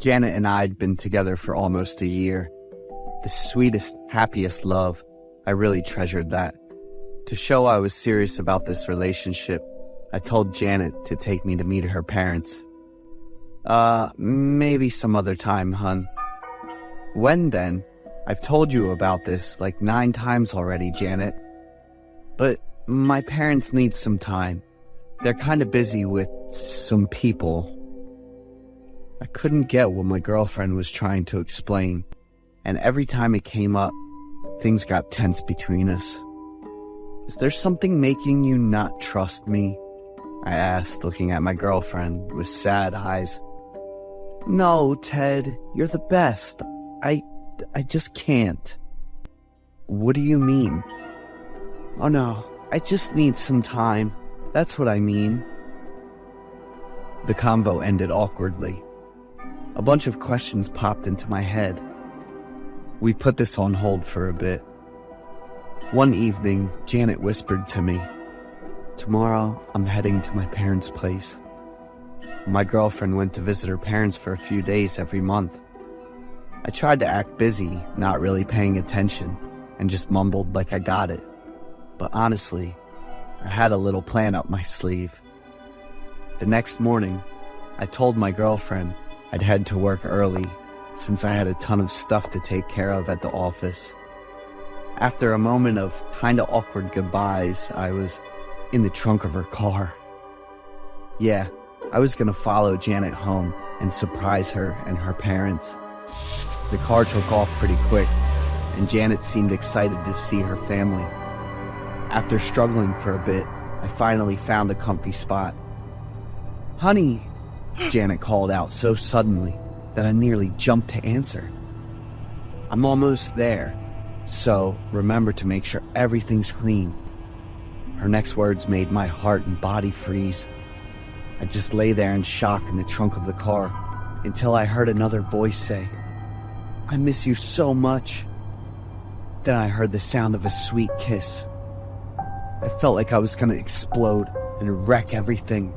Janet and I had been together for almost a year. The sweetest, happiest love. I really treasured that. To show I was serious about this relationship, I told Janet to take me to meet her parents. Maybe some other time, hun. When then? I've told you about this like 9 times already, Janet. But my parents need some time. They're kind of busy with some people. I couldn't get what my girlfriend was trying to explain, and every time it came up, things got tense between us. Is there something making you not trust me? I asked, looking at my girlfriend with sad eyes. No, Ted, you're the best. I just can't. What do you mean? Oh no, I just need some time. That's what I mean. The convo ended awkwardly. A bunch of questions popped into my head. We put this on hold for a bit. One evening, Janet whispered to me, "Tomorrow, I'm heading to my parents' place." My girlfriend went to visit her parents for a few days every month. I tried to act busy, not really paying attention, and just mumbled like I got it. But honestly, I had a little plan up my sleeve. The next morning, I told my girlfriend I'd head to work early since I had a ton of stuff to take care of at the office. After a moment of kinda awkward goodbyes, I was in the trunk of her car. Yeah, I was gonna follow Janet home and surprise her and her parents. The car took off pretty quick, and Janet seemed excited to see her family. After struggling for a bit, I finally found a comfy spot. "Honey," Janet called out so suddenly that I nearly jumped to answer. "I'm almost there, so remember to make sure everything's clean." Her next words made my heart and body freeze. I just lay there in shock in the trunk of the car until I heard another voice say, "I miss you so much." Then I heard the sound of a sweet kiss. I felt like I was gonna explode and wreck everything.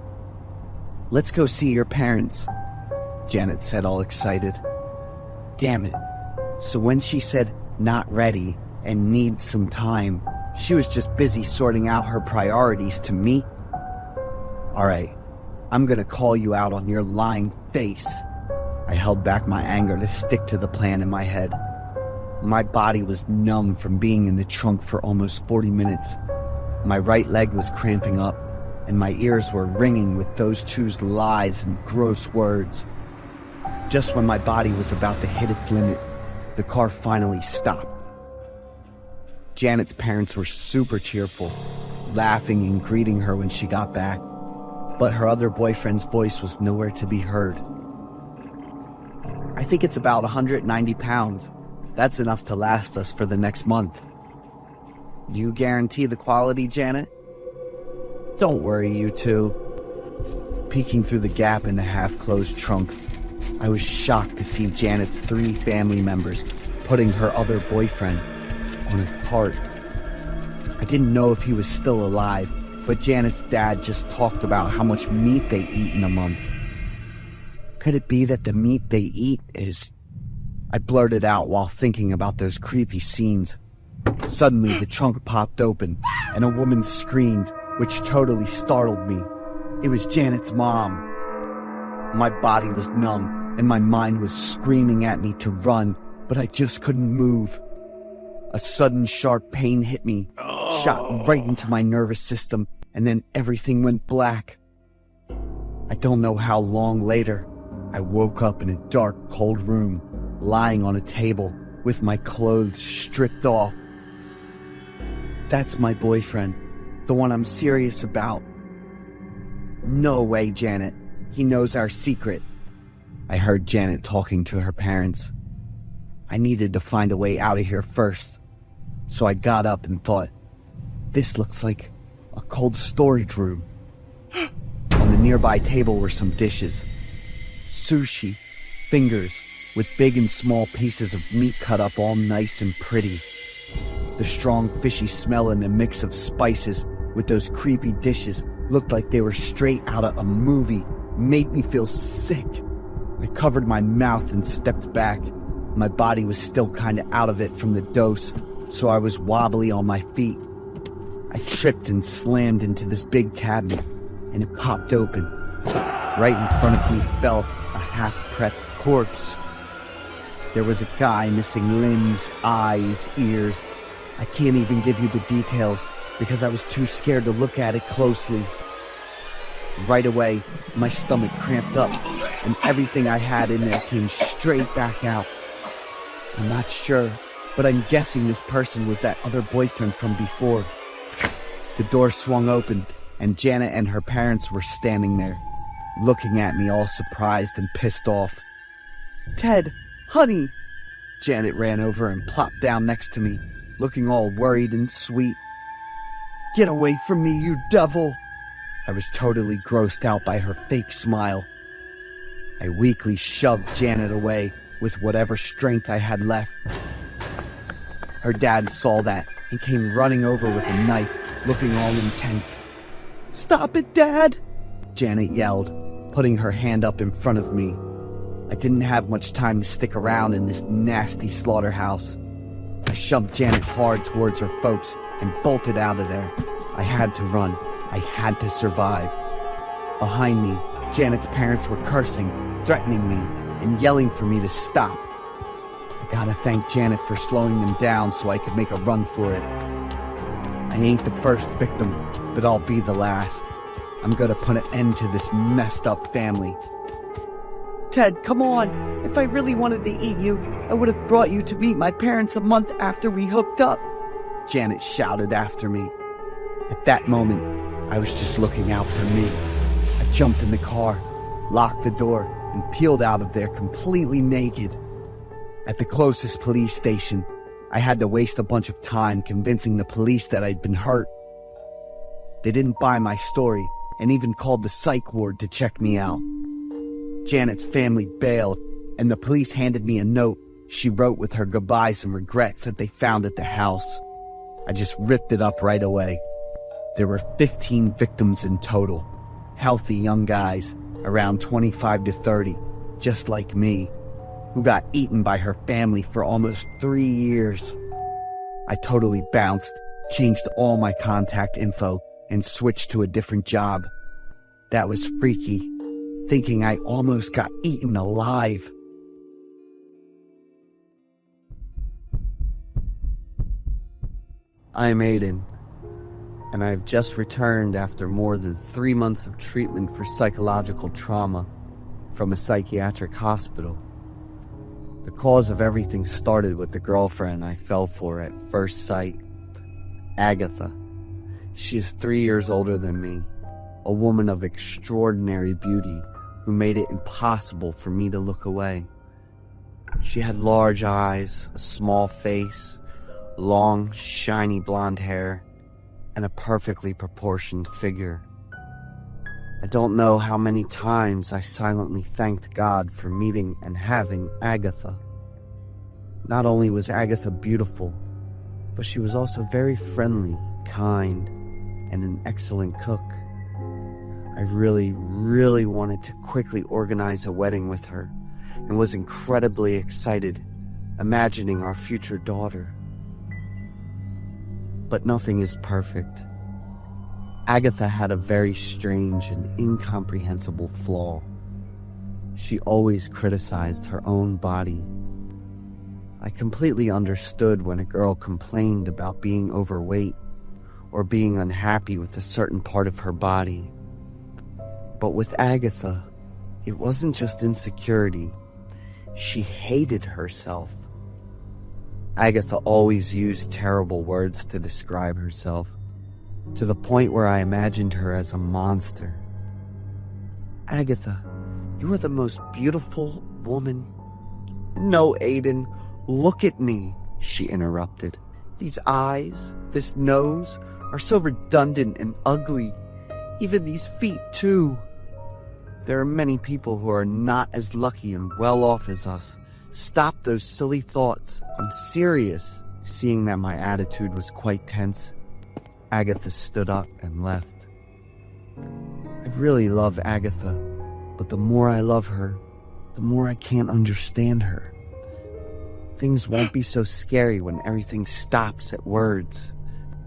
"Let's go see your parents," Janet said, all excited. Damn it. So when she said not ready and needs some time, she was just busy sorting out her priorities to me? Alright, I'm gonna call you out on your lying face. I held back my anger to stick to the plan in my head. My body was numb from being in the trunk for almost 40 minutes. My right leg was cramping up, and my ears were ringing with those two's lies and gross words. Just when my body was about to hit its limit, the car finally stopped. Janet's parents were super cheerful, laughing and greeting her when she got back, but her other boyfriend's voice was nowhere to be heard. "I think it's about 190 pounds. That's enough to last us for the next month." "You guarantee the quality, Janet?" "Don't worry, you two." Peeking through the gap in the half-closed trunk, I was shocked to see Janet's 3 family members putting her other boyfriend on a cart. I didn't know if he was still alive, but Janet's dad just talked about how much meat they eat in a month. Could it be that the meat they eat is... I blurted out while thinking about those creepy scenes. Suddenly, the trunk popped open, and a woman screamed, which totally startled me. It was Janet's mom. My body was numb, and my mind was screaming at me to run, but I just couldn't move. A sudden sharp pain hit me, shot right into my nervous system, and then everything went black. I don't know how long later, I woke up in a dark, cold room, lying on a table with my clothes stripped off. That's my boyfriend, the one I'm serious about. "No way, Janet. He knows our secret." I heard Janet talking to her parents. I needed to find a way out of here first, so I got up and thought, this looks like a cold storage room. On the nearby table were some dishes. Sushi, fingers, with big and small pieces of meat cut up all nice and pretty. The strong fishy smell and the mix of spices with those creepy dishes looked like they were straight out of a movie, made me feel sick. I I covered my mouth and stepped back. My body was still kind of out of it from the dose, so I was wobbly on my feet. I tripped and slammed into this big cabinet, and it popped open. Right in front of me fell a half-prepped corpse. There was a guy missing limbs, eyes, ears. I can't even give you the details because I was too scared to look at it closely. Right away, my stomach cramped up, and everything I had in there came straight back out. I'm not sure, but I'm guessing this person was that other boyfriend from before. The door swung open, and Janet and her parents were standing there, looking at me all surprised and pissed off. "Ted, honey!" Janet ran over and plopped down next to me, looking all worried and sweet. "Get away from me, you devil!" I was totally grossed out by her fake smile. I weakly shoved Janet away with whatever strength I had left. Her dad saw that and came running over with a knife, looking all intense. "Stop it, Dad!" Janet yelled, putting her hand up in front of me. I didn't have much time to stick around in this nasty slaughterhouse. I shoved Janet hard towards her folks and bolted out of there. I had to run. I had to survive. Behind me, Janet's parents were cursing, threatening me, and yelling for me to stop. I gotta thank Janet for slowing them down so I could make a run for it. I ain't the first victim, but I'll be the last. I'm gonna put an end to this messed up family. "Ted, come on! If I really wanted to eat you, I would have brought you to meet my parents a month after we hooked up," Janet shouted after me. At that moment, I was just looking out for me. I jumped in the car, locked the door, and peeled out of there completely naked. At the closest police station, I had to waste a bunch of time convincing the police that I'd been hurt. They didn't buy my story and even called the psych ward to check me out. Janet's family bailed, and the police handed me a note she wrote with her goodbyes and regrets that they found at the house. I just ripped it up right away. There were 15 victims in total, healthy young guys, around 25 to 30, just like me, who got eaten by her family for almost 3 years. I totally bounced, changed all my contact info, and switched to a different job. That was freaky, thinking I almost got eaten alive. I'm Aiden, and I've just returned after more than 3 months of treatment for psychological trauma from a psychiatric hospital. The cause of everything started with the girlfriend I fell for at first sight, Agatha. She is 3 years older than me, a woman of extraordinary beauty who made it impossible for me to look away. She had large eyes, a small face, long, shiny blonde hair, and a perfectly proportioned figure. I don't know how many times I silently thanked God for meeting and having Agatha. Not only was Agatha beautiful, but she was also very friendly, kind, and an excellent cook. I really wanted to quickly organize a wedding with her and was incredibly excited, imagining our future daughter. But nothing is perfect. Agatha had a very strange and incomprehensible flaw. She always criticized her own body. I completely understood when a girl complained about being overweight or being unhappy with a certain part of her body. But with Agatha, it wasn't just insecurity. She hated herself. Agatha always used terrible words to describe herself, to the point where I imagined her as a monster. "Agatha, you are the most beautiful woman." "No, Aiden, look at me," she interrupted. "These eyes, this nose, are so redundant and ugly. Even these feet, too. There are many people who are not as lucky and well off as us. Stop those silly thoughts. I'm serious." Seeing that my attitude was quite tense, Agatha stood up and left. I really love Agatha, but the more I love her, the more I can't understand her. Things won't be so scary when everything stops at words.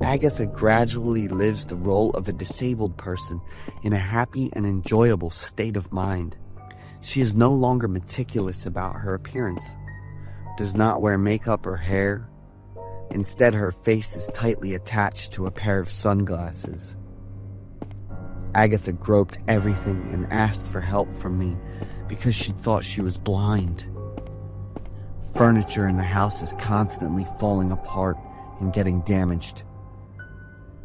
Agatha gradually lives the role of a disabled person in a happy and enjoyable state of mind. She is no longer meticulous about her appearance, does not wear makeup or hair. Instead, her face is tightly attached to a pair of sunglasses. Agatha groped everything and asked for help from me because she thought she was blind. Furniture in the house is constantly falling apart and getting damaged.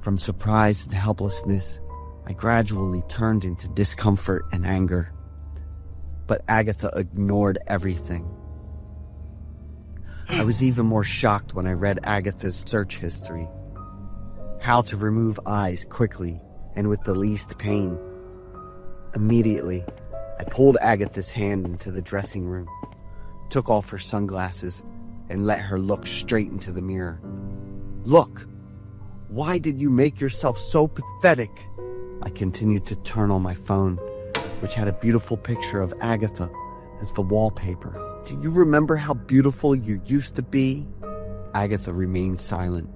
From surprise and helplessness, I gradually turned into discomfort and anger. But Agatha ignored everything. I was even more shocked when I read Agatha's search history. How to remove eyes quickly and with the least pain. Immediately, I pulled Agatha's hand into the dressing room, took off her sunglasses, and let her look straight into the mirror. Look! Why did you make yourself so pathetic? I continued to turn on my phone, which had a beautiful picture of Agatha as the wallpaper. Do you remember how beautiful you used to be? Agatha remained silent,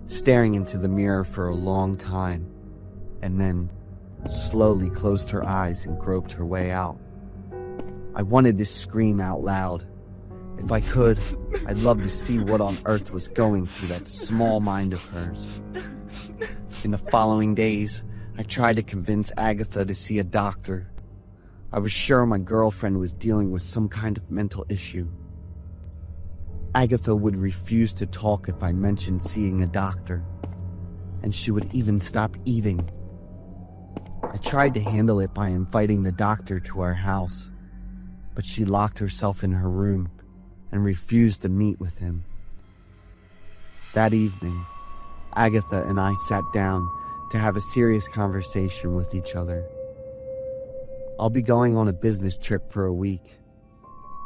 staring into the mirror for a long time, and then slowly closed her eyes and groped her way out. I wanted to scream out loud. If I could, I'd love to see what on earth was going through that small mind of hers. In the following days, I tried to convince Agatha to see a doctor. I was sure my girlfriend was dealing with some kind of mental issue. Agatha would refuse to talk if I mentioned seeing a doctor, and she would even stop eating. I tried to handle it by inviting the doctor to our house, but she locked herself in her room and refused to meet with him. That evening, Agatha and I sat down to have a serious conversation with each other. I'll be going on a business trip for a week.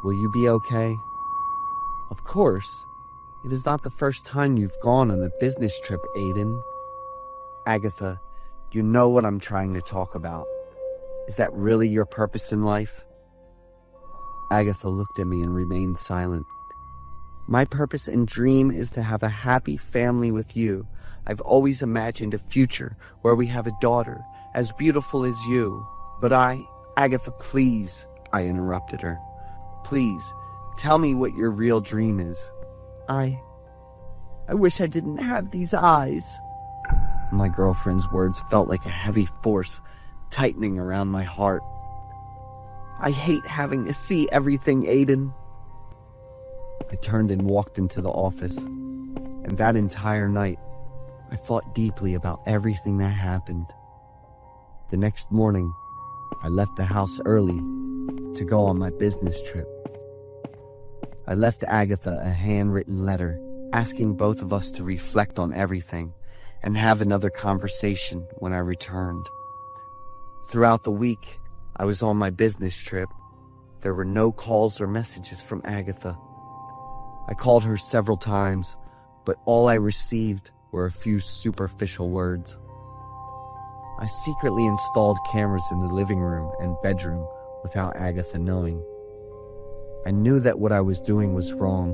Will you be okay? Of course. It is not the first time you've gone on a business trip, Aiden. Agatha, you know what I'm trying to talk about. Is that really your purpose in life? Agatha looked at me and remained silent. My purpose and dream is to have a happy family with you. I've always imagined a future where we have a daughter as beautiful as you. But Agatha, please, I interrupted her. Please, tell me what your real dream is. I wish I didn't have these eyes. My girlfriend's words felt like a heavy force tightening around my heart. I hate having to see everything, Aiden. I turned and walked into the office, and that entire night, I thought deeply about everything that happened. The next morning, I left the house early to go on my business trip. I left Agatha a handwritten letter asking both of us to reflect on everything and have another conversation when I returned. Throughout the week, I was on my business trip. There were no calls or messages from Agatha. I called her several times, but all I received were a few superficial words. I secretly installed cameras in the living room and bedroom without Agatha knowing. I knew that what I was doing was wrong,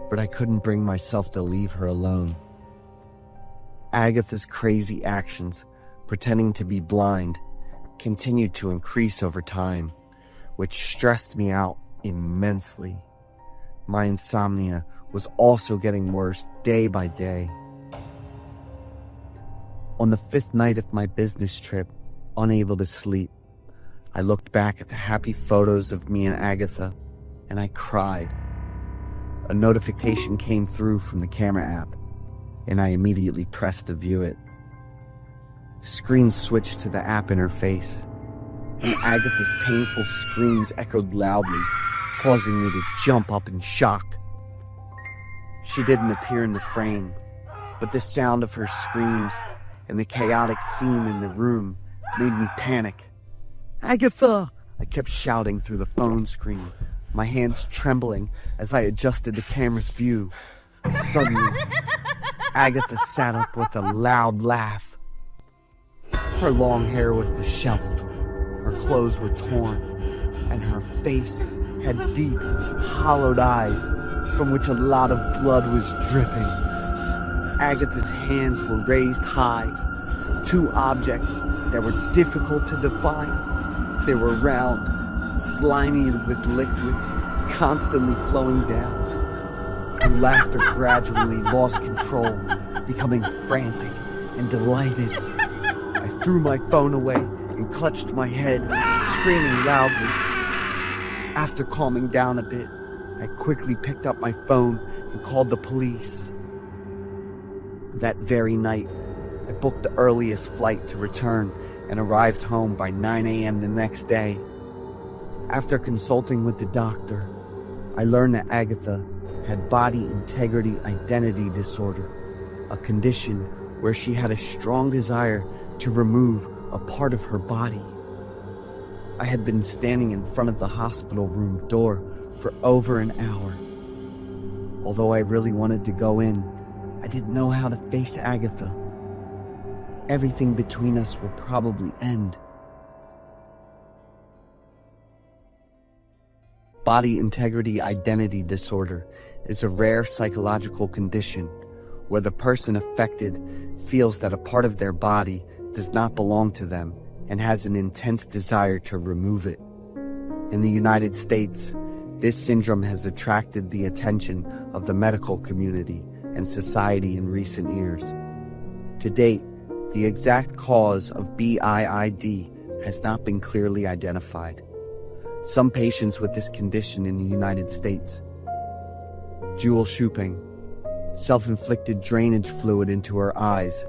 but I couldn't bring myself to leave her alone. Agatha's crazy actions, pretending to be blind, continued to increase over time, which stressed me out immensely. My insomnia was also getting worse day by day. On the 5th night of my business trip, unable to sleep, I looked back at the happy photos of me and Agatha, and I cried. A notification came through from the camera app, and I immediately pressed to view it. Screen switched to the app interface, and Agatha's painful screams echoed loudly, causing me to jump up in shock. She didn't appear in the frame, but the sound of her screams and the chaotic scene in the room made me panic. Agatha! I kept shouting through the phone screen, my hands trembling as I adjusted the camera's view. Suddenly, Agatha sat up with a loud laugh. Her long hair was disheveled, her clothes were torn, and her face had deep, hollowed eyes from which a lot of blood was dripping. Agatha's hands were raised high, two objects that were difficult to define. They were round, slimy with liquid, constantly flowing down. Her laughter gradually lost control, becoming frantic and delighted. I threw my phone away and clutched my head, screaming loudly. After calming down a bit, I quickly picked up my phone and called the police. That very night, I booked the earliest flight to return and arrived home by 9 a.m. the next day. After consulting with the doctor, I learned that Agatha had body integrity identity disorder, a condition where she had a strong desire to remove a part of her body. I had been standing in front of the hospital room door for over an hour. Although I really wanted to go in, I didn't know how to face Agatha. Everything between us will probably end. Body integrity identity disorder is a rare psychological condition where the person affected feels that a part of their body does not belong to them and has an intense desire to remove it. In the United States, this syndrome has attracted the attention of the medical community and society in recent years. To date, the exact cause of BIID has not been clearly identified. Some patients with this condition in the United States: Jewel Shuping, self-inflicted drainage fluid into her eyes.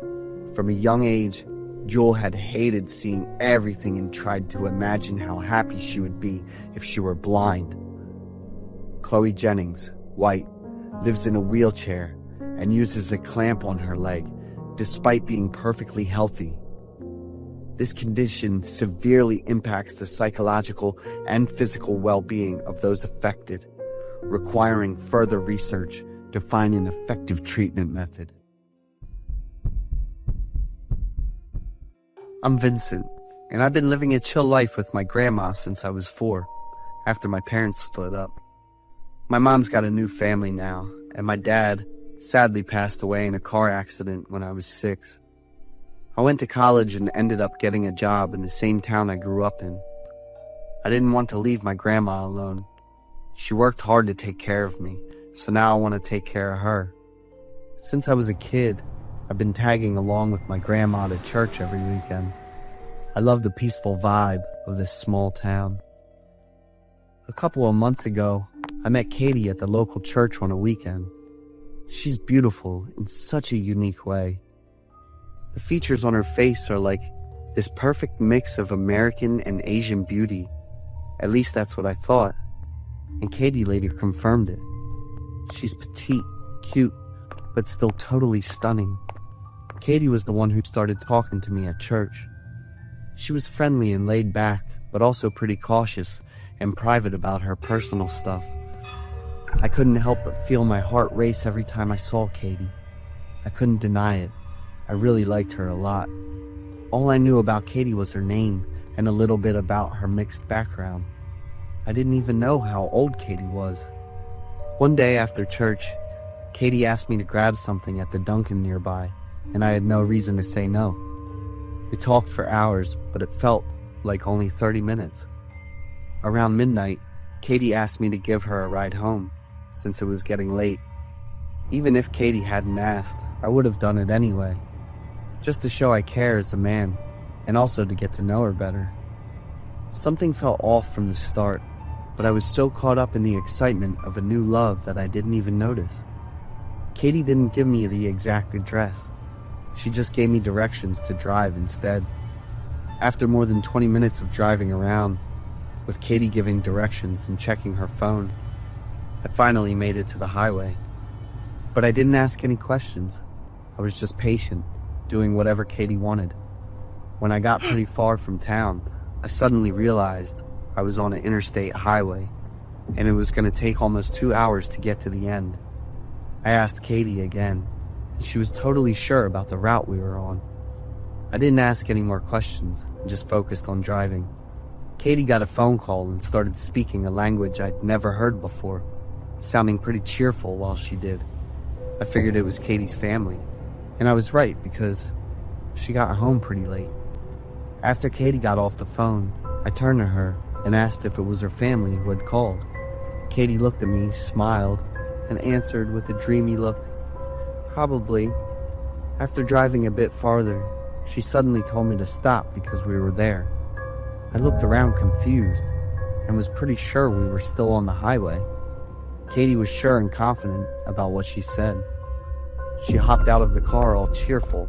From a young age, Jewel had hated seeing everything and tried to imagine how happy she would be if she were blind. Chloe Jennings, white, lives in a wheelchair and uses a clamp on her leg despite being perfectly healthy. This condition severely impacts the psychological and physical well-being of those affected, requiring further research to find an effective treatment method. I'm Vincent, and I've been living a chill life with my grandma since I was 4, after my parents split up. My mom's got a new family now, and my dad sadly passed away in a car accident when I was 6. I went to college and ended up getting a job in the same town I grew up in. I didn't want to leave my grandma alone. She worked hard to take care of me, so now I want to take care of her. Since I was a kid, I've been tagging along with my grandma to church every weekend. I love the peaceful vibe of this small town. A couple of months ago, I met Katie at the local church on a weekend. She's beautiful in such a unique way. The features on her face are like this perfect mix of American and Asian beauty. At least that's what I thought. And Katie later confirmed it. She's petite, cute, but still totally stunning. Katie was the one who started talking to me at church. She was friendly and laid back, but also pretty cautious and private about her personal stuff. I couldn't help but feel my heart race every time I saw Katie. I couldn't deny it. I really liked her a lot. All I knew about Katie was her name and a little bit about her mixed background. I didn't even know how old Katie was. One day after church, Katie asked me to grab something at the Dunkin' nearby, and I had no reason to say no. We talked for hours, but it felt like only 30 minutes. Around midnight, Katie asked me to give her a ride home, since it was getting late. Even if Katie hadn't asked, I would have done it anyway, just to show I care as a man, and also to get to know her better. Something felt off from the start, but I was so caught up in the excitement of a new love that I didn't even notice. Katie didn't give me the exact address. She just gave me directions to drive instead. After more than 20 minutes of driving around, with Katie giving directions and checking her phone, I finally made it to the highway. But I didn't ask any questions. I was just patient, doing whatever Katie wanted. When I got pretty far from town, I suddenly realized I was on an interstate highway, and it was going to take almost 2 hours to get to the end. I asked Katie again, and she was totally sure about the route we were on. I didn't ask any more questions and just focused on driving. Katie got a phone call and started speaking a language I'd never heard before, sounding pretty cheerful while she did. I figured it was Katie's family, and I was right because she got home pretty late. After Katie got off the phone, I turned to her and asked if it was her family who had called. Katie looked at me, smiled, and answered with a dreamy look, "Probably." After driving a bit farther, she suddenly told me to stop because we were there. I looked around confused and was pretty sure we were still on the highway. Katie was sure and confident about what she said. She hopped out of the car all cheerful,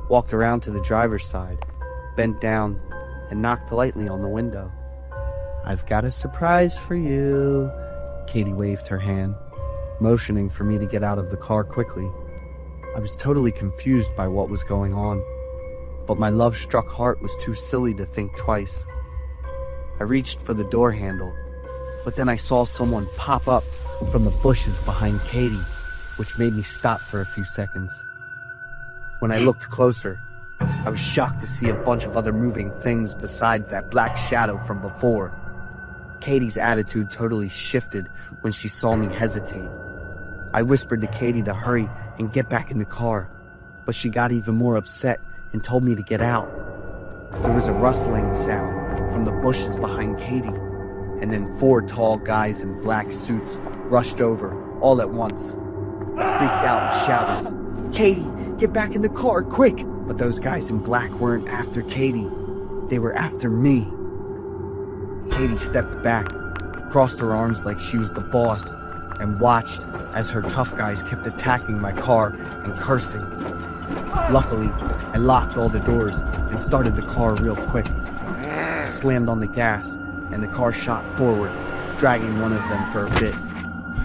walked around to the driver's side, bent down, and knocked lightly on the window. "I've got a surprise for you." Katie waved her hand, motioning for me to get out of the car quickly. I was totally confused by what was going on, but my love-struck heart was too silly to think twice. I reached for the door handle, but then I saw someone pop up from the bushes behind Katie, which made me stop for a few seconds. When I looked closer, I was shocked to see a bunch of other moving things besides that black shadow from before. Katie's attitude totally shifted when she saw me hesitate. I whispered to Katie to hurry and get back in the car, but she got even more upset and told me to get out. There was a rustling sound from the bushes behind Katie, and then 4 tall guys in black suits rushed over all at once. I freaked out and shouted, "Katie, get back in the car, quick!" But those guys in black weren't after Katie. They were after me. Katie stepped back, crossed her arms like she was the boss, and watched as her tough guys kept attacking my car and cursing. Luckily, I locked all the doors and started the car real quick. I slammed on the gas, and the car shot forward, dragging one of them for a bit.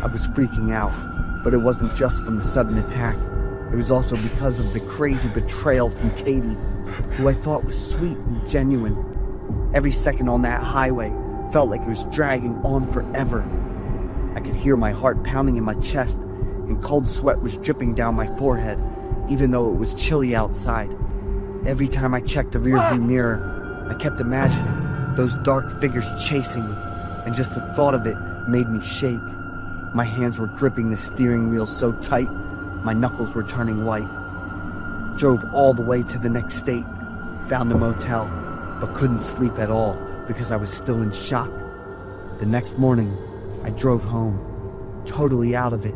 I was freaking out, but it wasn't just from the sudden attack. It was also because of the crazy betrayal from Katie, who I thought was sweet and genuine. Every second on that highway felt like it was dragging on forever. I could hear my heart pounding in my chest, and cold sweat was dripping down my forehead, even though it was chilly outside. Every time I checked the rearview mirror, I kept imagining those dark figures chasing me, and just the thought of it made me shake. My hands were gripping the steering wheel so tight, my knuckles were turning white. I drove all the way to the next state, found a motel, but couldn't sleep at all because I was still in shock. The next morning, I drove home, totally out of it.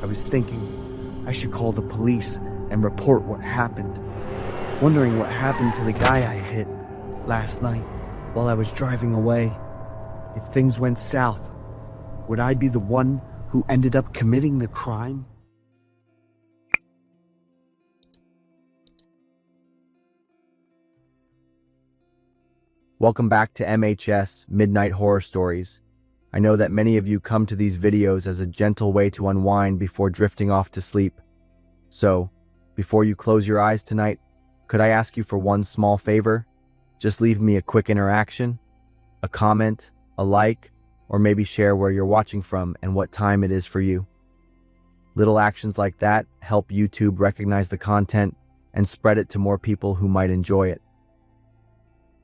I was thinking I should call the police and report what happened, wondering what happened to the guy I hit last night while I was driving away. If things went south, would I be the one who ended up committing the crime? Welcome back to MHS Midnight Horror Stories. I know that many of you come to these videos as a gentle way to unwind before drifting off to sleep. So, before you close your eyes tonight, could I ask you for one small favor? Just leave me a quick interaction, a comment, a like, or maybe share where you're watching from and what time it is for you. Little actions like that help YouTube recognize the content and spread it to more people who might enjoy it.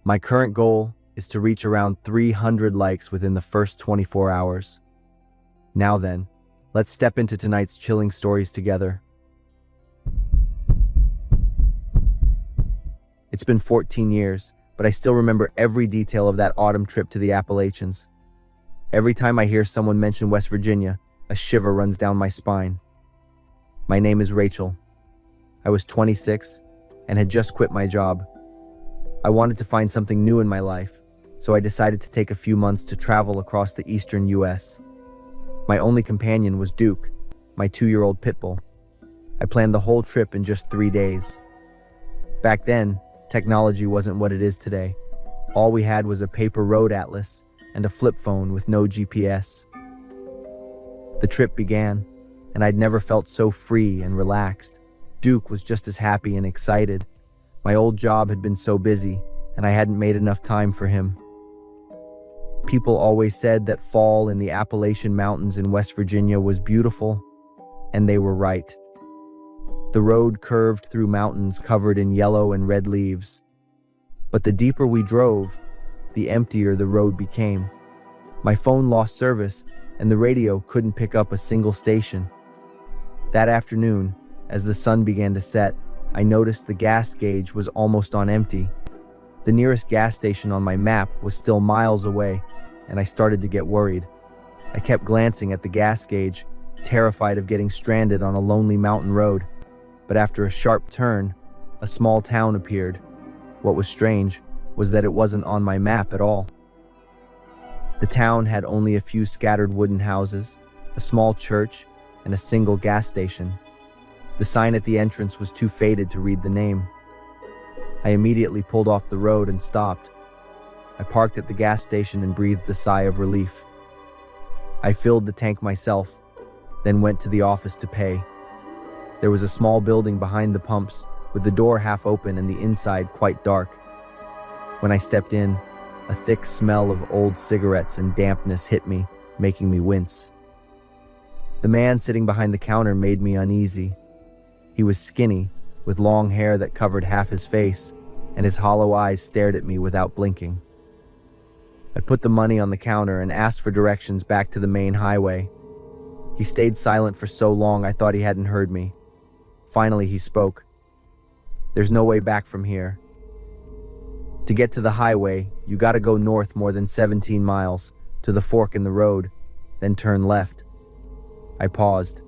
My current goal is to reach around 300 likes within the first 24 hours. Now then, let's step into tonight's chilling stories together. It's been 14 years, but I still remember every detail of that autumn trip to the Appalachians. Every time I hear someone mention West Virginia, a shiver runs down my spine. My name is Rachel. I was 26 and had just quit my job. I wanted to find something new in my life, so I decided to take a few months to travel across the eastern US. My only companion was Duke, my 2-year-old pit bull. I planned the whole trip in just 3 days. Back then, technology wasn't what it is today. All we had was a paper road atlas and a flip phone with no GPS. The trip began, and I'd never felt so free and relaxed. Duke was just as happy and excited. My old job had been so busy, and I hadn't made enough time for him. People always said that fall in the Appalachian Mountains in West Virginia was beautiful, and they were right. The road curved through mountains covered in yellow and red leaves. But the deeper we drove, the emptier the road became. My phone lost service, and the radio couldn't pick up a single station. That afternoon, as the sun began to set, I noticed the gas gauge was almost on empty. The nearest gas station on my map was still miles away, and I started to get worried. I kept glancing at the gas gauge, terrified of getting stranded on a lonely mountain road. But after a sharp turn, a small town appeared. What was strange was that it wasn't on my map at all. The town had only a few scattered wooden houses, a small church, and a single gas station. The sign at the entrance was too faded to read the name. I immediately pulled off the road and stopped. I parked at the gas station and breathed a sigh of relief. I filled the tank myself, then went to the office to pay. There was a small building behind the pumps, with the door half open and the inside quite dark. When I stepped in, a thick smell of old cigarettes and dampness hit me, making me wince. The man sitting behind the counter made me uneasy. He was skinny, with long hair that covered half his face, and his hollow eyes stared at me without blinking. I put the money on the counter and asked for directions back to the main highway. He stayed silent for so long I thought he hadn't heard me. Finally, he spoke. "There's no way back from here. To get to the highway, you gotta go north more than 17 miles, to the fork in the road, then turn left." I paused.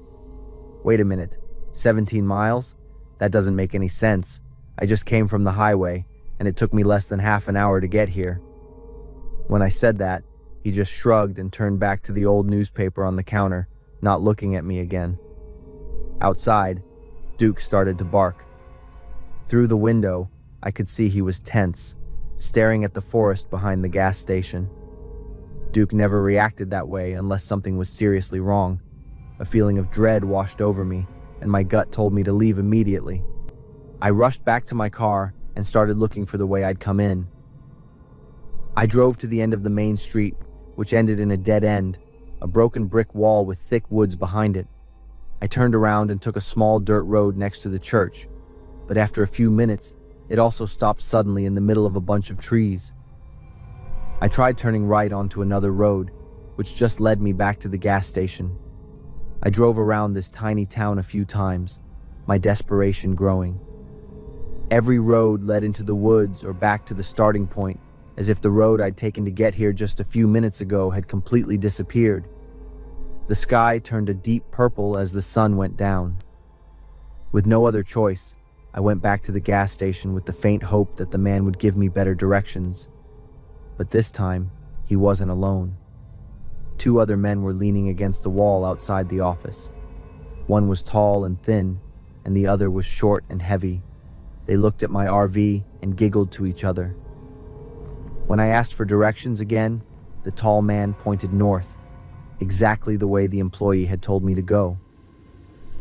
Wait a minute, 17 miles? That doesn't make any sense. I just came from the highway, and it took me less than half an hour to get here. When I said that, he just shrugged and turned back to the old newspaper on the counter, not looking at me again. Outside, Duke started to bark. Through the window, I could see he was tense, staring at the forest behind the gas station. Duke never reacted that way unless something was seriously wrong. A feeling of dread washed over me, and my gut told me to leave immediately. I rushed back to my car and started looking for the way I'd come in. I drove to the end of the main street, which ended in a dead end, a broken brick wall with thick woods behind it. I turned around and took a small dirt road next to the church, but after a few minutes, it also stopped suddenly in the middle of a bunch of trees. I tried turning right onto another road, which just led me back to the gas station. I drove around this tiny town a few times, my desperation growing. Every road led into the woods or back to the starting point, as if the road I'd taken to get here just a few minutes ago had completely disappeared. The sky turned a deep purple as the sun went down. With no other choice, I went back to the gas station with the faint hope that the man would give me better directions. But this time, he wasn't alone. 2 other men were leaning against the wall outside the office. One was tall and thin, and the other was short and heavy. They looked at my RV and giggled to each other. When I asked for directions again, the tall man pointed north, exactly the way the employee had told me to go.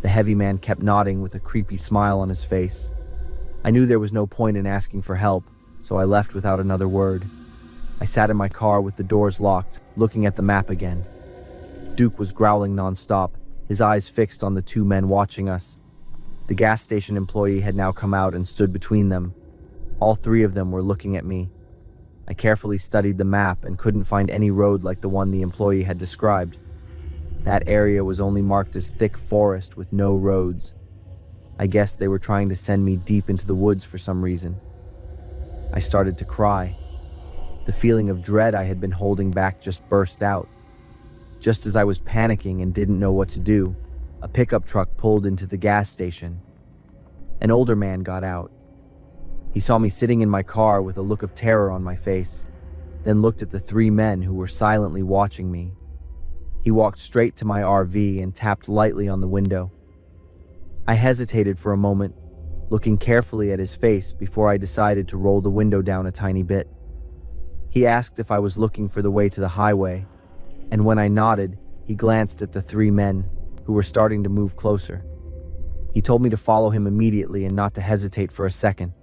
The heavy man kept nodding with a creepy smile on his face. I knew there was no point in asking for help, so I left without another word. I sat in my car with the doors locked, looking at the map again. Duke was growling nonstop, his eyes fixed on the 2 men watching us. The gas station employee had now come out and stood between them. All 3 of them were looking at me. I carefully studied the map and couldn't find any road like the one the employee had described. That area was only marked as thick forest with no roads. I guess they were trying to send me deep into the woods for some reason. I started to cry. The feeling of dread I had been holding back just burst out. Just as I was panicking and didn't know what to do, a pickup truck pulled into the gas station. An older man got out. He saw me sitting in my car with a look of terror on my face, then looked at the 3 men who were silently watching me. He walked straight to my RV and tapped lightly on the window. I hesitated for a moment, looking carefully at his face before I decided to roll the window down a tiny bit. He asked if I was looking for the way to the highway, and when I nodded, he glanced at the 3 men, who were starting to move closer. He told me to follow him immediately and not to hesitate for a second.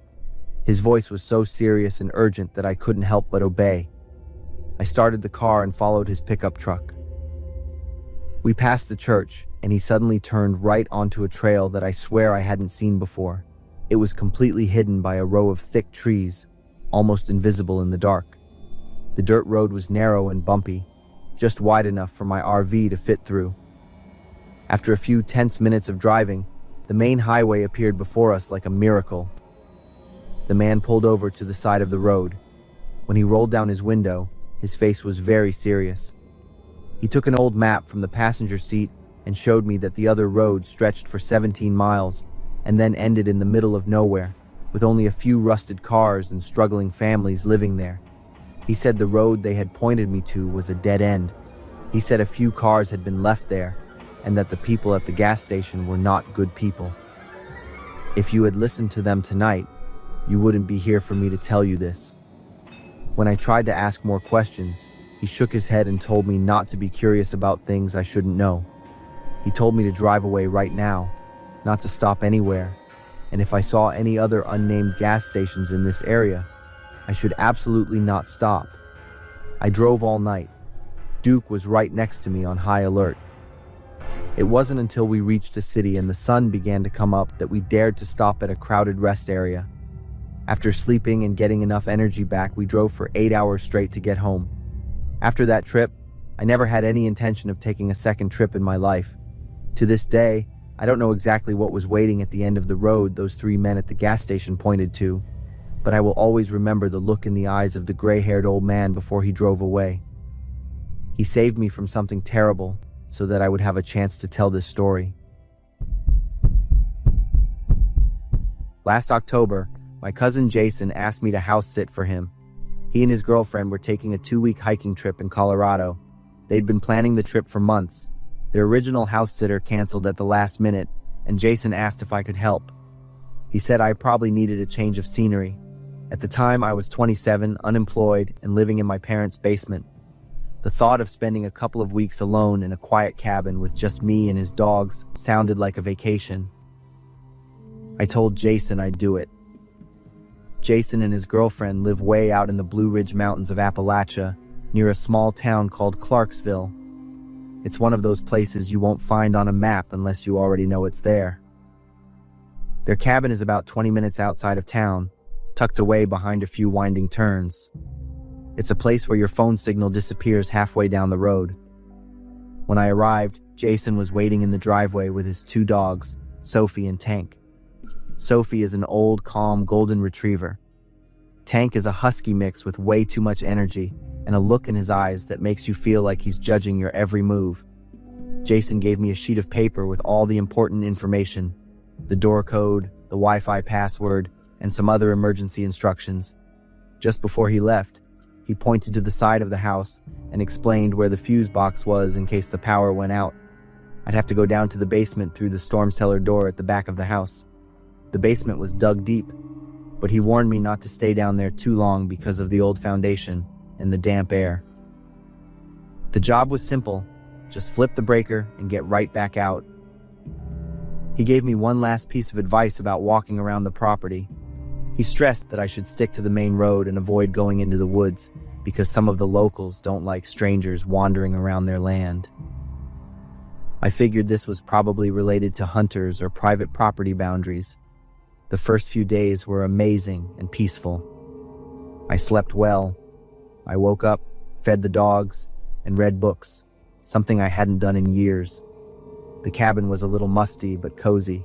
His voice was so serious and urgent that I couldn't help but obey. I started the car and followed his pickup truck. We passed the church, and he suddenly turned right onto a trail that I swear I hadn't seen before. It was completely hidden by a row of thick trees, almost invisible in the dark. The dirt road was narrow and bumpy, just wide enough for my RV to fit through. After a few tense minutes of driving, the main highway appeared before us like a miracle. The man pulled over to the side of the road. When he rolled down his window, his face was very serious. He took an old map from the passenger seat and showed me that the other road stretched for 17 miles and then ended in the middle of nowhere, with only a few rusted cars and struggling families living there. He said the road they had pointed me to was a dead end. He said a few cars had been left there and that the people at the gas station were not good people. If you had listened to them tonight, you wouldn't be here for me to tell you this. When I tried to ask more questions, he shook his head and told me not to be curious about things I shouldn't know. He told me to drive away right now, not to stop anywhere, and if I saw any other unnamed gas stations in this area, I should absolutely not stop. I drove all night. Duke was right next to me on high alert. It wasn't until we reached a city and the sun began to come up that we dared to stop at a crowded rest area. After sleeping and getting enough energy back, we drove for 8 hours straight to get home. After that trip, I never had any intention of taking a second trip in my life. To this day, I don't know exactly what was waiting at the end of the road those 3 men at the gas station pointed to, but I will always remember the look in the eyes of the gray-haired old man before he drove away. He saved me from something terrible so that I would have a chance to tell this story. Last October, my cousin Jason asked me to house sit for him. He and his girlfriend were taking a 2-week hiking trip in Colorado. They'd been planning the trip for months. Their original house sitter canceled at the last minute, and Jason asked if I could help. He said I probably needed a change of scenery. At the time, I was 27, unemployed, and living in my parents' basement. The thought of spending a couple of weeks alone in a quiet cabin with just me and his dogs sounded like a vacation. I told Jason I'd do it. Jason and his girlfriend live way out in the Blue Ridge Mountains of Appalachia, near a small town called Clarksville. It's one of those places you won't find on a map unless you already know it's there. Their cabin is about 20 minutes outside of town, tucked away behind a few winding turns. It's a place where your phone signal disappears halfway down the road. When I arrived, Jason was waiting in the driveway with his 2 dogs, Sophie and Tank. Sophie is an old, calm golden retriever. Tank is a husky mix with way too much energy and a look in his eyes that makes you feel like he's judging your every move. Jason gave me a sheet of paper with all the important information, the door code, the Wi-Fi password, and some other emergency instructions. Just before he left, he pointed to the side of the house and explained where the fuse box was in case the power went out. I'd have to go down to the basement through the storm cellar door at the back of the house. The basement was dug deep, but he warned me not to stay down there too long because of the old foundation and the damp air. The job was simple, just flip the breaker and get right back out. He gave me one last piece of advice about walking around the property. He stressed that I should stick to the main road and avoid going into the woods because some of the locals don't like strangers wandering around their land. I figured this was probably related to hunters or private property boundaries. The first few days were amazing and peaceful. I slept well. I woke up, fed the dogs, and read books, something I hadn't done in years. The cabin was a little musty but cozy.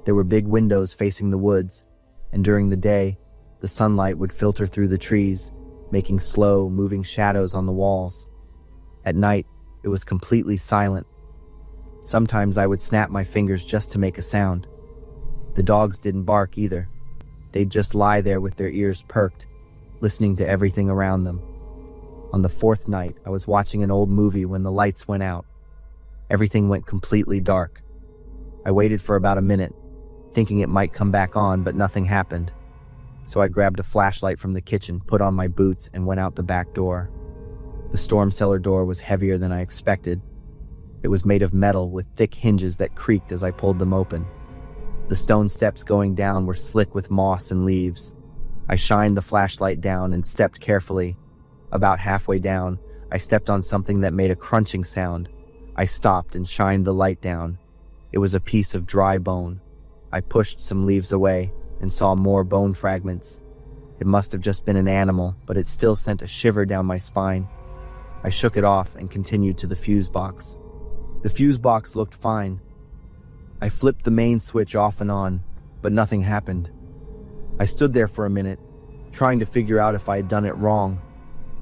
There were big windows facing the woods, and during the day, the sunlight would filter through the trees, making slow, moving shadows on the walls. At night, it was completely silent. Sometimes I would snap my fingers just to make a sound. The dogs didn't bark either. They'd just lie there with their ears perked, listening to everything around them. On the 4th night, I was watching an old movie when the lights went out. Everything went completely dark. I waited for about a minute, thinking it might come back on, but nothing happened. So I grabbed a flashlight from the kitchen, put on my boots, and went out the back door. The storm cellar door was heavier than I expected. It was made of metal with thick hinges that creaked as I pulled them open. The stone steps going down were slick with moss and leaves. I shined the flashlight down and stepped carefully. About halfway down, I stepped on something that made a crunching sound. I stopped and shined the light down. It was a piece of dry bone. I pushed some leaves away and saw more bone fragments. It must have just been an animal, but it still sent a shiver down my spine. I shook it off and continued to the fuse box. The fuse box looked fine. I flipped the main switch off and on, but nothing happened. I stood there for a minute, trying to figure out if I had done it wrong,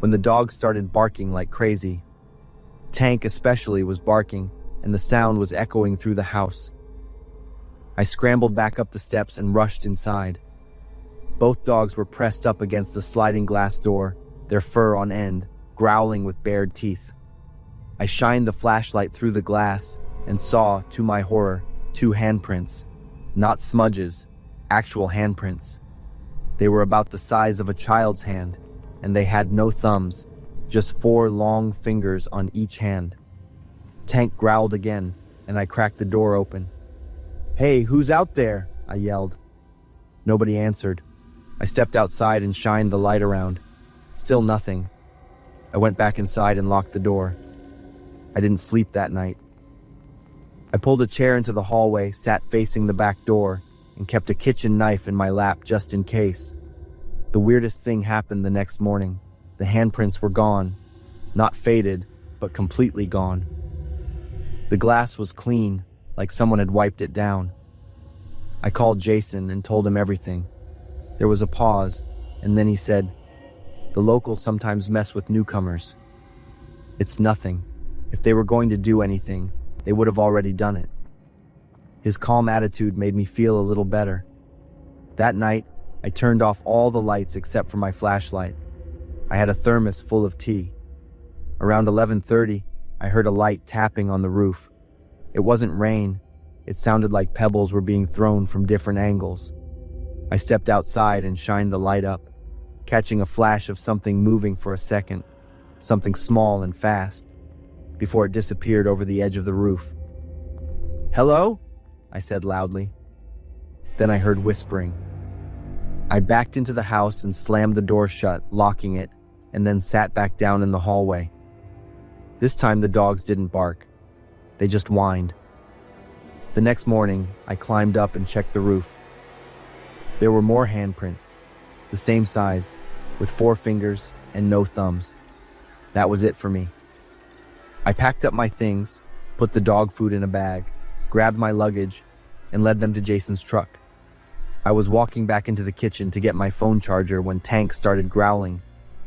when the dog started barking like crazy. Tank especially was barking, and the sound was echoing through the house. I scrambled back up the steps and rushed inside. Both dogs were pressed up against the sliding glass door, their fur on end, growling with bared teeth. I shined the flashlight through the glass and saw, to my horror, 2 handprints. Not smudges, actual handprints. They were about the size of a child's hand, and they had no thumbs, just 4 long fingers on each hand. Tank growled again, and I cracked the door open. "Hey, who's out there?" I yelled. Nobody answered. I stepped outside and shined the light around. Still nothing. I went back inside and locked the door. I didn't sleep that night. I pulled a chair into the hallway, sat facing the back door, and kept a kitchen knife in my lap just in case. The weirdest thing happened the next morning. The handprints were gone. Not faded, but completely gone. The glass was clean, like someone had wiped it down. I called Jason and told him everything. There was a pause, and then he said, "The locals sometimes mess with newcomers. It's nothing. If they were going to do anything, they would have already done it." His calm attitude made me feel a little better. That night, I turned off all the lights except for my flashlight. I had a thermos full of tea. Around 11:30, I heard a light tapping on the roof. It wasn't rain. It sounded like pebbles were being thrown from different angles. I stepped outside and shined the light up, catching a flash of something moving for a second, something small and fast, before it disappeared over the edge of the roof. "Hello?" I said loudly. Then I heard whispering. I backed into the house and slammed the door shut, locking it, and then sat back down in the hallway. This time the dogs didn't bark. They just whined. The next morning, I climbed up and checked the roof. There were more handprints, the same size, with 4 fingers and no thumbs. That was it for me. I packed up my things, put the dog food in a bag, grabbed my luggage, and led them to Jason's truck. I was walking back into the kitchen to get my phone charger when Tank started growling.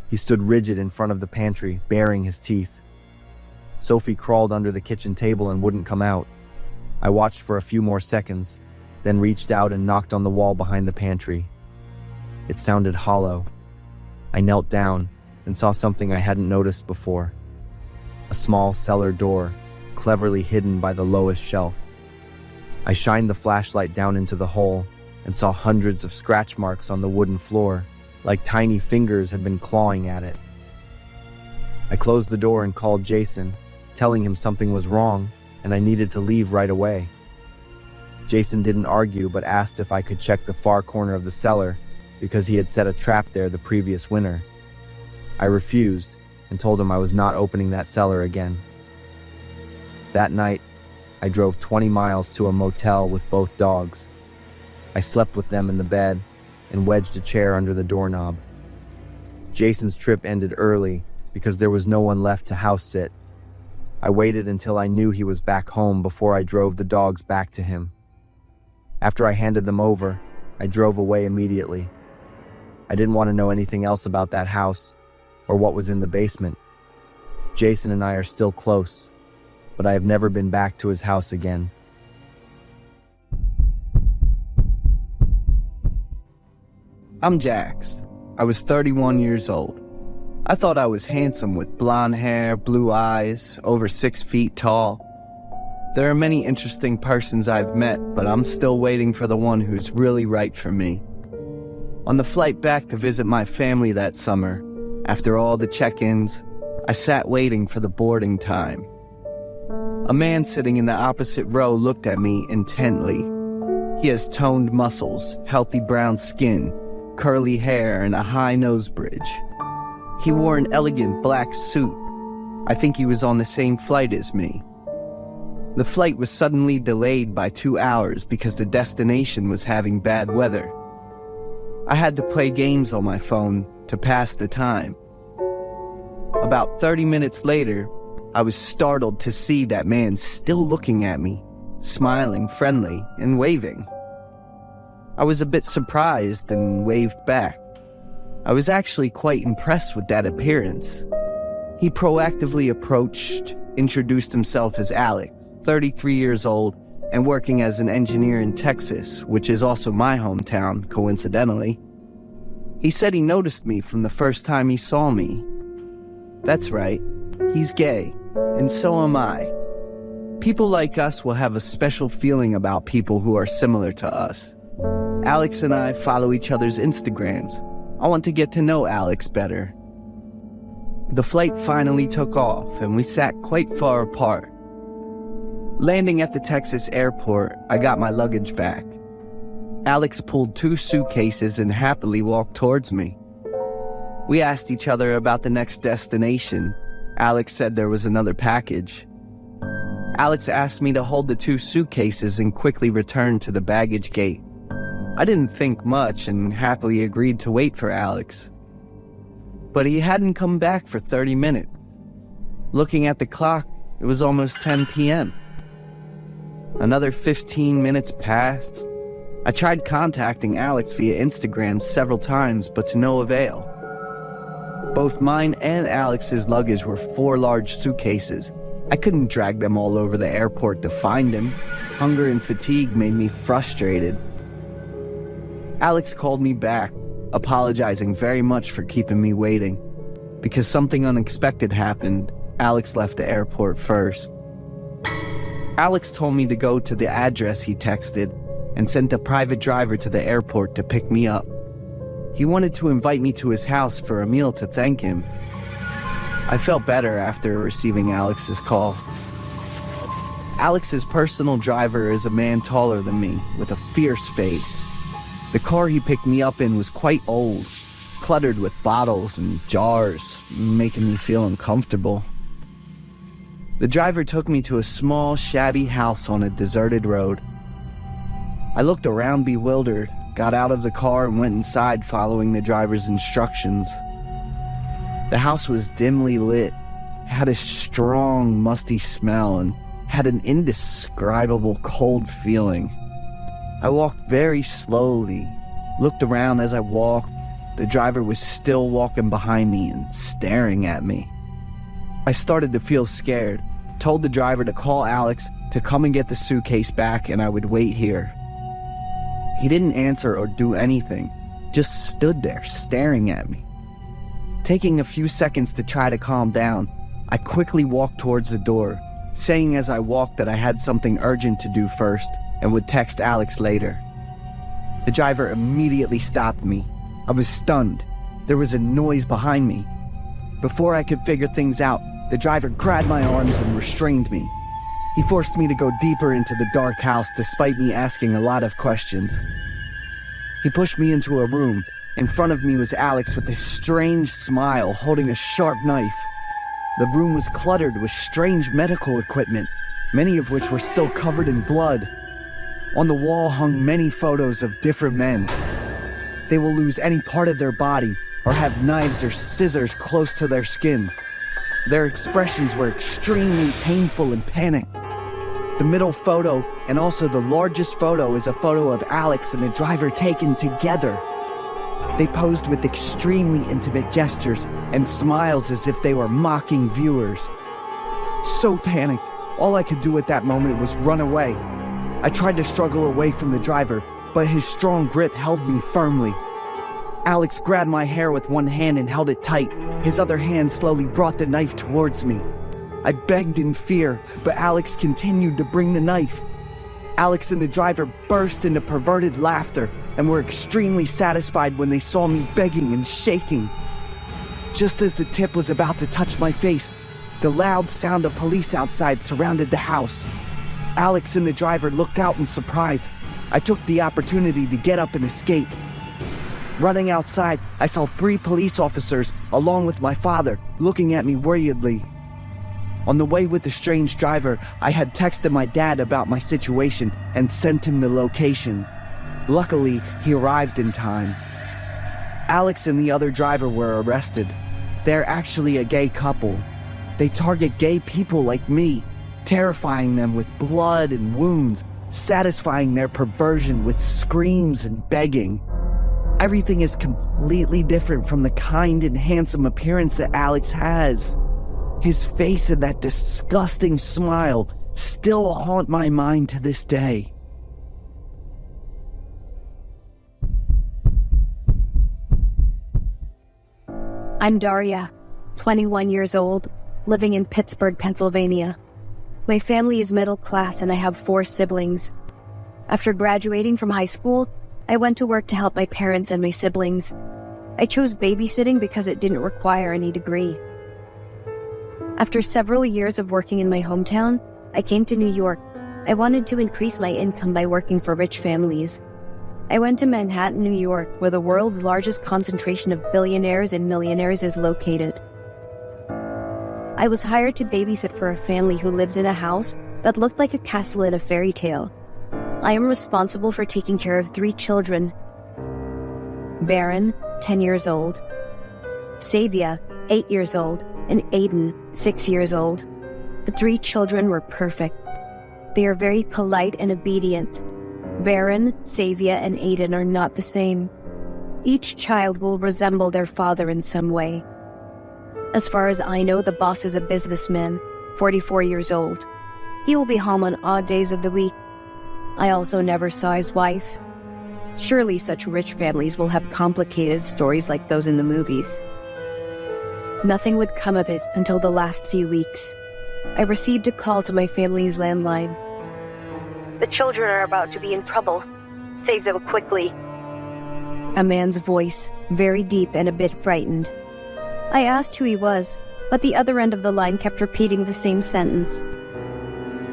He stood rigid in front of the pantry, baring his teeth. Sophie crawled under the kitchen table and wouldn't come out. I watched for a few more seconds, then reached out and knocked on the wall behind the pantry. It sounded hollow. I knelt down and saw something I hadn't noticed before. A small cellar door, cleverly hidden by the lowest shelf. I shined the flashlight down into the hole and saw hundreds of scratch marks on the wooden floor, like tiny fingers had been clawing at it. I closed the door and called Jason, telling him something was wrong and I needed to leave right away. Jason didn't argue but asked if I could check the far corner of the cellar because he had set a trap there the previous winter. I refused and told him I was not opening that cellar again. That night, I drove 20 miles to a motel with both dogs. I slept with them in the bed and wedged a chair under the doorknob. Jason's trip ended early because there was no one left to house sit. I waited until I knew he was back home before I drove the dogs back to him. After I handed them over, I drove away immediately. I didn't want to know anything else about that house or what was in the basement. Jason and I are still close, but I have never been back to his house again. I'm Jax. I was 31 years old. I thought I was handsome with blonde hair, blue eyes, over 6 feet tall. There are many interesting persons I've met, but I'm still waiting for the one who's really right for me. On the flight back to visit my family that summer, after all the check-ins, I sat waiting for the boarding time. A man sitting in the opposite row looked at me intently. He has toned muscles, healthy brown skin, curly hair, and a high nose bridge. He wore an elegant black suit. I think he was on the same flight as me. The flight was suddenly delayed by 2 hours because the destination was having bad weather. I had to play games on my phone to pass the time. About 30 minutes later, I was startled to see that man still looking at me, smiling, friendly, and waving. I was a bit surprised and waved back. I was actually quite impressed with that appearance. He proactively approached, introduced himself as Alex, 33 years old, and working as an engineer in Texas, which is also my hometown, coincidentally. He said he noticed me from the first time he saw me. That's right, he's gay, and so am I. People like us will have a special feeling about people who are similar to us. Alex and I follow each other's Instagrams. I want to get to know Alex better. The flight finally took off, and we sat quite far apart. Landing at the Texas airport, I got my luggage back. Alex pulled 2 suitcases and happily walked towards me. We asked each other about the next destination. Alex said there was another package. Alex asked me to hold the 2 suitcases and quickly return to the baggage gate. I didn't think much and happily agreed to wait for Alex. But he hadn't come back for 30 minutes. Looking at the clock, it was almost 10 p.m. Another 15 minutes passed. I tried contacting Alex via Instagram several times, but to no avail. Both mine and Alex's luggage were 4 large suitcases. I couldn't drag them all over the airport to find him. Hunger and fatigue made me frustrated. Alex called me back, apologizing very much for keeping me waiting. Because something unexpected happened, Alex left the airport first. Alex told me to go to the address he texted and sent a private driver to the airport to pick me up. He wanted to invite me to his house for a meal to thank him. I felt better after receiving Alex's call. Alex's personal driver is a man taller than me, with a fierce face. The car he picked me up in was quite old, cluttered with bottles and jars, making me feel uncomfortable. The driver took me to a small, shabby house on a deserted road. I looked around bewildered, got out of the car and went inside following the driver's instructions. The house was dimly lit, had a strong, musty smell, and had an indescribable cold feeling. I walked very slowly, looked around as I walked. The driver was still walking behind me and staring at me. I started to feel scared, told the driver to call Alex to come and get the suitcase back and I would wait here. He didn't answer or do anything, just stood there staring at me. Taking a few seconds to try to calm down, I quickly walked towards the door, saying as I walked that I had something urgent to do first and would text Alex later. The driver immediately stopped me. I was stunned. There was a noise behind me. Before I could figure things out, the driver grabbed my arms and restrained me. He forced me to go deeper into the dark house despite me asking a lot of questions. He pushed me into a room. In front of me was Alex with a strange smile holding a sharp knife. The room was cluttered with strange medical equipment, many of which were still covered in blood. On the wall hung many photos of different men. They will lose any part of their body or have knives or scissors close to their skin. Their expressions were extremely painful and panicked. The middle photo, and also the largest photo, is a photo of Alex and the driver taken together. They posed with extremely intimate gestures and smiles as if they were mocking viewers. So panicked, all I could do at that moment was run away. I tried to struggle away from the driver, but his strong grip held me firmly. Alex grabbed my hair with one hand and held it tight. His other hand slowly brought the knife towards me. I begged in fear, but Alex continued to bring the knife. Alex and the driver burst into perverted laughter and were extremely satisfied when they saw me begging and shaking. Just as the tip was about to touch my face, the loud sound of police outside surrounded the house. Alex and the driver looked out in surprise. I took the opportunity to get up and escape. Running outside, I saw 3 police officers, along with my father, looking at me worriedly. On the way with the strange driver, I had texted my dad about my situation and sent him the location. Luckily, he arrived in time. Alex and the other driver were arrested. They're actually a gay couple. They target gay people like me, terrifying them with blood and wounds, satisfying their perversion with screams and begging. Everything is completely different from the kind and handsome appearance that Alex has. His face and that disgusting smile still haunt my mind to this day. I'm Daria, 21 years old, living in Pittsburgh, Pennsylvania. My family is middle class and I have 4 siblings. After graduating from high school, I went to work to help my parents and my siblings. I chose babysitting because it didn't require any degree. After several years of working in my hometown, I came to New York. I wanted to increase my income by working for rich families. I went to Manhattan, New York, where the world's largest concentration of billionaires and millionaires is located. I was hired to babysit for a family who lived in a house that looked like a castle in a fairy tale. I am responsible for taking care of 3 children. Baron, 10 years old, Savia, 8 years old, and Aiden, 6 years old. The 3 children were perfect. They are very polite and obedient. Baron, Savia, and Aiden are not the same. Each child will resemble their father in some way. As far as I know, the boss is a businessman, 44 years old. He will be home on odd days of the week. I also never saw his wife. Surely such rich families will have complicated stories like those in the movies. Nothing would come of it until the last few weeks. I received a call to my family's landline. The children are about to be in trouble. Save them quickly. A man's voice, very deep and a bit frightened. I asked who he was, but the other end of the line kept repeating the same sentence.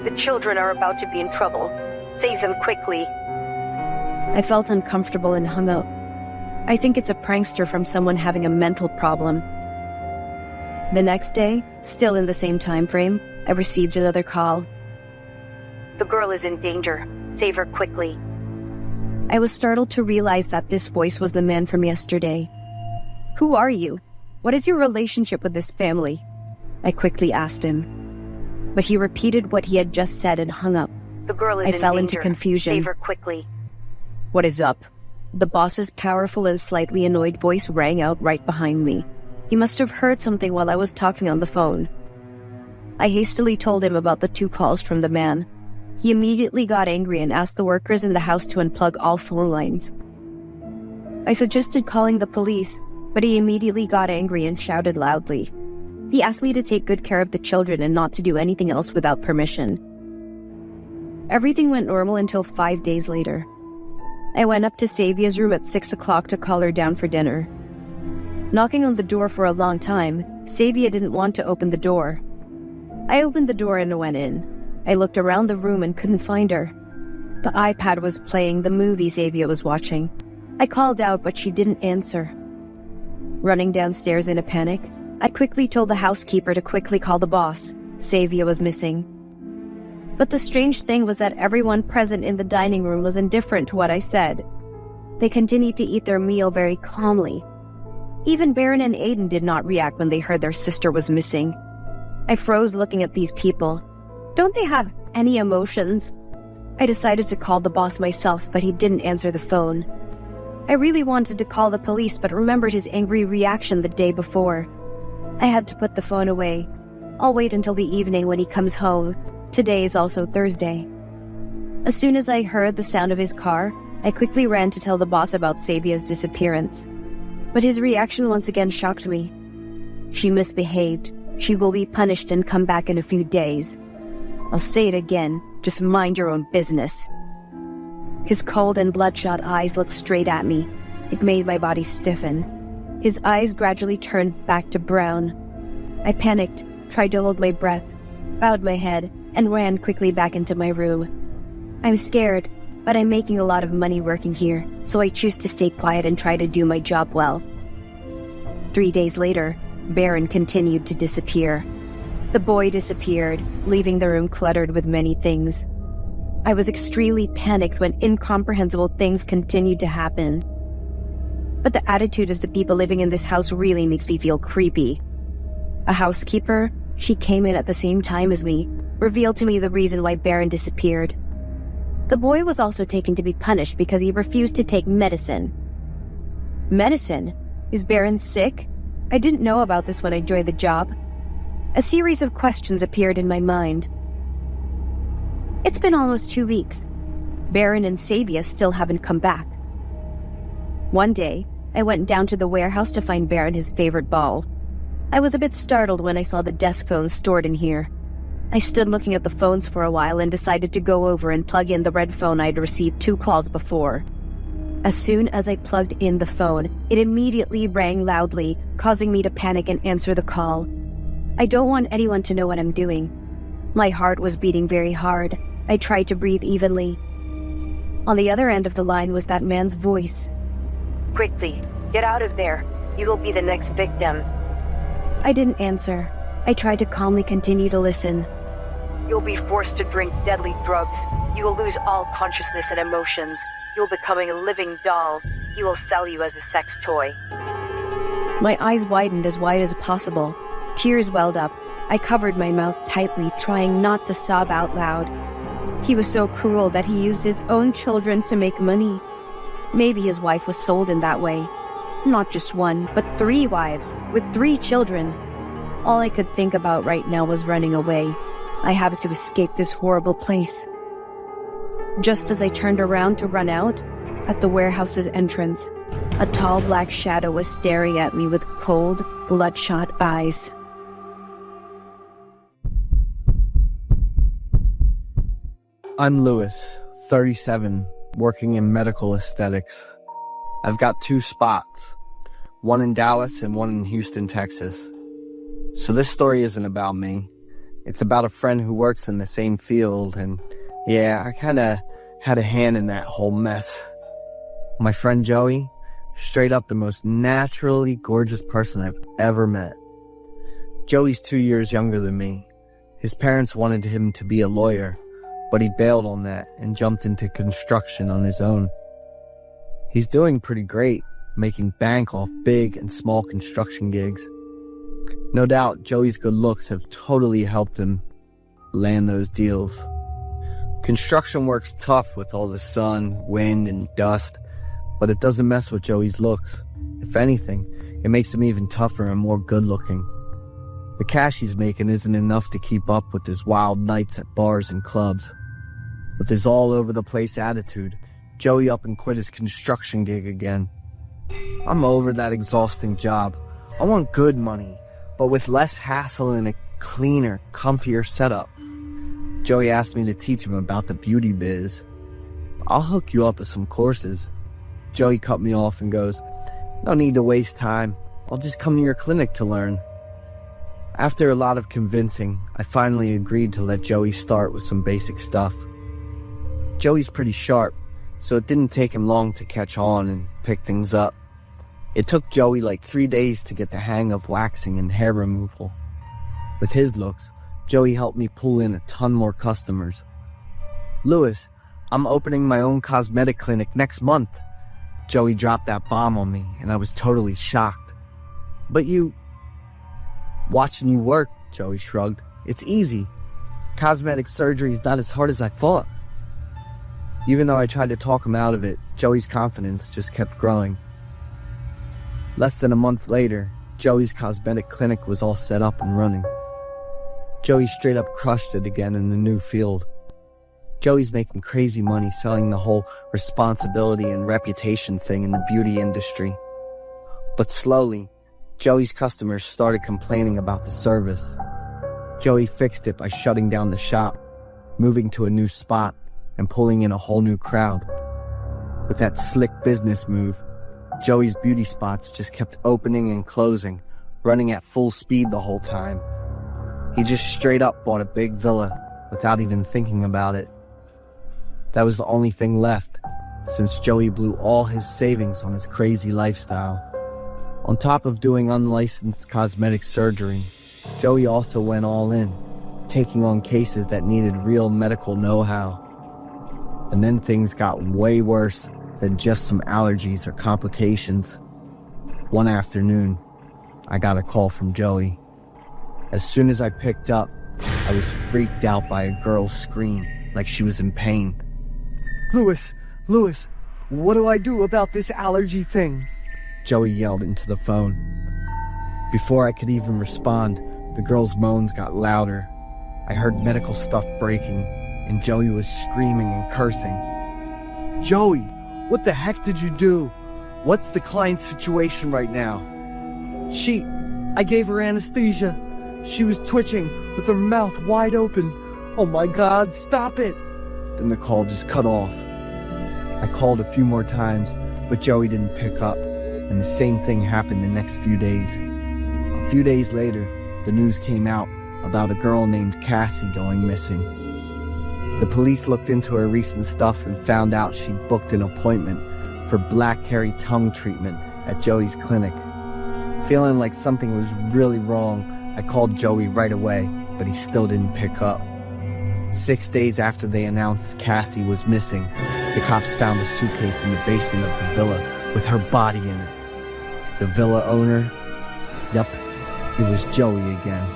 The children are about to be in trouble. Save them quickly. I felt uncomfortable and hung up. I think it's a prankster from someone having a mental problem. The next day, still in the same time frame, I received another call. The girl is in danger. Save her quickly. I was startled to realize that this voice was the man from yesterday. Who are you? What is your relationship with this family? I quickly asked him. But he repeated what he had just said and hung up. The girl is in danger. I fell into confusion. Save her quickly. What is up? The boss's powerful and slightly annoyed voice rang out right behind me. He must have heard something while I was talking on the phone. I hastily told him about the 2 calls from the man. He immediately got angry and asked the workers in the house to unplug all phone lines. I suggested calling the police, but he immediately got angry and shouted loudly. He asked me to take good care of the children and not to do anything else without permission. Everything went normal until 5 days later. I went up to Savia's room at 6 o'clock to call her down for dinner. Knocking on the door for a long time, Savia didn't want to open the door. I opened the door and went in. I looked around the room and couldn't find her. The iPad was playing the movie Savia was watching. I called out, but she didn't answer. Running downstairs in a panic, I quickly told the housekeeper to quickly call the boss. Savia was missing. But the strange thing was that everyone present in the dining room was indifferent to what I said. They continued to eat their meal very calmly. Even Baron and Aiden did not react when they heard their sister was missing. I froze looking at these people. Don't they have any emotions? I decided to call the boss myself, but he didn't answer the phone. I really wanted to call the police, but remembered his angry reaction the day before. I had to put the phone away. I'll wait until the evening when he comes home. Today is also Thursday. As soon as I heard the sound of his car, I quickly ran to tell the boss about Savia's disappearance. But his reaction once again shocked me. She misbehaved. She will be punished and come back in a few days. I'll say it again, just mind your own business. His cold and bloodshot eyes looked straight at me. It made my body stiffen. His eyes gradually turned back to brown. I panicked, tried to hold my breath, bowed my head, and ran quickly back into my room. I'm scared, but I'm making a lot of money working here, so I choose to stay quiet and try to do my job well. 3 days later, Baron continued to disappear. The boy disappeared, leaving the room cluttered with many things. I was extremely panicked when incomprehensible things continued to happen. but the attitude of the people living in this house really makes me feel creepy. A housekeeper, she came in at the same time as me, revealed to me the reason why Baron disappeared. The boy was also taken to be punished because he refused to take medicine. Medicine? Is Baron sick? I didn't know about this when I joined the job. A series of questions appeared in my mind. It's been almost 2 weeks. Baron and Sabia still haven't come back. One day, I went down to the warehouse to find Baron his favorite ball. I was a bit startled when I saw the desk phone stored in here. I stood looking at the phones for a while and decided to go over and plug in the red phone I'd received 2 calls before. As soon as I plugged in the phone, it immediately rang loudly, causing me to panic and answer the call. I don't want anyone to know what I'm doing. My heart was beating very hard. I tried to breathe evenly. On the other end of the line was that man's voice. "Quickly, get out of there. You will be the next victim." I didn't answer. I tried to calmly continue to listen. "You'll be forced to drink deadly drugs. You will lose all consciousness and emotions. You'll becoming a living doll. He will sell you as a sex toy." My eyes widened as wide as possible. Tears welled up. I covered my mouth tightly, trying not to sob out loud. He was so cruel that he used his own children to make money. Maybe his wife was sold in that way. Not just 1, but 3 wives, with 3 children. All I could think about right now was running away. I had to escape this horrible place. Just as I turned around to run out, at the warehouse's entrance, a tall black shadow was staring at me with cold, bloodshot eyes. I'm Lewis, 37, working in medical aesthetics. I've got 2 spots, one in Dallas and one in Houston, Texas. So this story isn't about me. It's about a friend who works in the same field, and yeah, I kinda had a hand in that whole mess. My friend Joey, straight up the most naturally gorgeous person I've ever met. Joey's 2 years younger than me. His parents wanted him to be a lawyer, but he bailed on that and jumped into construction on his own. He's doing pretty great, making bank off big and small construction gigs. No doubt, Joey's good looks have totally helped him land those deals. Construction work's tough with all the sun, wind, and dust, but it doesn't mess with Joey's looks. If anything, it makes him even tougher and more good-looking. The cash he's making isn't enough to keep up with his wild nights at bars and clubs. With his all-over-the-place attitude, Joey up and quit his construction gig again. I'm over that exhausting job. I want good money, but with less hassle and a cleaner, comfier setup. Joey asked me to teach him about the beauty biz. I'll hook you up with some courses. Joey cut me off and goes, "No need to waste time. I'll just come to your clinic to learn." After a lot of convincing, I finally agreed to let Joey start with some basic stuff. Joey's pretty sharp, so it didn't take him long to catch on and pick things up. It took Joey like 3 days to get the hang of waxing and hair removal. With his looks, Joey helped me pull in a ton more customers. "Lewis, I'm opening my own cosmetic clinic next month." Joey dropped that bomb on me, and I was totally shocked. "But you..." "Watching you work," Joey shrugged. "It's easy. Cosmetic surgery is not as hard as I thought." Even though I tried to talk him out of it, Joey's confidence just kept growing. Less than a month later, Joey's cosmetic clinic was all set up and running. Joey straight up crushed it again in the new field. Joey's making crazy money selling the whole responsibility and reputation thing in the beauty industry. But slowly, Joey's customers started complaining about the service. Joey fixed it by shutting down the shop, moving to a new spot, and pulling in a whole new crowd. With that slick business move, Joey's beauty spots just kept opening and closing, running at full speed the whole time. He just straight up bought a big villa without even thinking about it. That was the only thing left, since Joey blew all his savings on his crazy lifestyle. On top of doing unlicensed cosmetic surgery, Joey also went all in, taking on cases that needed real medical know-how. And then things got way worse than just some allergies or complications. One afternoon, I got a call from Joey. As soon as I picked up, I was freaked out by a girl's scream, like she was in pain. Louis, what do I do about this allergy thing? Joey yelled into the phone. Before I could even respond, the girl's moans got louder. I heard medical stuff breaking, and Joey was screaming and cursing. Joey, what the heck did you do? What's the client's situation right now? I gave her anesthesia. She was twitching with her mouth wide open. Oh my God, stop it. Then the call just cut off. I called a few more times, but Joey didn't pick up, and the same thing happened the next few days. A few days later, the news came out about a girl named Cassie going missing. The police looked into her recent stuff and found out she'd booked an appointment for black hairy tongue treatment at Joey's clinic. Feeling like something was really wrong, I called Joey right away, but he still didn't pick up. 6 days after they announced Cassie was missing, the cops found a suitcase in the basement of the villa with her body in it. The villa owner? Yup, it was Joey again.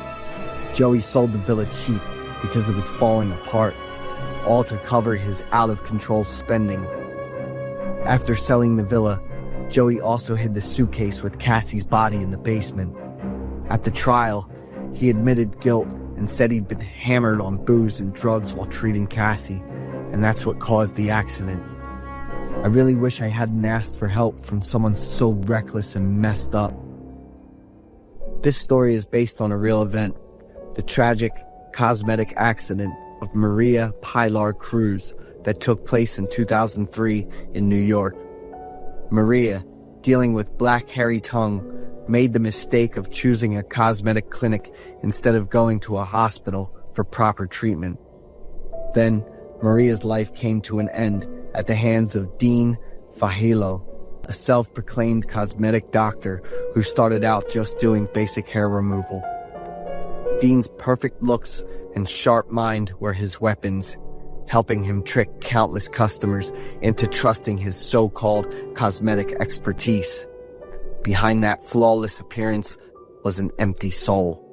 Joey sold the villa cheap because it was falling apart, all to cover his out-of-control spending. After selling the villa, Joey also hid the suitcase with Cassie's body in the basement. At the trial, he admitted guilt and said he'd been hammered on booze and drugs while treating Cassie, and that's what caused the accident. I really wish I hadn't asked for help from someone so reckless and messed up. This story is based on a real event, the tragic cosmetic accident of Maria Pilar Cruz that took place in 2003 in New York. Maria, dealing with black hairy tongue, made the mistake of choosing a cosmetic clinic instead of going to a hospital for proper treatment. Then, Maria's life came to an end at the hands of Dean Fajilo, a self-proclaimed cosmetic doctor who started out just doing basic hair removal. Dean's perfect looks and sharp mind were his weapons, helping him trick countless customers into trusting his so-called cosmetic expertise. Behind that flawless appearance was an empty soul,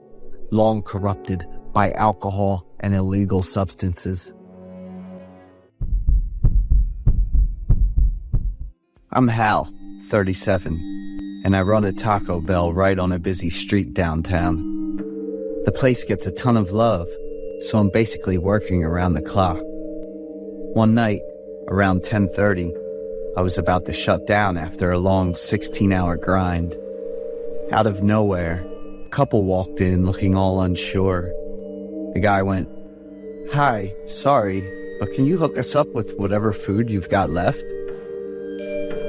long corrupted by alcohol and illegal substances. I'm Hal, 37, and I run a Taco Bell right on a busy street downtown. The place gets a ton of love, so I'm basically working around the clock. One night, around 10:30, I was about to shut down after a long 16-hour grind. Out of nowhere, a couple walked in looking all unsure. The guy went, "Hi, sorry, but can you hook us up with whatever food you've got left?"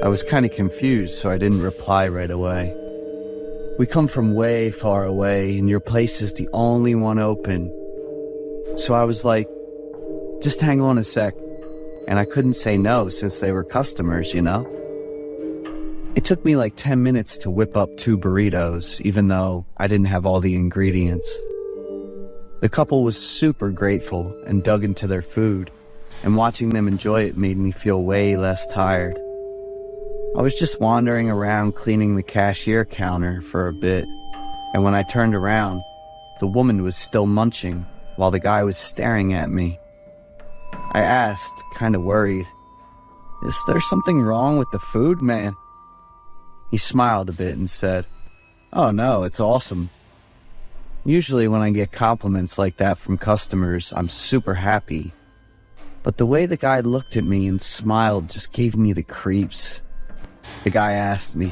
I was kind of confused, so I didn't reply right away. "We come from way far away, and your place is the only one open." So I was like, "Just hang on a sec." And I couldn't say no since they were customers, you know? It took me like 10 minutes to whip up 2 burritos, even though I didn't have all the ingredients. The couple was super grateful and dug into their food, and watching them enjoy it made me feel way less tired. I was just wandering around cleaning the cashier counter for a bit, and when I turned around, the woman was still munching while the guy was staring at me. I asked, kind of worried, "Is there something wrong with the food, man?" He smiled a bit and said, "Oh no, it's awesome." Usually when I get compliments like that from customers, I'm super happy. But the way the guy looked at me and smiled just gave me the creeps. The guy asked me,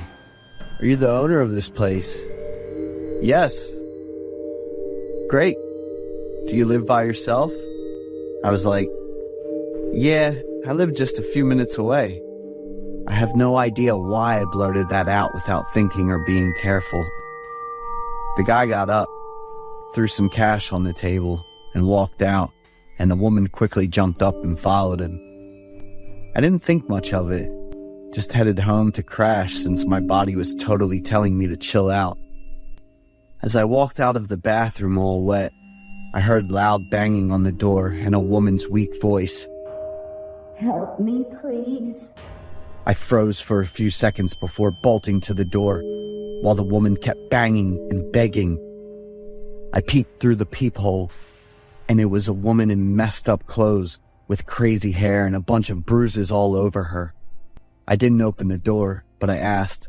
"Are you the owner of this place?" "Yes." "Great. Do you live by yourself?" I was like, "Yeah, I live just a few minutes away." I have no idea why I blurted that out without thinking or being careful. The guy got up, threw some cash on the table, and walked out, and the woman quickly jumped up and followed him. I didn't think much of it, just headed home to crash since my body was totally telling me to chill out. As I walked out of the bathroom all wet, I heard loud banging on the door and a woman's weak voice. "Help me, please." I froze for a few seconds before bolting to the door, while the woman kept banging and begging. I peeked through the peephole, and it was a woman in messed up clothes with crazy hair and a bunch of bruises all over her. I didn't open the door, but I asked,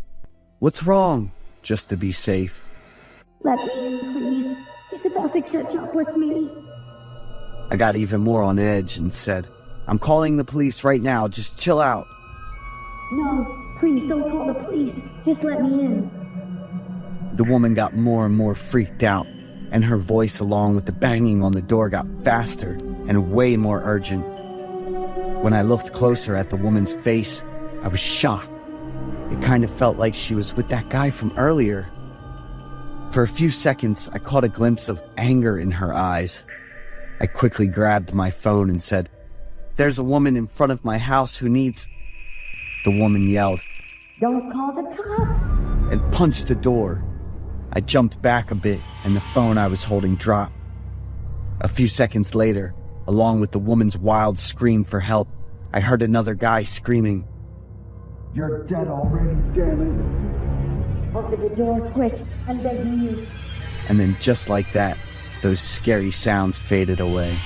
"What's wrong?" just to be safe. Let me in, please. He's about to catch up with me. I got even more on edge and said, "I'm calling the police right now, just chill out." No, please don't call the police. Just let me in. The woman got more and more freaked out, and her voice along with the banging on the door got faster and way more urgent. When I looked closer at the woman's face, I was shocked. It kind of felt like she was with that guy from earlier. For a few seconds, I caught a glimpse of anger in her eyes. I quickly grabbed my phone and said, "There's a woman in front of my house who needs..." The woman yelled, Don't call the cops. and punched the door. I jumped back a bit and the phone I was holding dropped. A few seconds later, along with the woman's wild scream for help, I heard another guy screaming, "You're dead already, damn it." Open the door quick. I'm begging you. and then just like that, those scary sounds faded away.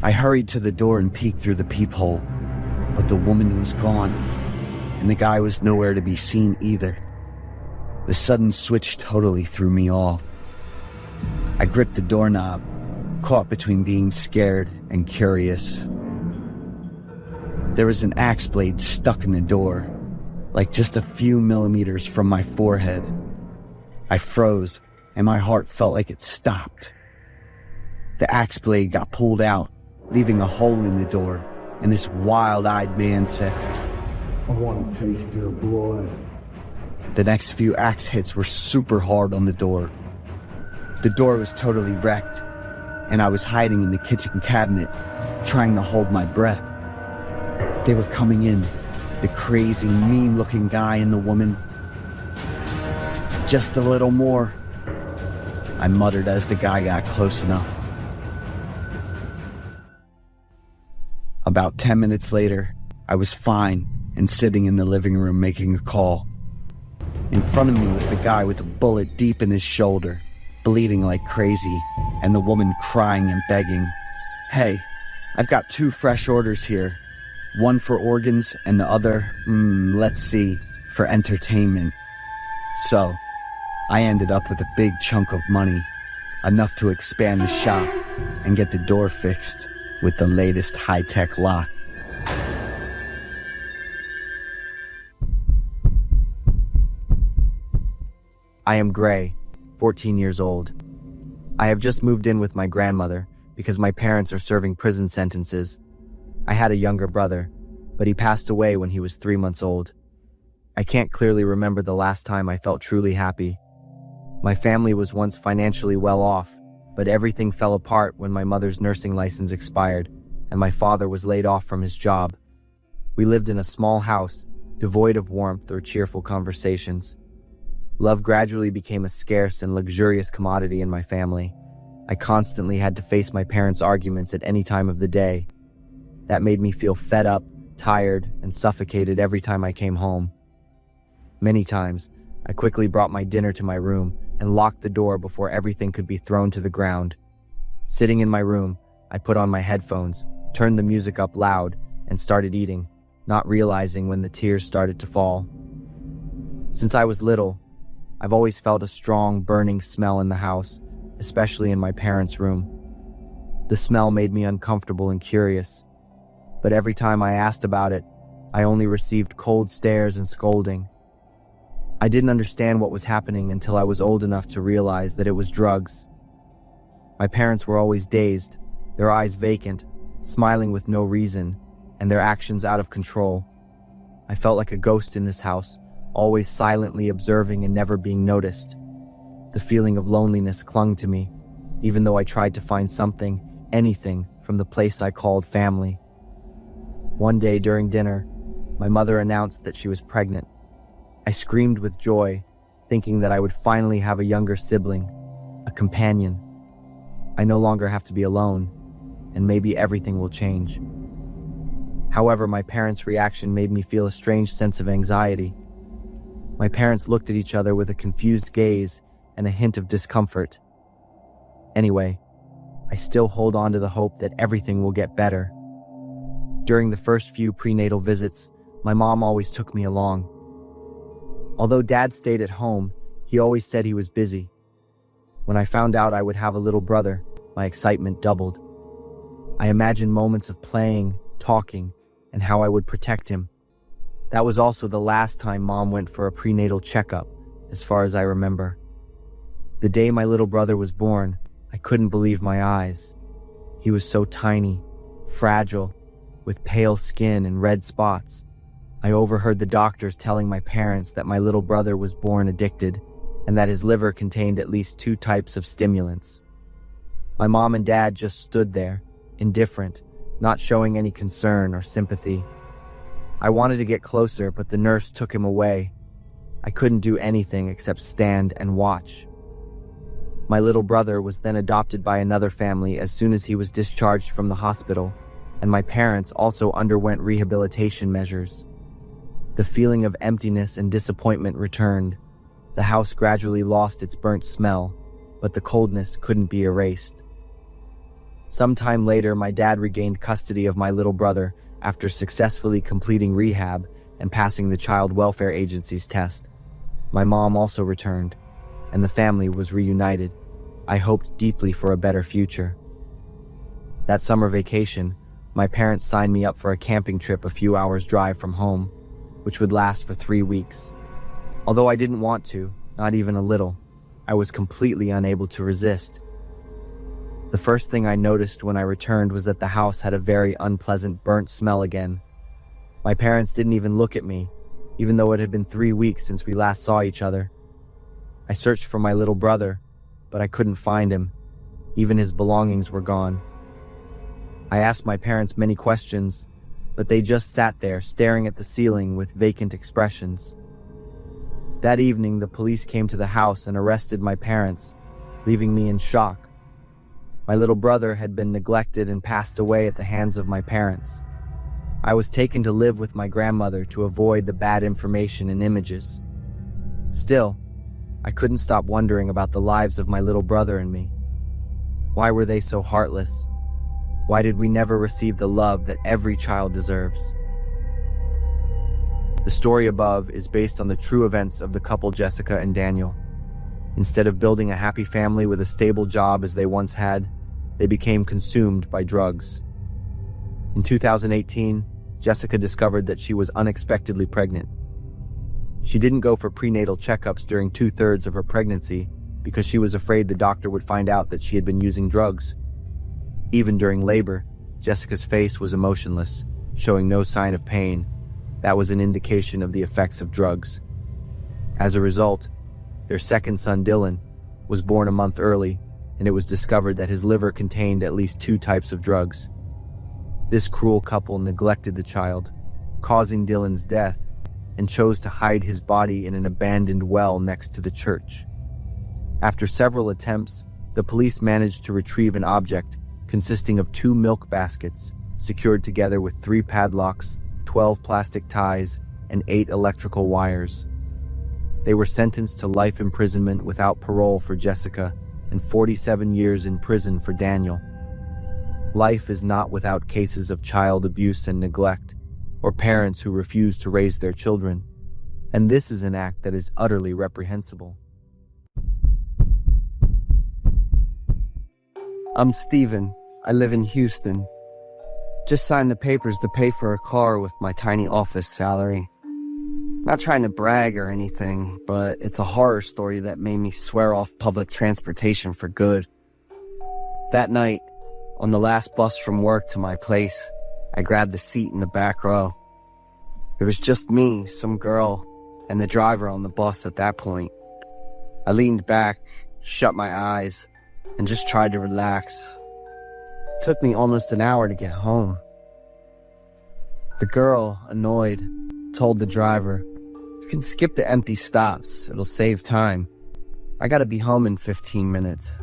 I hurried to the door and peeked through the peephole, but the woman was gone, and the guy was nowhere to be seen either. The sudden switch totally threw me off. I gripped the doorknob, caught between being scared and curious. There was an axe blade stuck in the door, like just a few millimeters from my forehead. I froze, and my heart felt like it stopped. The axe blade got pulled out, leaving a hole in the door, and this wild-eyed man said, "I want to taste your blood." The next few axe hits were super hard on the door. The door was totally wrecked, and I was hiding in the kitchen cabinet, trying to hold my breath. They were coming in, the crazy, mean-looking guy and the woman. "Just a little more," I muttered as the guy got close enough. About 10 minutes later, I was fine and sitting in the living room making a call. In front of me was the guy with a bullet deep in his shoulder, bleeding like crazy, and the woman crying and begging. "Hey, I've got 2 fresh orders here. One for organs and the other, let's see, for entertainment." So, I ended up with a big chunk of money, enough to expand the shop and get the door fixed with the latest high-tech lock. I am Gray, 14 years old. I have just moved in with my grandmother because my parents are serving prison sentences. I had a younger brother, but he passed away when he was 3 months old. I can't clearly remember the last time I felt truly happy. My family was once financially well off, but everything fell apart when my mother's nursing license expired and my father was laid off from his job. We lived in a small house, devoid of warmth or cheerful conversations. Love gradually became a scarce and luxurious commodity in my family. I constantly had to face my parents' arguments at any time of the day. That made me feel fed up, tired, and suffocated every time I came home. Many times, I quickly brought my dinner to my room and locked the door before everything could be thrown to the ground. Sitting in my room, I put on my headphones, turned the music up loud, and started eating, not realizing when the tears started to fall. Since I was little, I've always felt a strong, burning smell in the house, especially in my parents' room. The smell made me uncomfortable and curious, but every time I asked about it, I only received cold stares and scolding. I didn't understand what was happening until I was old enough to realize that it was drugs. My parents were always dazed, their eyes vacant, smiling with no reason, and their actions out of control. I felt like a ghost in this house, always silently observing and never being noticed. The feeling of loneliness clung to me, even though I tried to find something, anything, from the place I called family. One day during dinner, my mother announced that she was pregnant. I screamed with joy, thinking that I would finally have a younger sibling, a companion. I no longer have to be alone, and maybe everything will change. However, my parents' reaction made me feel a strange sense of anxiety. My parents looked at each other with a confused gaze and a hint of discomfort. Anyway, I still hold on to the hope that everything will get better. During the first few prenatal visits, my mom always took me along. Although Dad stayed at home, he always said he was busy. When I found out I would have a little brother, my excitement doubled. I imagined moments of playing, talking, and how I would protect him. That was also the last time Mom went for a prenatal checkup, as far as I remember. The day my little brother was born, I couldn't believe my eyes. He was so tiny, fragile, with pale skin and red spots. I overheard the doctors telling my parents that my little brother was born addicted and that his liver contained at least 2 types of stimulants. My mom and dad just stood there, indifferent, not showing any concern or sympathy. I wanted to get closer, but the nurse took him away. I couldn't do anything except stand and watch. My little brother was then adopted by another family as soon as he was discharged from the hospital, and my parents also underwent rehabilitation measures. The feeling of emptiness and disappointment returned. The house gradually lost its burnt smell, but the coldness couldn't be erased. Sometime later, my dad regained custody of my little brother after successfully completing rehab and passing the Child Welfare Agency's test. My mom also returned, and the family was reunited. I hoped deeply for a better future. That summer vacation, my parents signed me up for a camping trip a few hours' drive from home, which would last for 3 weeks. Although I didn't want to, not even a little, I was completely unable to resist. The first thing I noticed when I returned was that the house had a very unpleasant burnt smell again. My parents didn't even look at me, even though it had been 3 weeks since we last saw each other. I searched for my little brother, but I couldn't find him. Even his belongings were gone. I asked my parents many questions, but they just sat there staring at the ceiling with vacant expressions. That evening, the police came to the house and arrested my parents, leaving me in shock. My little brother had been neglected and passed away at the hands of my parents. I was taken to live with my grandmother to avoid the bad information and images. Still, I couldn't stop wondering about the lives of my little brother and me. Why were they so heartless? Why did we never receive the love that every child deserves? The story above is based on the true events of the couple Jessica and Daniel. Instead of building a happy family with a stable job as they once had, they became consumed by drugs. In 2018, Jessica discovered that she was unexpectedly pregnant. She didn't go for prenatal checkups during 2/3 of her pregnancy because she was afraid the doctor would find out that she had been using drugs. Even during labor, Jessica's face was emotionless, showing no sign of pain. That was an indication of the effects of drugs. As a result, their second son, Dylan, was born a month early, and it was discovered that his liver contained at least 2 types of drugs. This cruel couple neglected the child, causing Dylan's death, and chose to hide his body in an abandoned well next to the church. After several attempts, the police managed to retrieve an object consisting of 2 milk baskets, secured together with 3 padlocks, 12 plastic ties, and 8 electrical wires. They were sentenced to life imprisonment without parole for Jessica and 47 years in prison for Daniel. Life is not without cases of child abuse and neglect, or parents who refuse to raise their children, and this is an act that is utterly reprehensible. I'm Steven. I live in Houston. Just signed the papers to pay for a car with my tiny office salary. Not trying to brag or anything, but it's a horror story that made me swear off public transportation for good. That night, on the last bus from work to my place, I grabbed the seat in the back row. It was just me, some girl, and the driver on the bus at that point. I leaned back, shut my eyes, and just tried to relax. It took me almost an hour to get home. The girl, annoyed, told the driver, "You can skip the empty stops, it'll save time. I gotta be home in 15 minutes.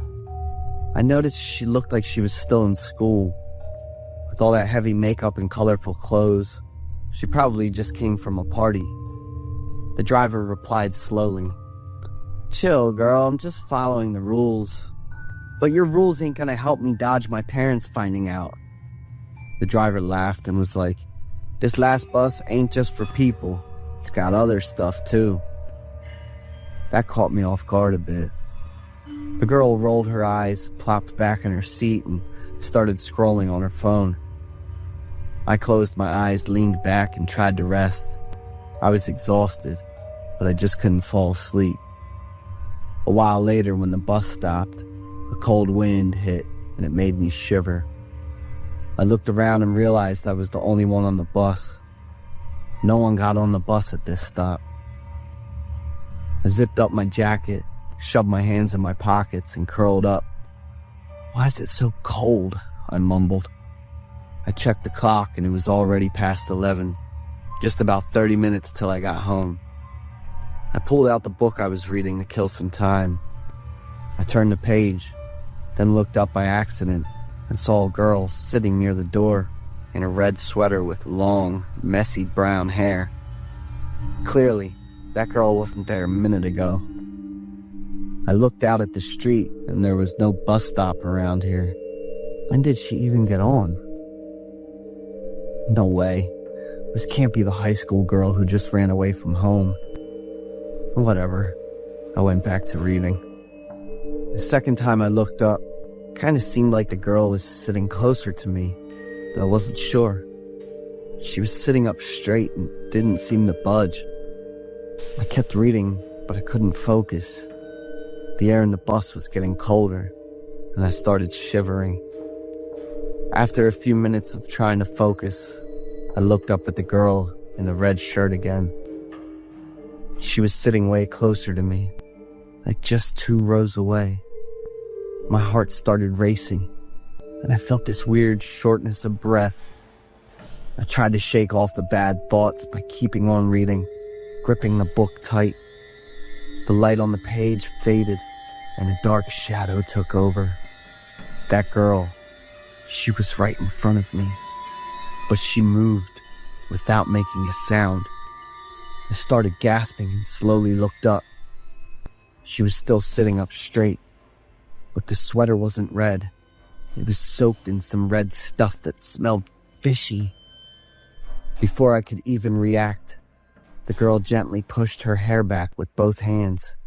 I noticed she looked like she was still in school. With all that heavy makeup and colorful clothes, she probably just came from a party. The driver replied slowly, "Chill, girl, I'm just following the rules." "But your rules ain't gonna help me dodge my parents finding out." The driver laughed and was like, "This last bus ain't just for people. It's got other stuff too." That caught me off guard a bit. The girl rolled her eyes, plopped back in her seat, and started scrolling on her phone. I closed my eyes, leaned back, and tried to rest. I was exhausted, but I just couldn't fall asleep. A while later, when the bus stopped, a cold wind hit, and it made me shiver. I looked around and realized I was the only one on the bus. No one got on the bus at this stop. I zipped up my jacket, shoved my hands in my pockets, and curled up. "Why is it so cold?" I mumbled. I checked the clock, and it was already past 11, just about 30 minutes till I got home. I pulled out the book I was reading to kill some time. I turned the page, then looked up by accident and saw a girl sitting near the door in a red sweater with long, messy brown hair. Clearly, that girl wasn't there a minute ago. I looked out at the street, and there was no bus stop around here. When did she even get on? No way. This can't be the high school girl who just ran away from home. Whatever. I went back to reading. The second time I looked up, it kind of seemed like the girl was sitting closer to me, but I wasn't sure. She was sitting up straight and didn't seem to budge. I kept reading, but I couldn't focus. The air in the bus was getting colder, and I started shivering. After a few minutes of trying to focus, I looked up at the girl in the red shirt again. She was sitting way closer to me, like just 2 rows away. My heart started racing, and I felt this weird shortness of breath. I tried to shake off the bad thoughts by keeping on reading, gripping the book tight. The light on the page faded, and a dark shadow took over. That girl, she was right in front of me, but she moved without making a sound. I started gasping and slowly looked up. She was still sitting up straight, but the sweater wasn't red. It was soaked in some red stuff that smelled fishy. Before I could even react, the girl gently pushed her hair back with both hands.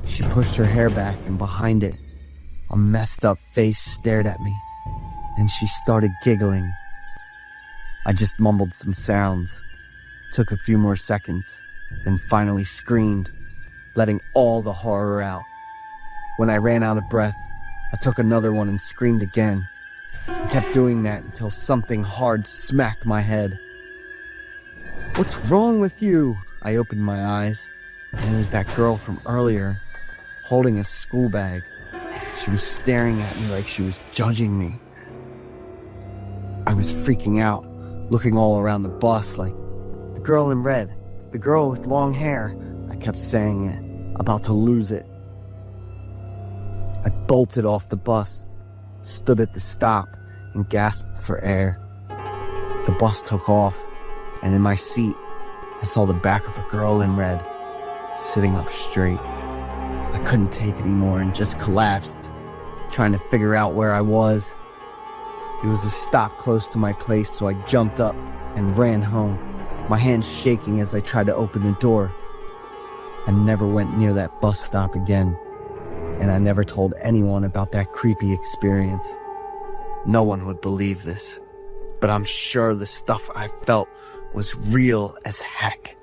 She pushed her hair back, and behind it, a messed up face stared at me, and she started giggling. I just mumbled some sounds, took a few more seconds, then finally screamed, letting all the horror out. When I ran out of breath, I took another one and screamed again. I kept doing that until something hard smacked my head. "What's wrong with you?" I opened my eyes, and it was that girl from earlier, holding a school bag. She was staring at me like she was judging me. I was freaking out, looking all around the bus like, "The girl in red, the girl with long hair." I kept saying it, about to lose it. I bolted off the bus, stood at the stop, and gasped for air. The bus took off, and in my seat, I saw the back of a girl in red, sitting up straight. I couldn't take anymore and just collapsed, trying to figure out where I was. It was a stop close to my place, so I jumped up and ran home, my hands shaking as I tried to open the door. I never went near that bus stop again, and I never told anyone about that creepy experience. No one would believe this, but I'm sure the stuff I felt was real as heck.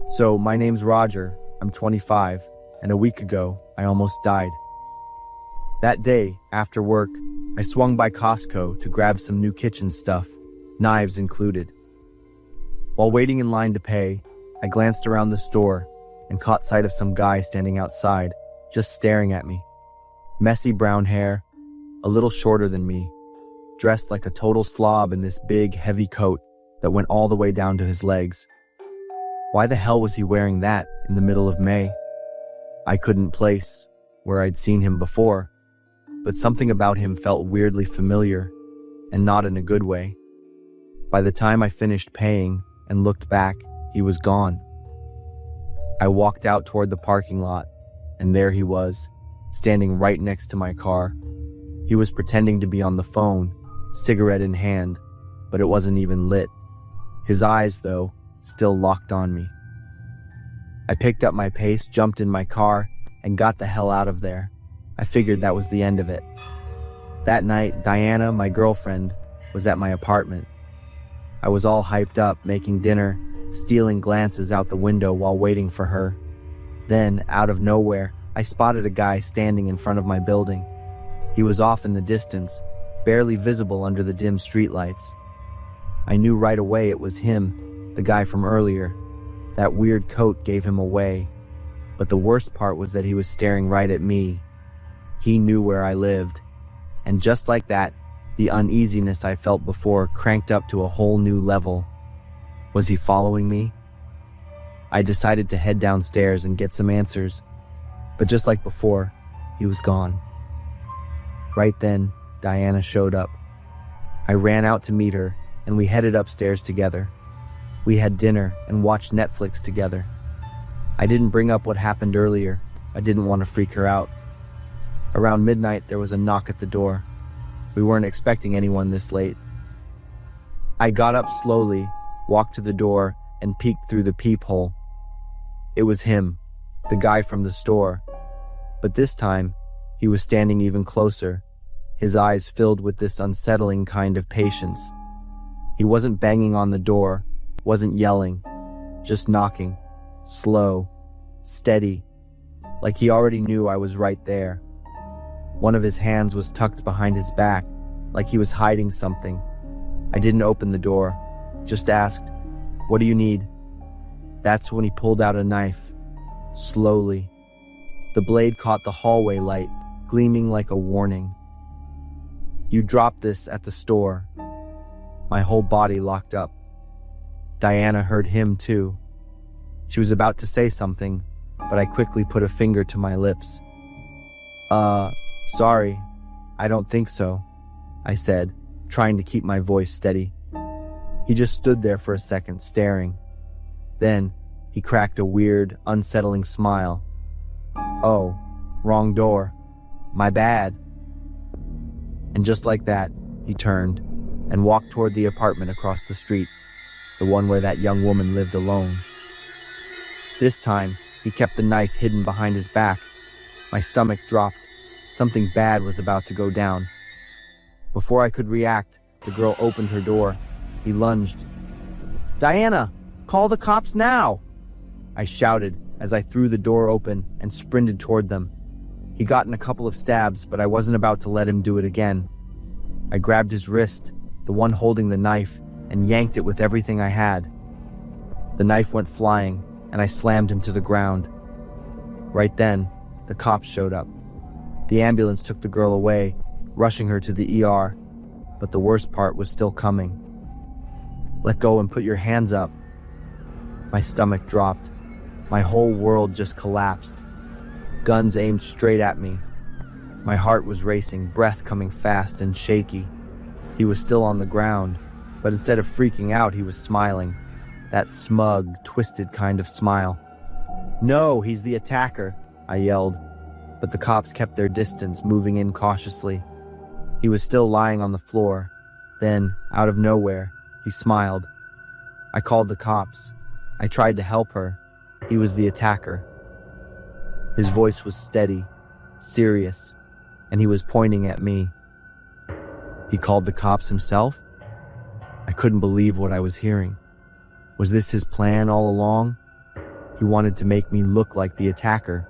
So, my name's Roger, I'm 25, and a week ago, I almost died. That day, after work, I swung by Costco to grab some new kitchen stuff, knives included. While waiting in line to pay, I glanced around the store and caught sight of some guy standing outside, just staring at me. Messy brown hair, a little shorter than me, dressed like a total slob in this big, heavy coat that went all the way down to his legs. Why the hell was he wearing that in the middle of May? I couldn't place where I'd seen him before, but something about him felt weirdly familiar, and not in a good way. By the time I finished paying and looked back, he was gone. I walked out toward the parking lot, and there he was, standing right next to my car. He was pretending to be on the phone, cigarette in hand, but it wasn't even lit. His eyes, though, still locked on me. I picked up my pace, jumped in my car, and got the hell out of there. I figured that was the end of it. That night, Diana, my girlfriend, was at my apartment. I was all hyped up, making dinner, stealing glances out the window while waiting for her. Then, out of nowhere, I spotted a guy standing in front of my building. He was off in the distance, barely visible under the dim streetlights. I knew right away it was him, the guy from earlier. That weird coat gave him away. But the worst part was that he was staring right at me. He knew where I lived. And just like that, the uneasiness I felt before cranked up to a whole new level. Was he following me? I decided to head downstairs and get some answers. But just like before, he was gone. Right then, Diana showed up. I ran out to meet her, and we headed upstairs together. We had dinner and watched Netflix together. I didn't bring up what happened earlier. I didn't want to freak her out. Around midnight, there was a knock at the door. We weren't expecting anyone this late. I got up slowly, walked to the door, and peeked through the peephole. It was him, the guy from the store. But this time, he was standing even closer, his eyes filled with this unsettling kind of patience. He wasn't banging on the door, wasn't yelling, just knocking, slow, steady, like he already knew I was right there. One of his hands was tucked behind his back, like he was hiding something. I didn't open the door, just asked, "What do you need?" That's when he pulled out a knife, slowly. The blade caught the hallway light, gleaming like a warning. "You dropped this at the store." My whole body locked up. Diana heard him too. She was about to say something, but I quickly put a finger to my lips. Sorry, I don't think so," I said, trying to keep my voice steady. He just stood there for a second, staring. Then, he cracked a weird, unsettling smile. "Oh, wrong door. My bad." And just like that, he turned and walked toward the apartment across the street, the one where that young woman lived alone. This time, he kept the knife hidden behind his back. My stomach dropped. Something bad was about to go down. Before I could react, the girl opened her door. He lunged. "Diana, call the cops now!" I shouted as I threw the door open and sprinted toward them. He got in a couple of stabs, but I wasn't about to let him do it again. I grabbed his wrist, the one holding the knife, and yanked it with everything I had. The knife went flying, and I slammed him to the ground. Right then, the cops showed up. The ambulance took the girl away, rushing her to the ER, but the worst part was still coming. "Let go and put your hands up." My stomach dropped. My whole world just collapsed. Guns aimed straight at me. My heart was racing, breath coming fast and shaky. He was still on the ground, but instead of freaking out, he was smiling. That smug, twisted kind of smile. "No, he's the attacker," I yelled, but the cops kept their distance, moving in cautiously. He was still lying on the floor. Then, out of nowhere, he smiled. I called the cops. I tried to help her. He was the attacker. His voice was steady, serious, and he was pointing at me. He called the cops himself? I couldn't believe what I was hearing. Was this his plan all along? He wanted to make me look like the attacker.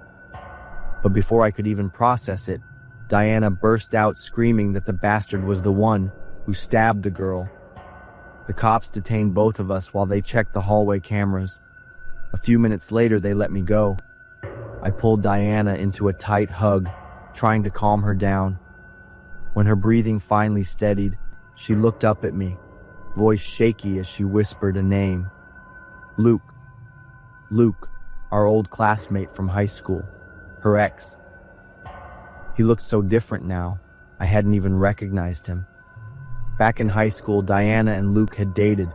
But before I could even process it, Diana burst out screaming that the bastard was the one who stabbed the girl. The cops detained both of us while they checked the hallway cameras. A few minutes later, they let me go. I pulled Diana into a tight hug, trying to calm her down. When her breathing finally steadied, she looked up at me, voice shaky as she whispered a name. Luke. Luke, our old classmate from high school, her ex. He looked so different now, I hadn't even recognized him. Back in high school, Diana and Luke had dated,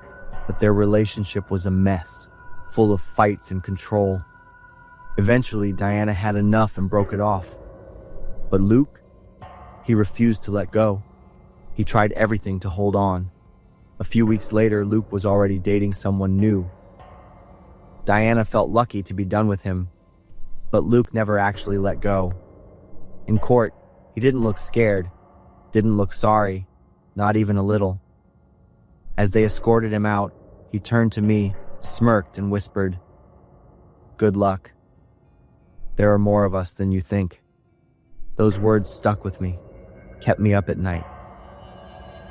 but their relationship was a mess, full of fights and control. Eventually, Diana had enough and broke it off. But Luke, he refused to let go. He tried everything to hold on. A few weeks later, Luke was already dating someone new. Diana felt lucky to be done with him, but Luke never actually let go. In court, he didn't look scared, didn't look sorry, not even a little. As they escorted him out, he turned to me, smirked, and whispered, "Good luck. There are more of us than you think." Those words stuck with me, kept me up at night.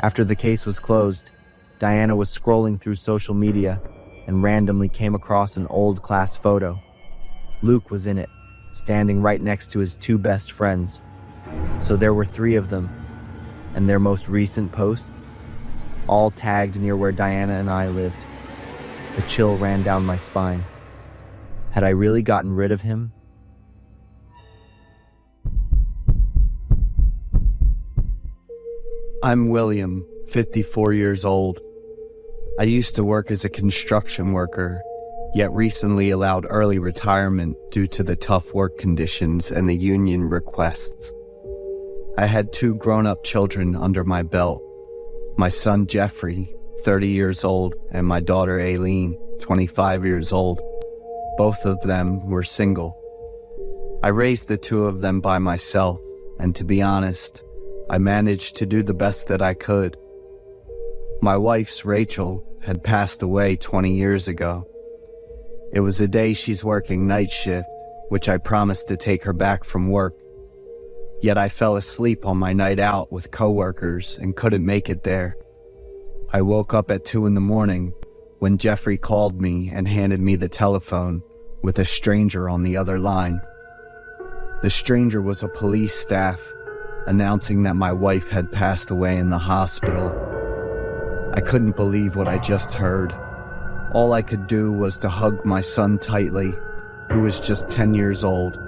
After the case was closed, Diana was scrolling through social media and randomly came across an old class photo. Luke was in it, standing right next to his two best friends. So there were 3 of them, and their most recent posts, all tagged near where Diana and I lived. A chill ran down my spine. Had I really gotten rid of him? I'm William, 54 years old. I used to work as a construction worker, yet recently allowed early retirement due to the tough work conditions and the union requests. I had 2 grown-up children under my belt. My son Jeffrey, 30 years old, and my daughter Aileen, 25 years old. Both of them were single. I raised the 2 of them by myself, and to be honest, I managed to do the best that I could. My wife's Rachel had passed away 20 years ago. It was a day she's working night shift, which I promised to take her back from work. Yet I fell asleep on my night out with coworkers and couldn't make it there. I woke up at 2 in the morning when Jeffrey called me and handed me the telephone with a stranger on the other line. The stranger was a police staff announcing that my wife had passed away in the hospital. I couldn't believe what I just heard. All I could do was to hug my son tightly, who was just 10 years old.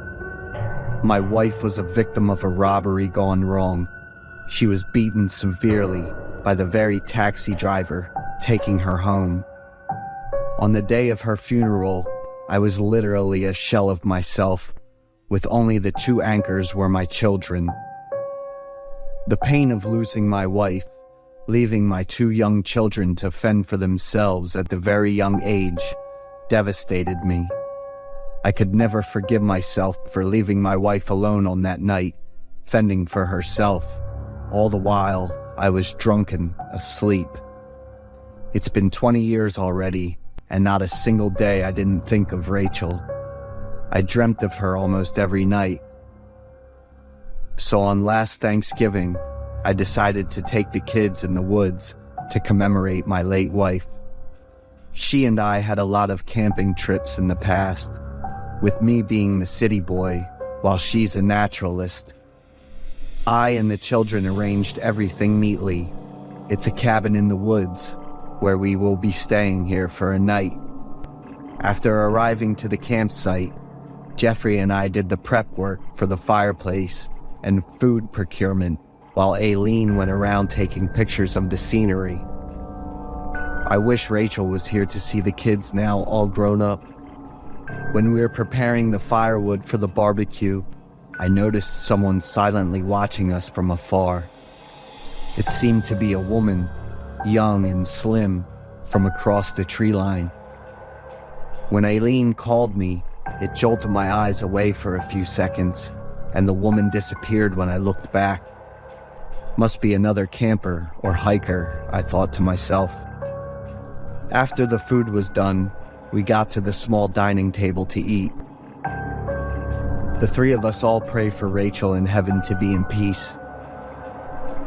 My wife was a victim of a robbery gone wrong. She was beaten severely by the very taxi driver taking her home. On the day of her funeral, I was literally a shell of myself, with only the 2 anchors were my children. The pain of losing my wife, leaving my 2 young children to fend for themselves at the very young age, devastated me. I could never forgive myself for leaving my wife alone on that night, fending for herself. All the while, I was drunken, asleep. It's been 20 years already, and not a single day I didn't think of Rachel. I dreamt of her almost every night. So on last Thanksgiving, I decided to take the kids in the woods to commemorate my late wife. She and I had a lot of camping trips in the past, with me being the city boy while she's a naturalist. I and the children arranged everything neatly. It's a cabin in the woods where we will be staying here for a night. After arriving to the campsite, Jeffrey and I did the prep work for the fireplace and food procurement, while Aileen went around taking pictures of the scenery. I wish Rachel was here to see the kids now all grown up. When we were preparing the firewood for the barbecue, I noticed someone silently watching us from afar. It seemed to be a woman, young and slim, from across the tree line. When Aileen called me, it jolted my eyes away for a few seconds, and the woman disappeared when I looked back. Must be another camper or hiker, I thought to myself. After the food was done, we got to the small dining table to eat. The 3 of us all pray for Rachel in heaven to be in peace.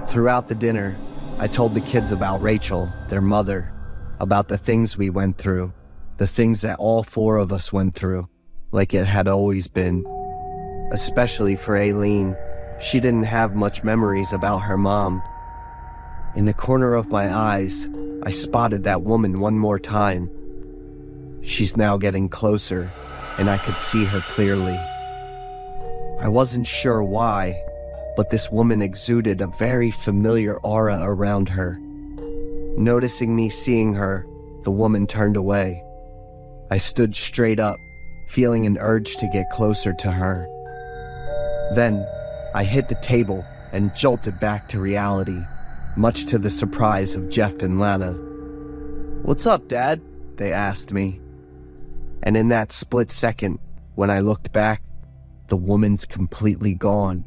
Throughout the dinner, I told the kids about Rachel, their mother, about the things we went through, the things that all 4 of us went through, like it had always been. Especially for Aileen, she didn't have much memories about her mom. In the corner of my eyes, I spotted that woman one more time. She's now getting closer, and I could see her clearly. I wasn't sure why, but this woman exuded a very familiar aura around her, Noticing me seeing her, the woman turned away. I stood straight up, feeling an urge to get closer to her. Then, I hit the table and jolted back to reality, much to the surprise of Jeff and Lana. "What's up, Dad?" they asked me. And in that split second, when I looked back, the woman's completely gone.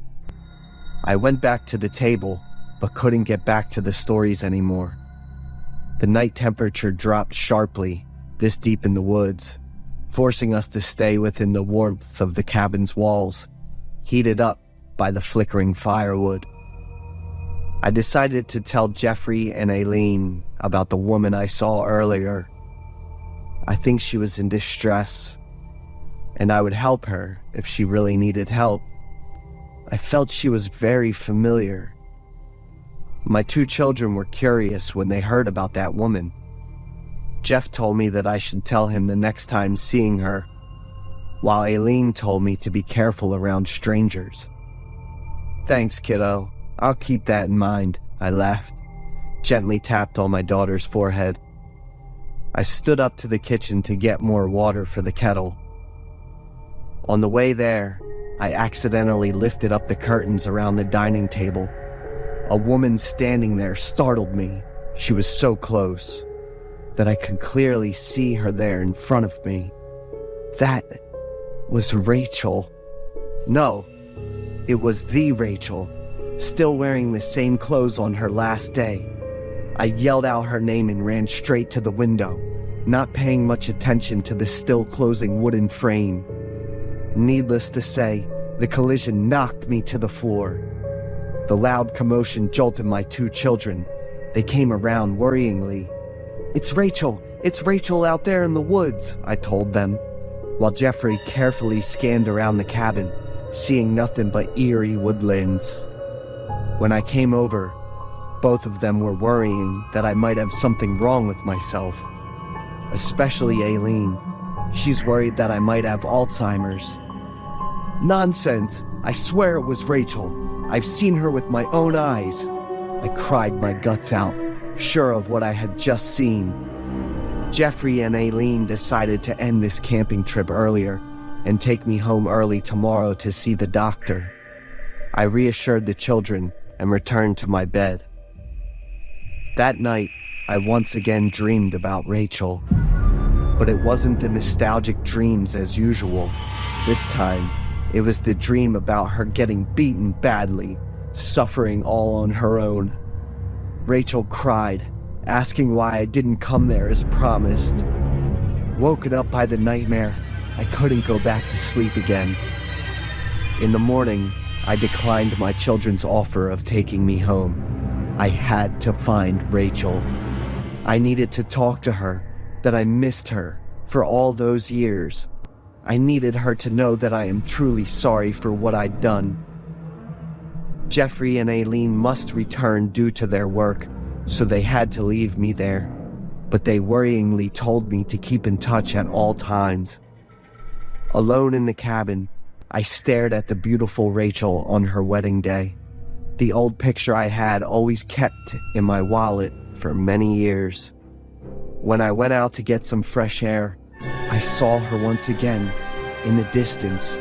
I went back to the table, but couldn't get back to the stories anymore. The night temperature dropped sharply, this deep in the woods, forcing us to stay within the warmth of the cabin's walls, heated up by the flickering firewood. I decided to tell Jeffrey and Aileen about the woman I saw earlier. I think she was in distress, and I would help her if she really needed help. I felt she was very familiar. My 2 children were curious when they heard about that woman. Jeff told me that I should tell him the next time seeing her, while Aileen told me to be careful around strangers. "Thanks, kiddo. I'll keep that in mind," I laughed, gently tapped on my daughter's forehead. I stood up to the kitchen to get more water for the kettle. On the way there, I accidentally lifted up the curtains around the dining table. A woman standing there startled me. She was so close that I could clearly see her there in front of me. That was Rachel. No, it was the Rachel, still wearing the same clothes on her last day. I yelled out her name and ran straight to the window, not paying much attention to the still closing wooden frame. Needless to say, the collision knocked me to the floor. The loud commotion jolted my 2 children. They came around worryingly. It's Rachel out there in the woods," I told them, while Jeffrey carefully scanned around the cabin, seeing nothing but eerie woodlands. When I came over, both of them were worrying that I might have something wrong with myself. Especially Aileen. She's worried that I might have Alzheimer's. "Nonsense! I swear it was Rachel. I've seen her with my own eyes." I cried my guts out, sure of what I had just seen. Jeffrey and Aileen decided to end this camping trip earlier and take me home early tomorrow to see the doctor. I reassured the children and returned to my bed. That night, I once again dreamed about Rachel. But it wasn't the nostalgic dreams as usual. This time, it was the dream about her getting beaten badly, suffering all on her own. Rachel cried, asking why I didn't come there as promised. Woken up by the nightmare, I couldn't go back to sleep again. In the morning, I declined my children's offer of taking me home. I had to find Rachel. I needed to talk to her, that I missed her for all those years. I needed her to know that I am truly sorry for what I'd done. Jeffrey and Aileen must return due to their work, so they had to leave me there. But they worryingly told me to keep in touch at all times. Alone in the cabin, I stared at the beautiful Rachel on her wedding day. The old picture I had always kept in my wallet for many years. When I went out to get some fresh air, I saw her once again in the distance.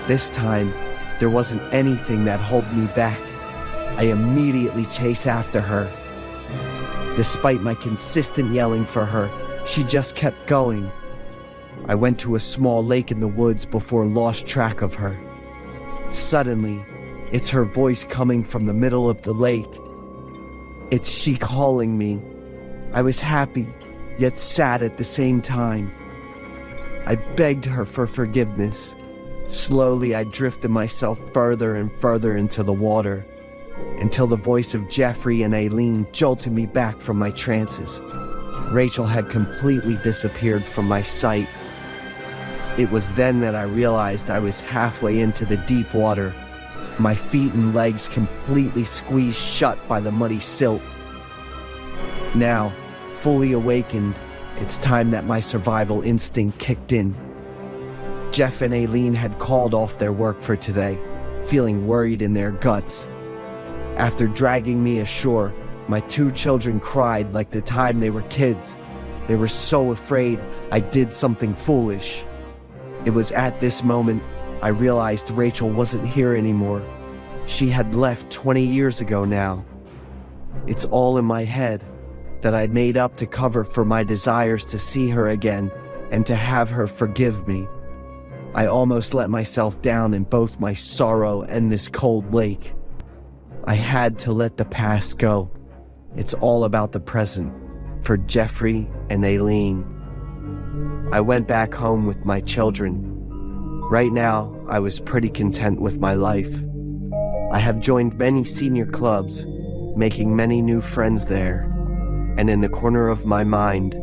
This time, there wasn't anything that held me back. I immediately chased after her. Despite my consistent yelling for her, she just kept going. I went to a small lake in the woods before lost track of her. Suddenly, it's her voice coming from the middle of the lake. It's she calling me. I was happy, yet sad at the same time. I begged her for forgiveness. Slowly, I drifted myself further and further into the water, until the voice of Jeffrey and Aileen jolted me back from my trances. Rachel had completely disappeared from my sight. It was then that I realized I was halfway into the deep water, my feet and legs completely squeezed shut by the muddy silt. Now, fully awakened, it's time that my survival instinct kicked in. Jeff and Aileen had called off their work for today, feeling worried in their guts. After dragging me ashore, My 2 children cried like the time they were kids. They were so afraid I did something foolish. It was at this moment I realized Rachel wasn't here anymore. She had left 20 years ago now. It's all in my head that I'd made up to cover for my desires to see her again and to have her forgive me. I almost let myself down in both my sorrow and this cold lake. I had to let the past go. It's all about the present for Jeffrey and Aileen. I went back home with my children. Right now, I was pretty content with my life. I have joined many senior clubs, making many new friends there. And in the corner of my mind,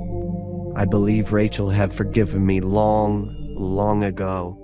I believe Rachel had forgiven me long, long ago.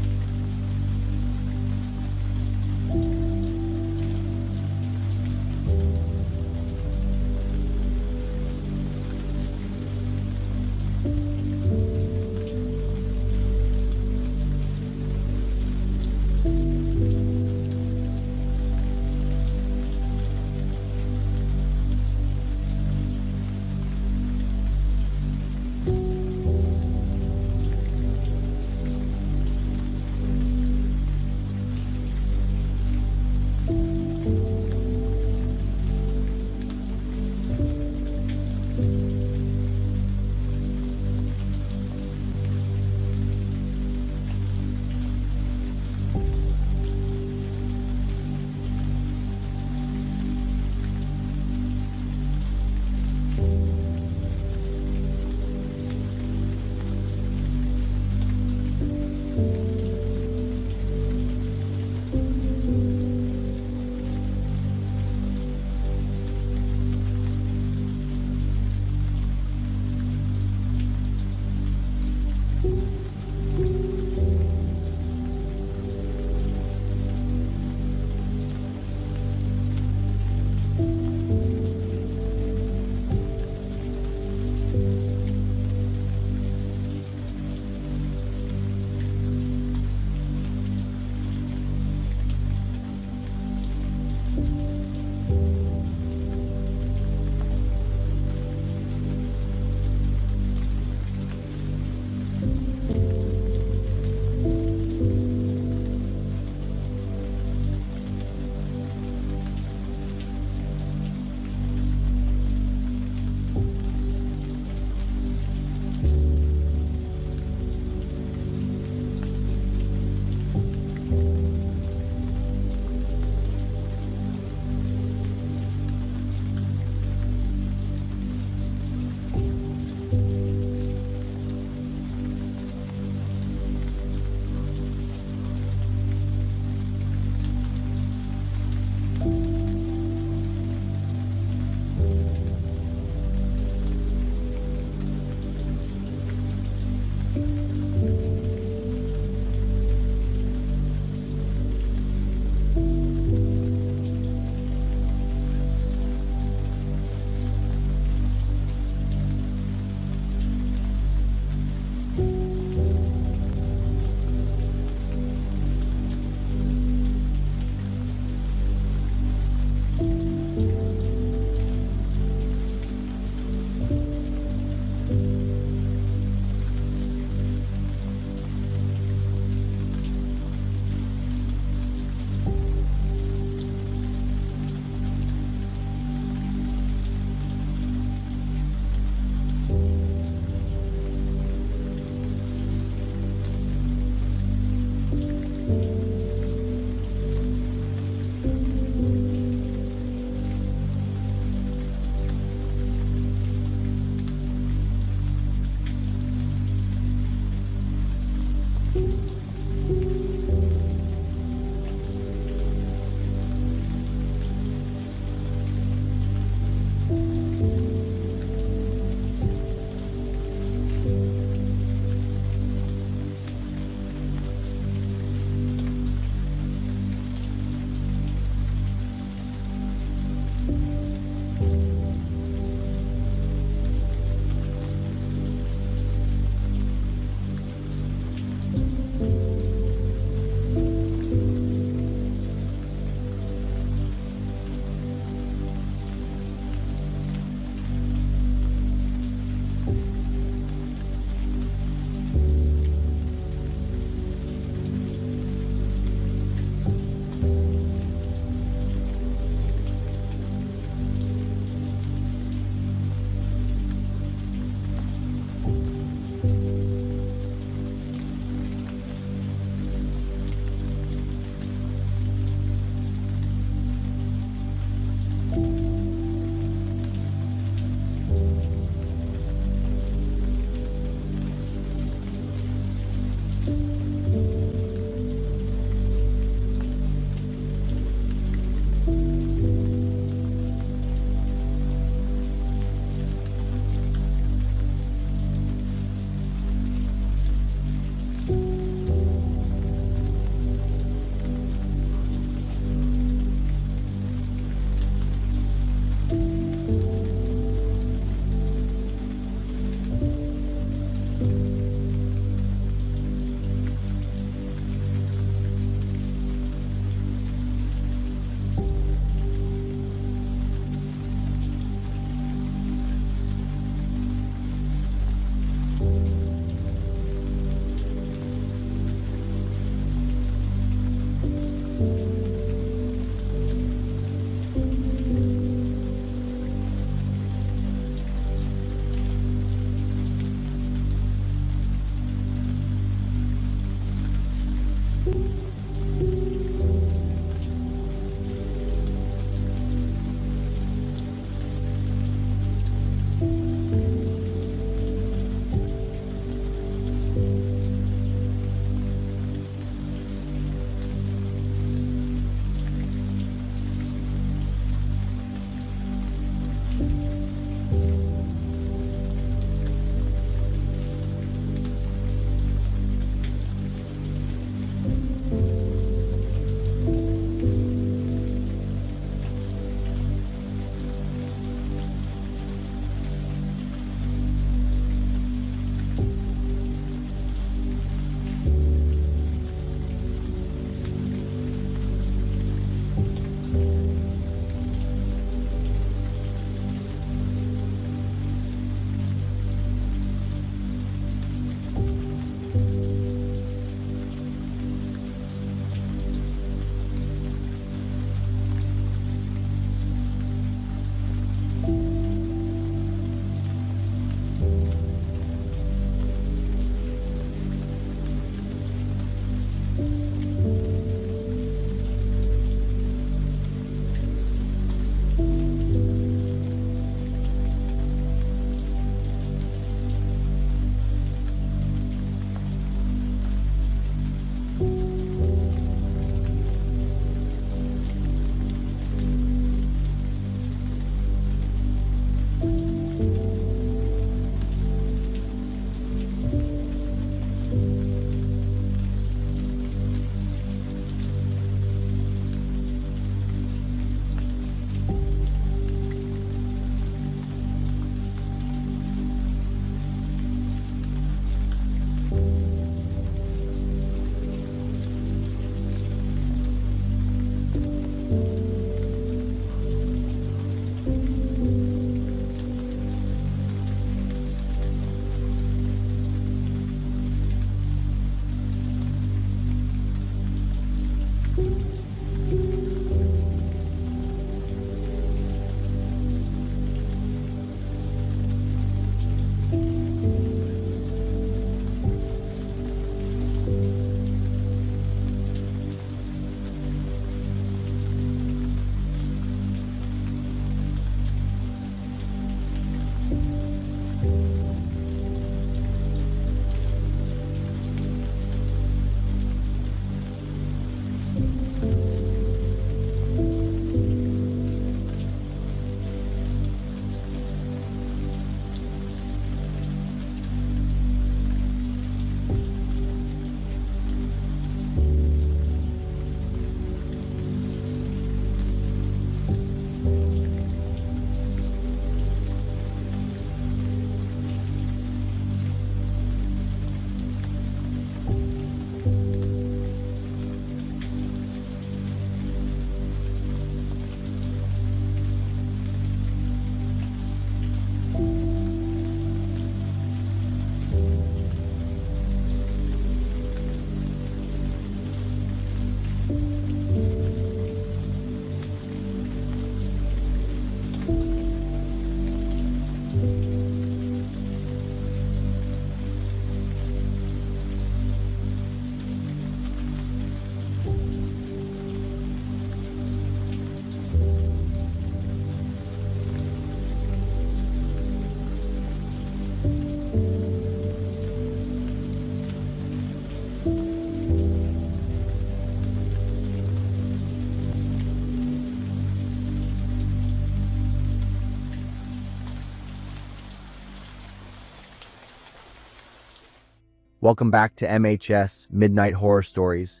Welcome back to MHS Midnight Horror Stories.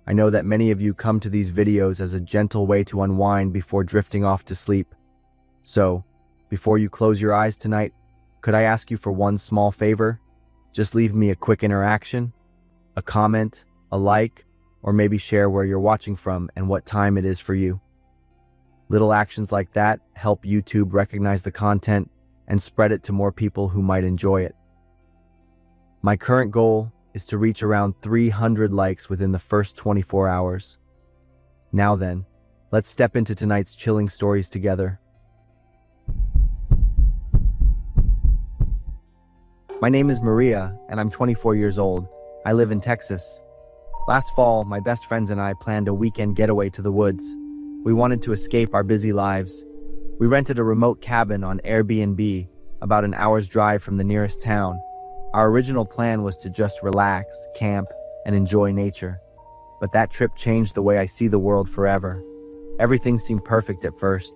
I know that many of you come to these videos as a gentle way to unwind before drifting off to sleep. So, before you close your eyes tonight, could I ask you for one small favor? Just leave me a quick interaction, a comment, a like, or maybe share where you're watching from and what time it is for you. Little actions like that help YouTube recognize the content and spread it to more people who might enjoy it. My current goal is to reach around 300 likes within the first 24 hours. Now then, let's step into tonight's chilling stories together. My name is Maria, and I'm 24 years old. I live in Texas. Last fall, my best friends and I planned a weekend getaway to the woods. We wanted to escape our busy lives. We rented a remote cabin on Airbnb, about an hour's drive from the nearest town. Our original plan was to just relax, camp, and enjoy nature. But that trip changed the way I see the world forever. Everything seemed perfect at first.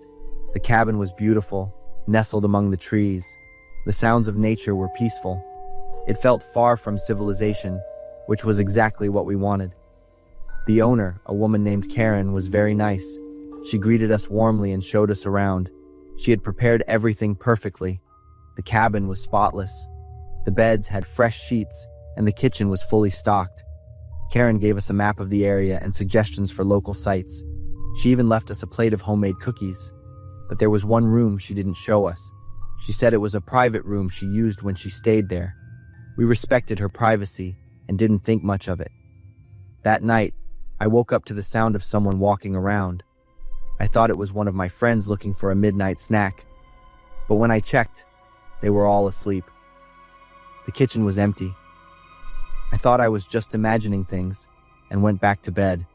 The cabin was beautiful, nestled among the trees. The sounds of nature were peaceful. It felt far from civilization, which was exactly what we wanted. The owner, a woman named Karen, was very nice. She greeted us warmly and showed us around. She had prepared everything perfectly. The cabin was spotless. The beds had fresh sheets, and the kitchen was fully stocked. Karen gave us a map of the area and suggestions for local sites. She even left us a plate of homemade cookies. But there was one room she didn't show us. She said it was a private room she used when she stayed there. We respected her privacy and didn't think much of it. That night, I woke up to the sound of someone walking around. I thought it was one of my friends looking for a midnight snack. But when I checked, they were all asleep. The kitchen was empty. I thought I was just imagining things and went back to bed.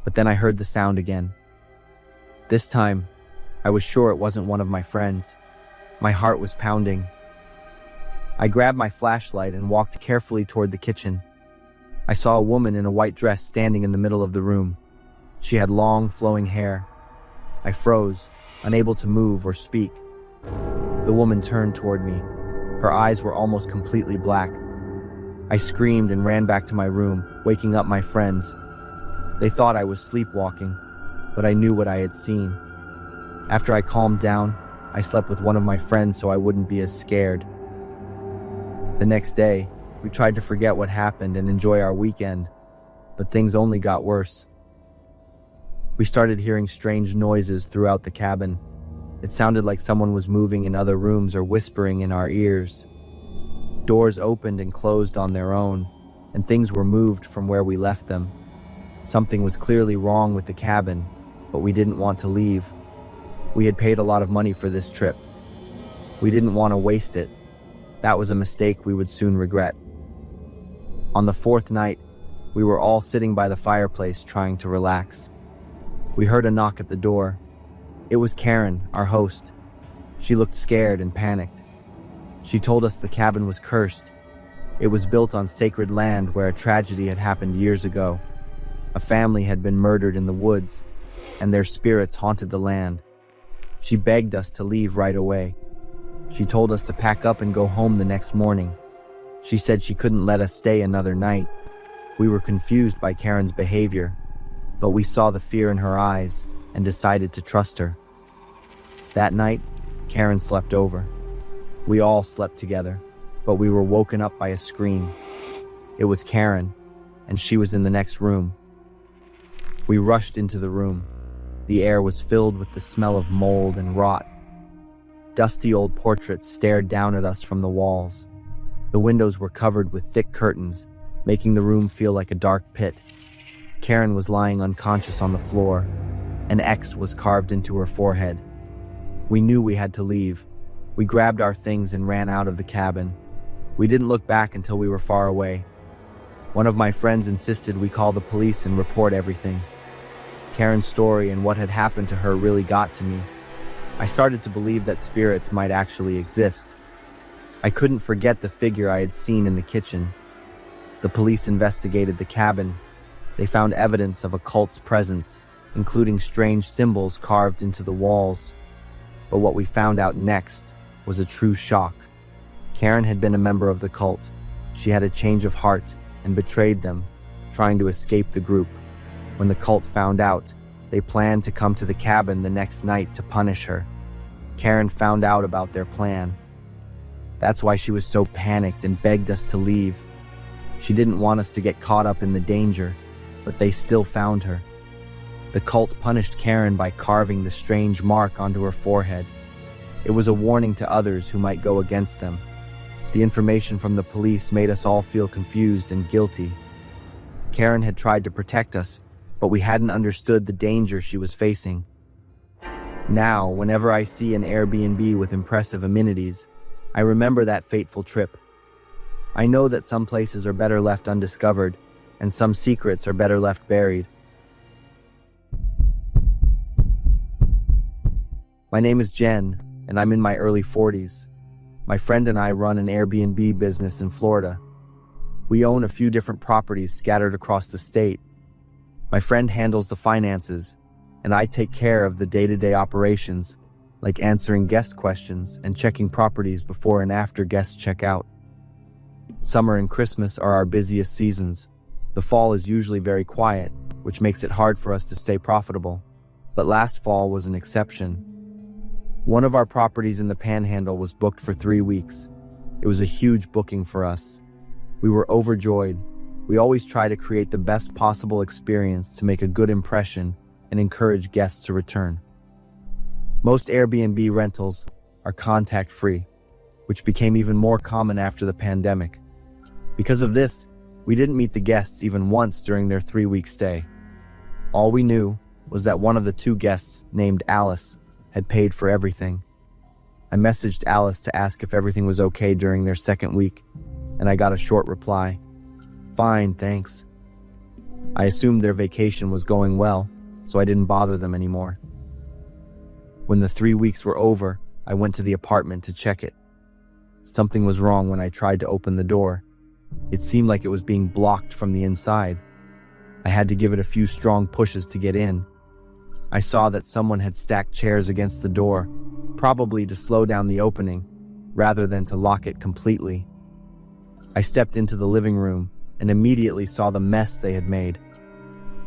But then I heard the sound again. This time, I was sure it wasn't one of my friends. My heart was pounding. I grabbed my flashlight and walked carefully toward the kitchen. I saw a woman in a white dress standing in the middle of the room. She had long, flowing hair. I froze, unable to move or speak. The woman turned toward me. Her eyes were almost completely black. I screamed and ran back to my room, waking up my friends. They thought I was sleepwalking, but I knew what I had seen. After I calmed down, I slept with one of my friends so I wouldn't be as scared. The next day, we tried to forget what happened and enjoy our weekend, but things only got worse. We started hearing strange noises throughout the cabin. It sounded like someone was moving in other rooms or whispering in our ears. Doors opened and closed on their own, and things were moved from where we left them. Something was clearly wrong with the cabin, but we didn't want to leave. We had paid a lot of money for this trip. We didn't want to waste it. That was a mistake we would soon regret. On the fourth night, we were all sitting by the fireplace trying to relax. We heard a knock at the door. It was Karen, our host. She looked scared and panicked. She told us the cabin was cursed. It was built on sacred land where a tragedy had happened years ago. A family had been murdered in the woods, and their spirits haunted the land. She begged us to leave right away. She told us to pack up and go home the next morning. She said she couldn't let us stay another night. We were confused by Karen's behavior, but we saw the fear in her eyes and decided to trust her. That night, Karen slept over. We all slept together, but we were woken up by a scream. It was Karen, and she was in the next room. We rushed into the room. The air was filled with the smell of mold and rot. Dusty old portraits stared down at us from the walls. The windows were covered with thick curtains, making the room feel like a dark pit. Karen was lying unconscious on the floor. An X was carved into her forehead. We knew we had to leave. We grabbed our things and ran out of the cabin. We didn't look back until we were far away. One of my friends insisted we call the police and report everything. Karen's story and what had happened to her really got to me. I started to believe that spirits might actually exist. I couldn't forget the figure I had seen in the kitchen. The police investigated the cabin. They found evidence of a cult's presence, including strange symbols carved into the walls. But what we found out next was a true shock. Karen had been a member of the cult. she had a change of heart and betrayed them, trying to escape the group. When the cult found out, they planned to come to the cabin the next night to punish her. Karen found out about their plan. That's why she was so panicked and begged us to leave. She didn't want us to get caught up in the danger, but they still found her. The cult punished Karen by carving the strange mark onto her forehead. It was a warning to others who might go against them. The information from the police made us all feel confused and guilty. Karen had tried to protect us, but we hadn't understood the danger she was facing. Now, whenever I see an Airbnb with impressive amenities, I remember that fateful trip. I know that some places are better left undiscovered, and some secrets are better left buried. My name is Jen, and I'm in my early 40s. My friend and I run an Airbnb business in Florida. We own a few different properties scattered across the state. My friend handles the finances, and I take care of the day-to-day operations, like answering guest questions and checking properties before and after guests check out. Summer and Christmas are our busiest seasons. The fall is usually very quiet, which makes it hard for us to stay profitable. But last fall was an exception. One of our properties in the Panhandle was booked for 3 weeks. It was a huge booking for us. We were overjoyed. We always try to create the best possible experience to make a good impression and encourage guests to return. Most Airbnb rentals are contact-free, which became even more common after the pandemic. Because of this, we didn't meet the guests even once during their 3-week stay. All we knew was that one of the 2 guests, named Alice, had paid for everything. I messaged Alice to ask if everything was okay during their 2nd week, and I got a short reply. Fine, thanks. I assumed their vacation was going well, so I didn't bother them anymore. When the 3 weeks were over, I went to the apartment to check it. Something was wrong when I tried to open the door. It seemed like it was being blocked from the inside. I had to give it a few strong pushes to get in. I saw that someone had stacked chairs against the door, probably to slow down the opening, rather than to lock it completely. I stepped into the living room and immediately saw the mess they had made.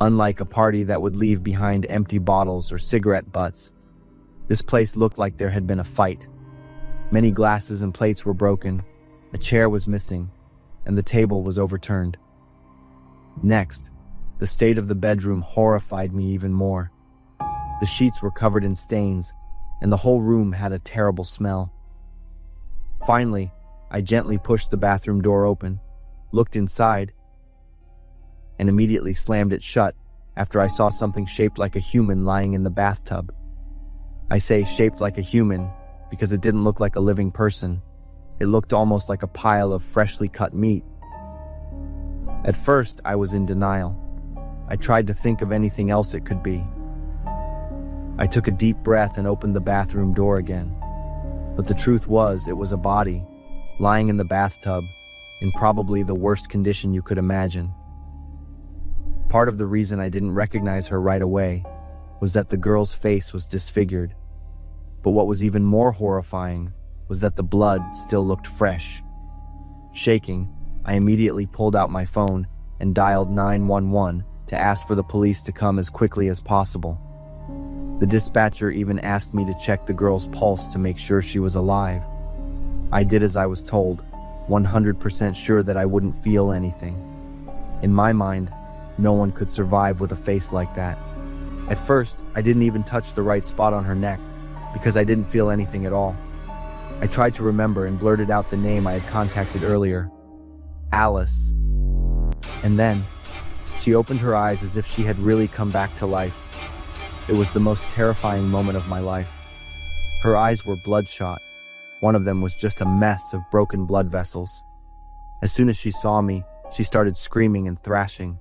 Unlike a party that would leave behind empty bottles or cigarette butts, this place looked like there had been a fight. Many glasses and plates were broken, a chair was missing, and the table was overturned. Next, the state of the bedroom horrified me even more. The sheets were covered in stains, and the whole room had a terrible smell. Finally, I gently pushed the bathroom door open, looked inside, and immediately slammed it shut after I saw something shaped like a human lying in the bathtub. I say shaped like a human because it didn't look like a living person. It looked almost like a pile of freshly cut meat. At first, I was in denial. I tried to think of anything else it could be. I took a deep breath and opened the bathroom door again. But the truth was, it was a body, lying in the bathtub, in probably the worst condition you could imagine. Part of the reason I didn't recognize her right away was that the girl's face was disfigured. But what was even more horrifying was that the blood still looked fresh. Shaking, I immediately pulled out my phone and dialed 911 to ask for the police to come as quickly as possible. The dispatcher even asked me to check the girl's pulse to make sure she was alive. I did as I was told, 100% sure that I wouldn't feel anything. In my mind, no one could survive with a face like that. At first, I didn't even touch the right spot on her neck because I didn't feel anything at all. I tried to remember and blurted out the name I had contacted earlier, Alice. And then, she opened her eyes as if she had really come back to life. It was the most terrifying moment of my life. Her eyes were bloodshot. One of them was just a mess of broken blood vessels. As soon as she saw me, she started screaming and thrashing.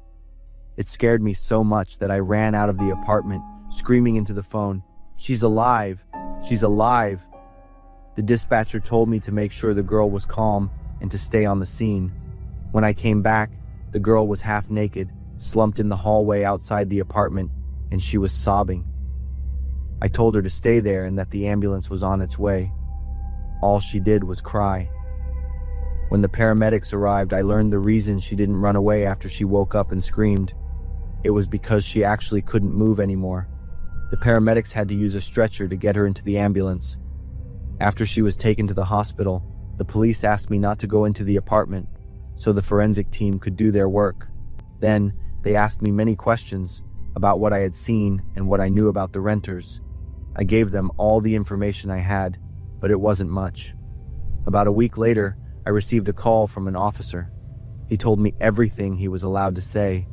It scared me so much that I ran out of the apartment, screaming into the phone, "She's alive! She's alive!" The dispatcher told me to make sure the girl was calm and to stay on the scene. When I came back, the girl was half naked, slumped in the hallway outside the apartment, and she was sobbing. I told her to stay there and that the ambulance was on its way. All she did was cry. When the paramedics arrived, I learned the reason she didn't run away after she woke up and screamed. It was because she actually couldn't move anymore. The paramedics had to use a stretcher to get her into the ambulance. After she was taken to the hospital, the police asked me not to go into the apartment so the forensic team could do their work. Then, they asked me many questions about what I had seen and what I knew about the renters. I gave them all the information I had, but it wasn't much. About a week later, I received a call from an officer. He told me everything he was allowed to say.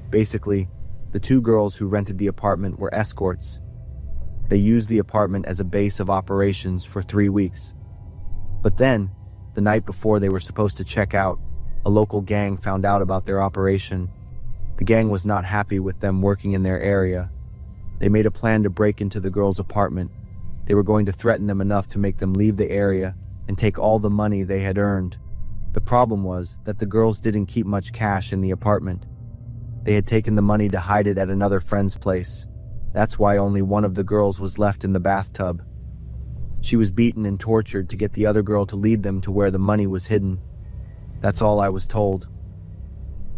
Basically, the two girls who rented the apartment were escorts. They used the apartment as a base of operations for 3 weeks. But then, the night before they were supposed to check out, a local gang found out about their operation. The gang was not happy with them working in their area. They made a plan to break into the girls' apartment. They were going to threaten them enough to make them leave the area and take all the money they had earned. The problem was that the girls didn't keep much cash in the apartment. They had taken the money to hide it at another friend's place. That's why only one of the girls was left in the bathtub. She was beaten and tortured to get the other girl to lead them to where the money was hidden. That's all I was told.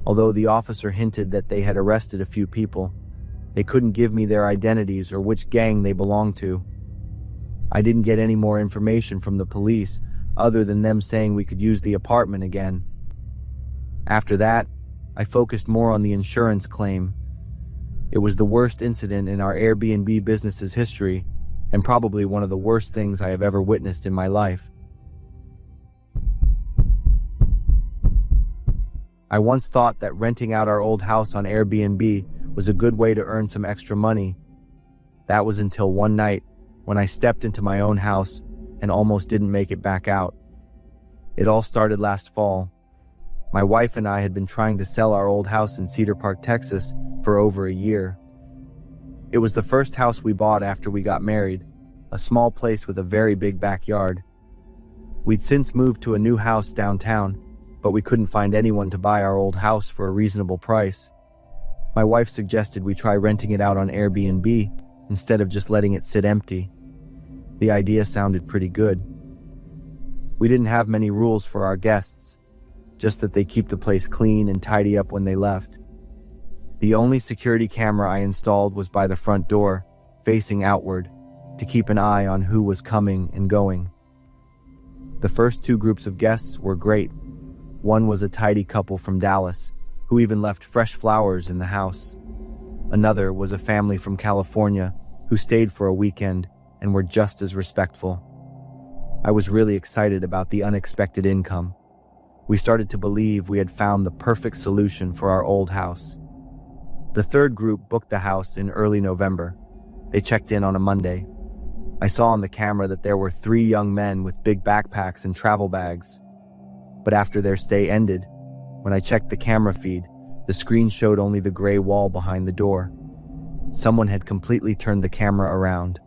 Although the officer hinted that they had arrested a few people, they couldn't give me their identities or which gang they belonged to. I didn't get any more information from the police other than them saying we could use the apartment again. After that, I focused more on the insurance claim. It was the worst incident in our Airbnb business's history, and probably one of the worst things I have ever witnessed in my life. I once thought that renting out our old house on Airbnb was a good way to earn some extra money. That was until one night when I stepped into my own house and almost didn't make it back out. It all started last fall. My wife and I had been trying to sell our old house in Cedar Park, Texas for over a year. It was the first house we bought after we got married, a small place with a very big backyard. We'd since moved to a new house downtown, but we couldn't find anyone to buy our old house for a reasonable price. My wife suggested we try renting it out on Airbnb instead of just letting it sit empty. The idea sounded pretty good. We didn't have many rules for our guests, just that they keep the place clean and tidy up when they left. The only security camera I installed was by the front door, facing outward, to keep an eye on who was coming and going. The first two groups of guests were great. One was a tidy couple from Dallas, who even left fresh flowers in the house. Another was a family from California, who stayed for a weekend and were just as respectful. I was really excited about the unexpected income. We started to believe we had found the perfect solution for our old house. The third group booked the house in early November. They checked in on a Monday. I saw on the camera that there were 3 young men with big backpacks and travel bags. But after their stay ended, when I checked the camera feed, the screen showed only the gray wall behind the door. Someone had completely turned the camera around.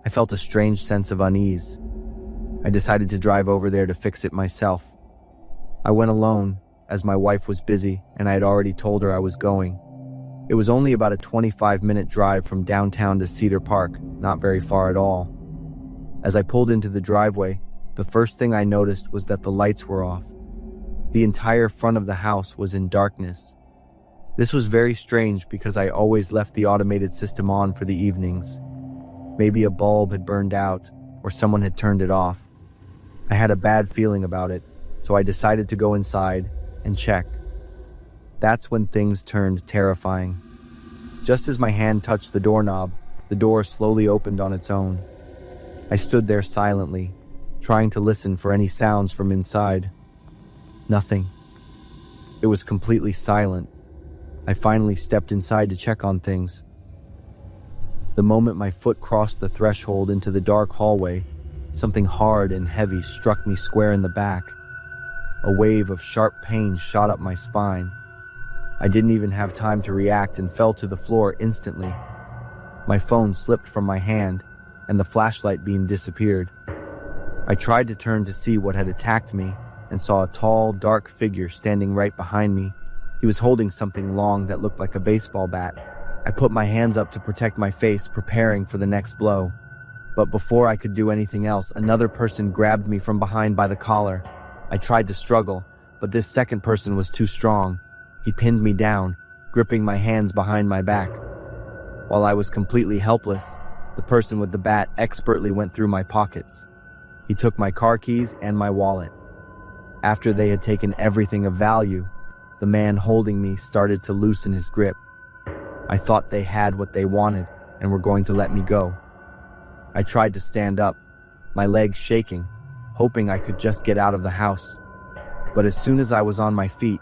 I felt a strange sense of unease. I decided to drive over there to fix it myself. I went alone, as my wife was busy and I had already told her I was going. It was only about a 25-minute drive from downtown to Cedar Park, not very far at all. As I pulled into the driveway, the first thing I noticed was that the lights were off. The entire front of the house was in darkness. This was very strange because I always left the automated system on for the evenings. Maybe a bulb had burned out or someone had turned it off. I had a bad feeling about it, so I decided to go inside and check. That's when things turned terrifying. Just as my hand touched the doorknob, the door slowly opened on its own. I stood there silently, trying to listen for any sounds from inside. Nothing. It was completely silent. I finally stepped inside to check on things. The moment my foot crossed the threshold into the dark hallway, something hard and heavy struck me square in the back. A wave of sharp pain shot up my spine. I didn't even have time to react and fell to the floor instantly. My phone slipped from my hand, and the flashlight beam disappeared. I tried to turn to see what had attacked me, and saw a tall, dark figure standing right behind me. He was holding something long that looked like a baseball bat. I put my hands up to protect my face, preparing for the next blow. But before I could do anything else, another person grabbed me from behind by the collar. I tried to struggle, but this second person was too strong. He pinned me down, gripping my hands behind my back. While I was completely helpless, the person with the bat expertly went through my pockets. He took my car keys and my wallet. After they had taken everything of value, the man holding me started to loosen his grip. I thought they had what they wanted and were going to let me go. I tried to stand up, my legs shaking, hoping I could just get out of the house. But as soon as I was on my feet,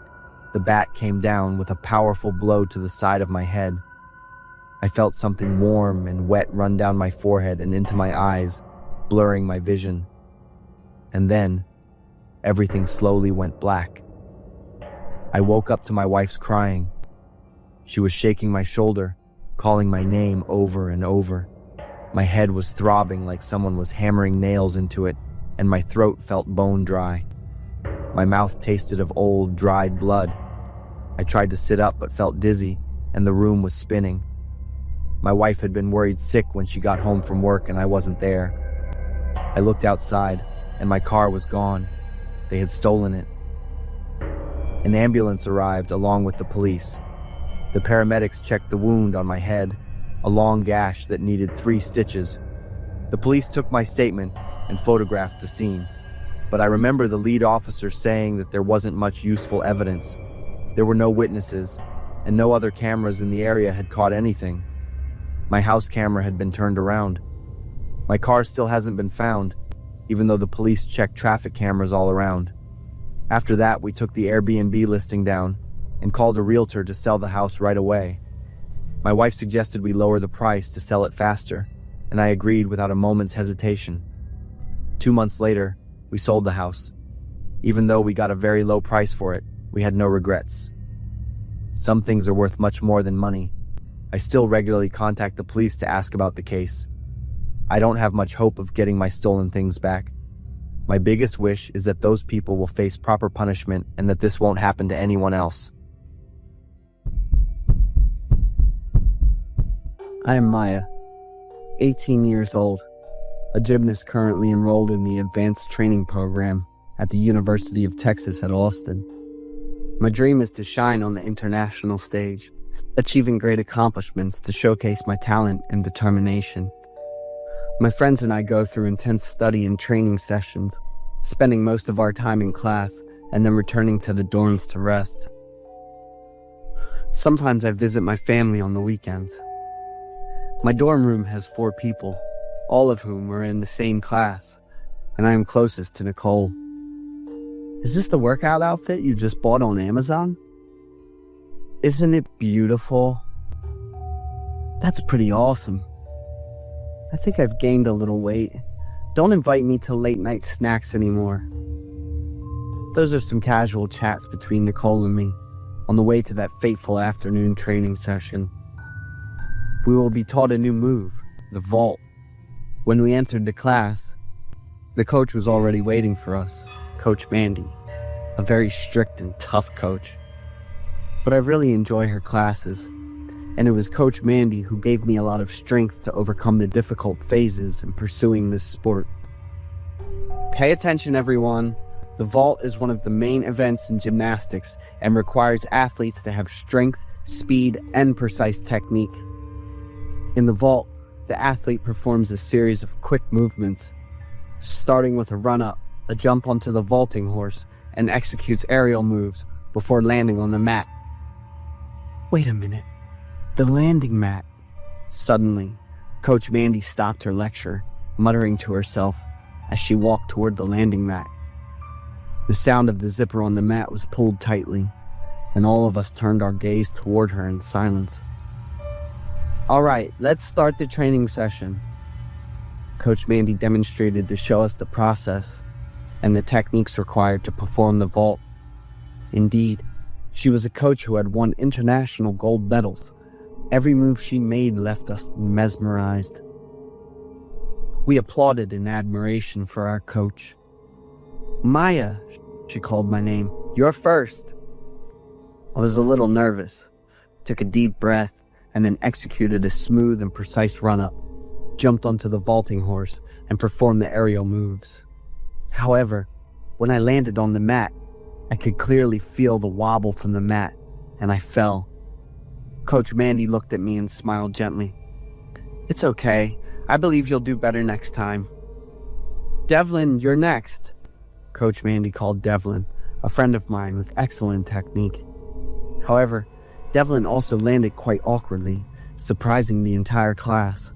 the bat came down with a powerful blow to the side of my head. I felt something warm and wet run down my forehead and into my eyes, blurring my vision. And then, everything slowly went black. I woke up to my wife's crying. She was shaking my shoulder, calling my name over and over. My head was throbbing like someone was hammering nails into it, and my throat felt bone dry. My mouth tasted of old, dried blood. I tried to sit up but felt dizzy, and the room was spinning. My wife had been worried sick when she got home from work and I wasn't there. I looked outside, and my car was gone. They had stolen it. An ambulance arrived along with the police. The paramedics checked the wound on my head, a long gash that needed 3 stitches. The police took my statement and photographed the scene, but I remember the lead officer saying that there wasn't much useful evidence. There were no witnesses, and no other cameras in the area had caught anything. My house camera had been turned around. My car still hasn't been found, even though the police checked traffic cameras all around. After that, we took the Airbnb listing down and called a realtor to sell the house right away. My wife suggested we lower the price to sell it faster, and I agreed without a moment's hesitation. 2 months later, we sold the house. Even though we got a very low price for it, we had no regrets. Some things are worth much more than money. I still regularly contact the police to ask about the case. I don't have much hope of getting my stolen things back. My biggest wish is that those people will face proper punishment and that this won't happen to anyone else. I am Maya, 18 years old, a gymnast currently enrolled in the advanced training program at the University of Texas at Austin. My dream is to shine on the international stage, achieving great accomplishments to showcase my talent and determination. My friends and I go through intense study and training sessions, spending most of our time in class and then returning to the dorms to rest. Sometimes I visit my family on the weekends. My dorm room has 4 people, all of whom are in the same class, and I am closest to Nicole. Is this the workout outfit you just bought on Amazon? Isn't it beautiful? That's pretty awesome. I think I've gained a little weight. Don't invite me to late night snacks anymore. Those are some casual chats between Nicole and me on the way to that fateful afternoon training session. We will be taught a new move, the vault. When we entered the class, the coach was already waiting for us, Coach Mandy, a very strict and tough coach. But I really enjoy her classes, and it was Coach Mandy who gave me a lot of strength to overcome the difficult phases in pursuing this sport. Pay attention, everyone. The vault is one of the main events in gymnastics and requires athletes to have strength, speed, and precise technique. In the vault, the athlete performs a series of quick movements, starting with a run-up, a jump onto the vaulting horse, and executes aerial moves before landing on the mat. Wait a minute. The landing mat. Suddenly, Coach Mandy stopped her lecture, muttering to herself as she walked toward the landing mat. The sound of the zipper on the mat was pulled tightly, and all of us turned our gaze toward her in silence. All right, let's start the training session. Coach Mandy demonstrated to show us the process and the techniques required to perform the vault. Indeed, she was a coach who had won international gold medals. Every move she made left us mesmerized. We applauded in admiration for our coach. Maya, she called my name. You're first. I was a little nervous, took a deep breath, and then executed a smooth and precise run-up, jumped onto the vaulting horse, and performed the aerial moves. However, When I landed on the mat, I could clearly feel the wobble from the mat, and I fell. Coach Mandy looked at me and smiled gently. "It's okay. I believe you'll do better next time." "Devlin, you're next." Coach Mandy called Devlin, a friend of mine with excellent technique. However, Devlin also landed quite awkwardly, surprising the entire class.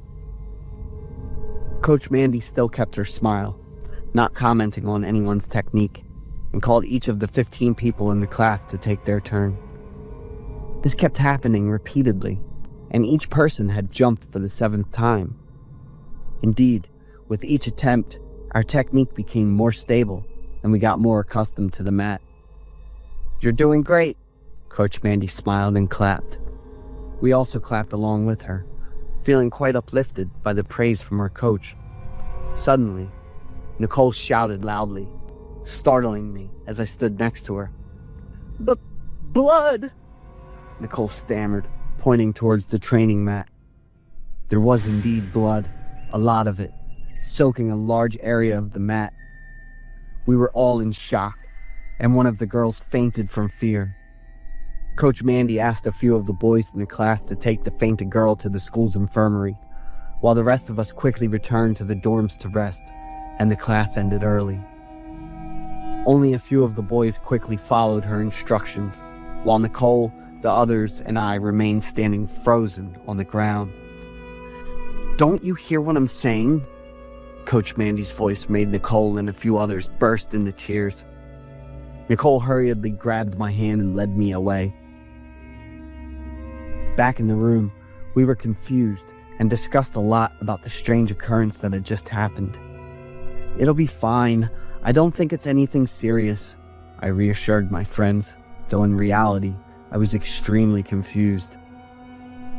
Coach Mandy still kept her smile, not commenting on anyone's technique, and called each of the 15 people in the class to take their turn. This kept happening repeatedly, and each person had jumped for the 7th time. Indeed, with each attempt, our technique became more stable, and we got more accustomed to the mat. "You're doing great," Coach Mandy smiled and clapped. We also clapped along with her, feeling quite uplifted by the praise from our coach. Suddenly, Nicole shouted loudly, startling me as I stood next to her. "Blood!" Nicole stammered, pointing towards the training mat. There was indeed blood, a lot of it, soaking a large area of the mat. We were all in shock, and one of the girls fainted from fear. Coach Mandy asked a few of the boys in the class to take the fainted girl to the school's infirmary, while the rest of us quickly returned to the dorms to rest, and the class ended early. Only a few of the boys quickly followed her instructions, while Nicole, the others, and I remained standing frozen on the ground. "Don't you hear what I'm saying?" Coach Mandy's voice made Nicole and a few others burst into tears. Nicole hurriedly grabbed my hand and led me away. Back in the room, we were confused and discussed a lot about the strange occurrence that had just happened. "It'll be fine. I don't think it's anything serious," I reassured my friends, though in reality, I was extremely confused.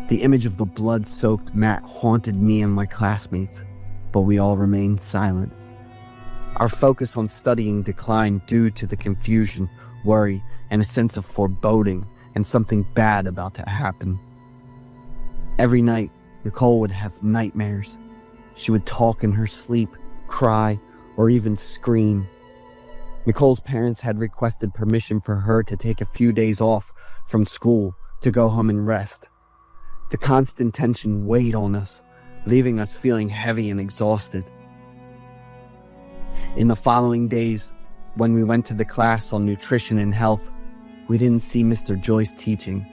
The image of the blood-soaked mat haunted me and my classmates, but we all remained silent. Our focus on studying declined due to the confusion, worry, and a sense of foreboding and something bad about to happen. Every night, Nicole would have nightmares. She would talk in her sleep, cry, or even scream. Nicole's parents had requested permission for her to take a few days off from school to go home and rest. The constant tension weighed on us, leaving us feeling heavy and exhausted. In the following days, when we went to the class on nutrition and health, we didn't see Mr. Joyce teaching.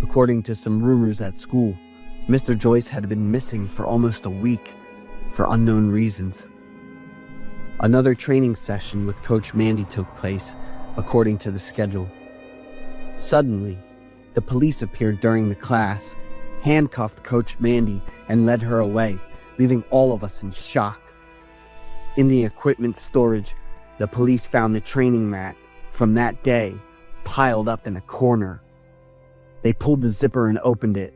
According to some rumors at school, Mr. Joyce had been missing for almost a week for unknown reasons. Another training session with Coach Mandy took place, according to the schedule. Suddenly, the police appeared during the class, handcuffed Coach Mandy, and led her away, leaving all of us in shock. In the equipment storage, the police found the training mat from that day piled up in a corner. They pulled the zipper and opened it.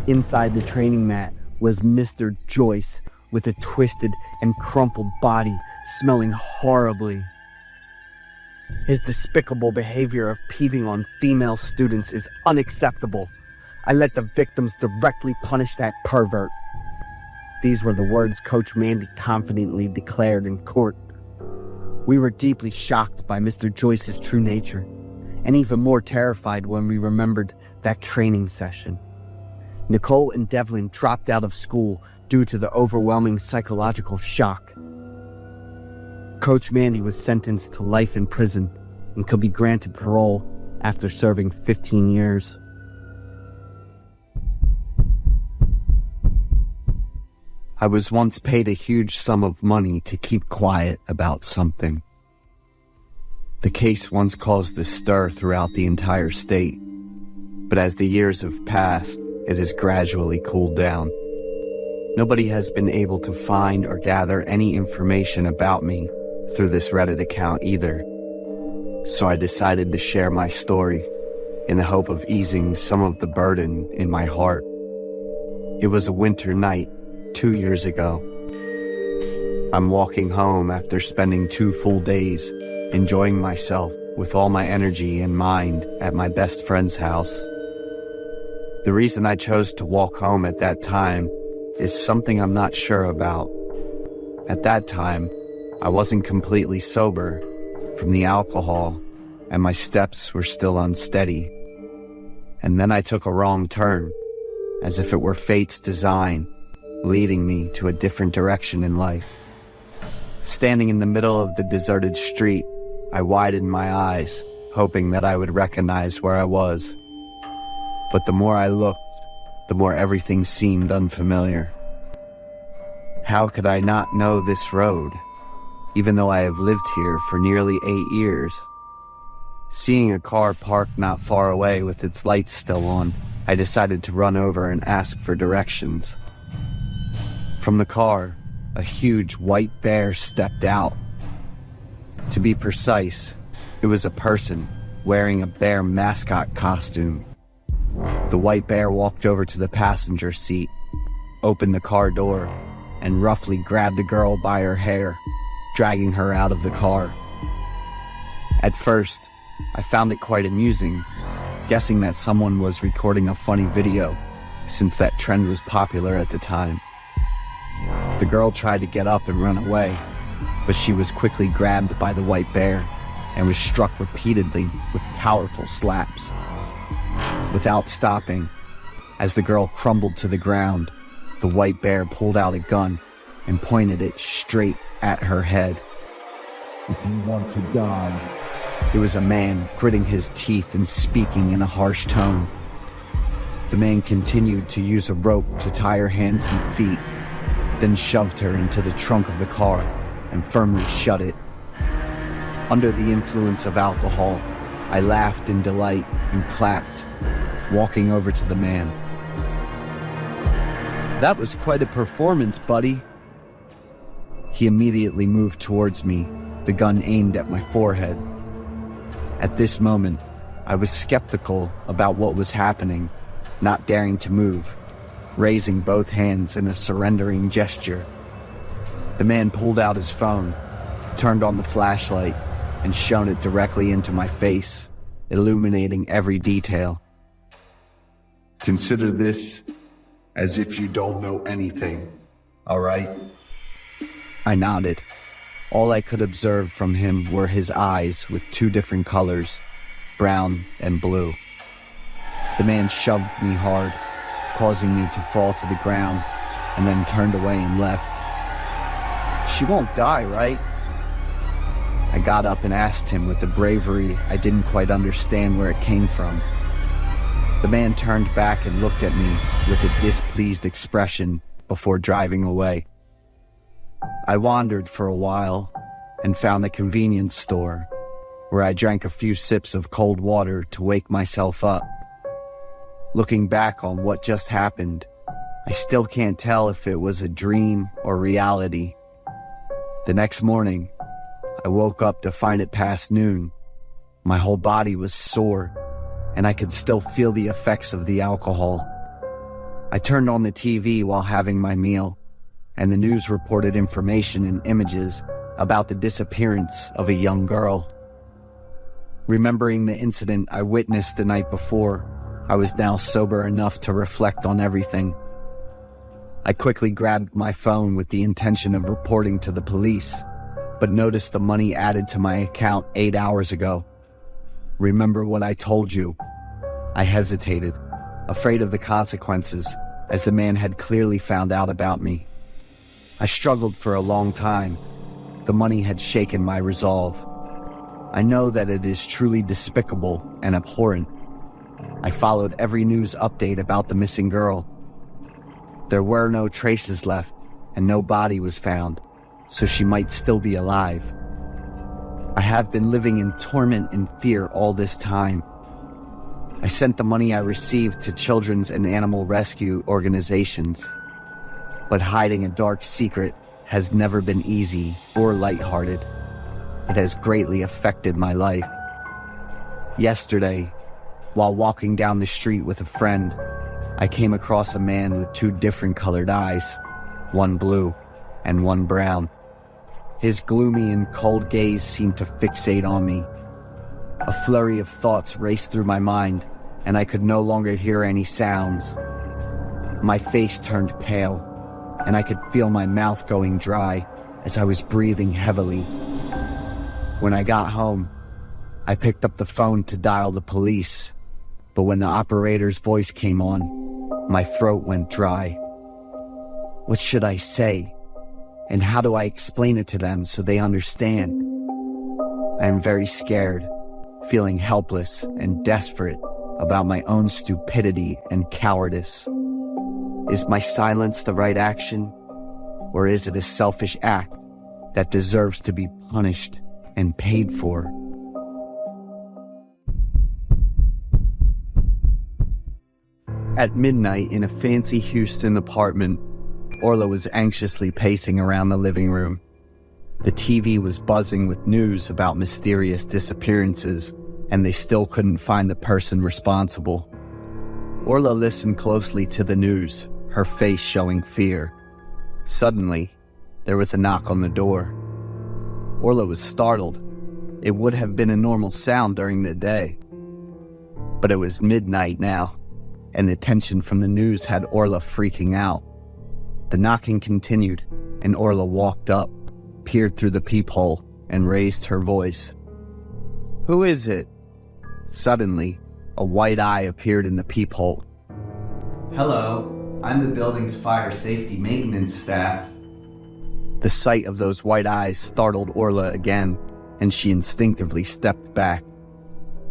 Inside the training mat was Mr. Joyce with a twisted and crumpled body smelling horribly. His despicable behavior of peeping on female students is unacceptable. I let the victims directly punish that pervert. These were the words Coach Mandy confidently declared in court. We were deeply shocked by Mr. Joyce's true nature, and even more terrified when we remembered that training session. Nicole and Devlin dropped out of school due to the overwhelming psychological shock. Coach Mandy was sentenced to life in prison and could be granted parole after serving 15 years. I was once paid a huge sum of money to keep quiet about something. The case once caused a stir throughout the entire state, but as the years have passed, it has gradually cooled down. Nobody has been able to find or gather any information about me through this Reddit account either, so I decided to share my story in the hope of easing some of the burden in my heart. It was a winter night 2 years ago. I'm walking home after spending 2 full days enjoying myself with all my energy and mind at my best friend's house. The reason I chose to walk home at that time is something I'm not sure about. At that time, I wasn't completely sober, from the alcohol, and my steps were still unsteady. And then I took a wrong turn, as if it were fate's design, leading me to a different direction in life. Standing in the middle of the deserted street, I widened my eyes, hoping that I would recognize where I was. But the more I looked, the more everything seemed unfamiliar. How could I not know this road, even though I have lived here for nearly 8 years? Seeing a car parked not far away with its lights still on, I decided to run over and ask for directions. From the car, a huge white bear stepped out. To be precise, it was a person wearing a bear mascot costume. The white bear walked over to the passenger seat, opened the car door, and roughly grabbed the girl by her hair, dragging her out of the car. At first, I found it quite amusing, guessing that someone was recording a funny video, since that trend was popular at the time. The girl tried to get up and run away, but she was quickly grabbed by the white bear and was struck repeatedly with powerful slaps. Without stopping, as the girl crumbled to the ground, the white bear pulled out a gun and pointed it straight at her head. If you want to die, It was a man gritting his teeth and speaking in a harsh tone. The man continued to use a rope to tie her hands and feet, then shoved her into the trunk of the car and firmly shut it. Under the influence of alcohol, I laughed in delight and clapped, walking over to the man. "That was quite a performance, buddy." He immediately moved towards me, the gun aimed at my forehead. At this moment, I was skeptical about what was happening, not daring to move, raising both hands in a surrendering gesture. The man pulled out his phone, turned on the flashlight, and shone it directly into my face, illuminating every detail. consider this as if you don't know anything, all right? I nodded. All I could observe from him were his eyes with two different colors, brown and blue. The man shoved me hard, causing me to fall to the ground, and then turned away and left. "She won't die, right?" I got up and asked him with a bravery I didn't quite understand where it came from. The man turned back and looked at me with a displeased expression before driving away. I wandered for a while and found a convenience store where I drank a few sips of cold water to wake myself up. Looking back on what just happened, I still can't tell if it was a dream or reality. The next morning, I woke up to find it past noon. My whole body was sore, and I could still feel the effects of the alcohol. I turned on the TV while having my meal, and the news reported information and images about the disappearance of a young girl. Remembering the incident I witnessed the night before, I was now sober enough to reflect on everything. I quickly grabbed my phone with the intention of reporting to the police, but noticed the money added to my account 8 hours ago. "Remember what I told you." I hesitated, afraid of the consequences, as the man had clearly found out about me. I struggled for a long time. The money had shaken my resolve. I know that it is truly despicable and abhorrent. I followed every news update about the missing girl. There were no traces left, and no body was found, so she might still be alive. I have been living in torment and fear all this time. I sent the money I received to children's and animal rescue organizations. But hiding a dark secret has never been easy or lighthearted. It has greatly affected my life. Yesterday, while walking down the street with a friend, I came across a man with two different colored eyes, one blue and one brown. His gloomy and cold gaze seemed to fixate on me. A flurry of thoughts raced through my mind, and I could no longer hear any sounds. My face turned pale, and I could feel my mouth going dry as I was breathing heavily. When I got home, I picked up the phone to dial the police, but when the operator's voice came on, my throat went dry. What should I say? And how do I explain it to them so they understand? I am very scared, feeling helpless and desperate about my own stupidity and cowardice. Is my silence the right action? Or is it a selfish act that deserves to be punished and paid for? At midnight in a fancy Houston apartment, Orla was anxiously pacing around the living room. The TV was buzzing with news about mysterious disappearances, and they still couldn't find the person responsible. Orla listened closely to the news, her face showing fear. Suddenly, there was a knock on the door. Orla was startled. It would have been a normal sound during the day. But it was midnight now, and the tension from the news had Orla freaking out. The knocking continued, and Orla walked up, peered through the peephole, and raised her voice. "Who is it?" Suddenly, a white eye appeared in the peephole. "Hello, I'm the building's fire safety maintenance staff." The sight of those white eyes startled Orla again, and she instinctively stepped back.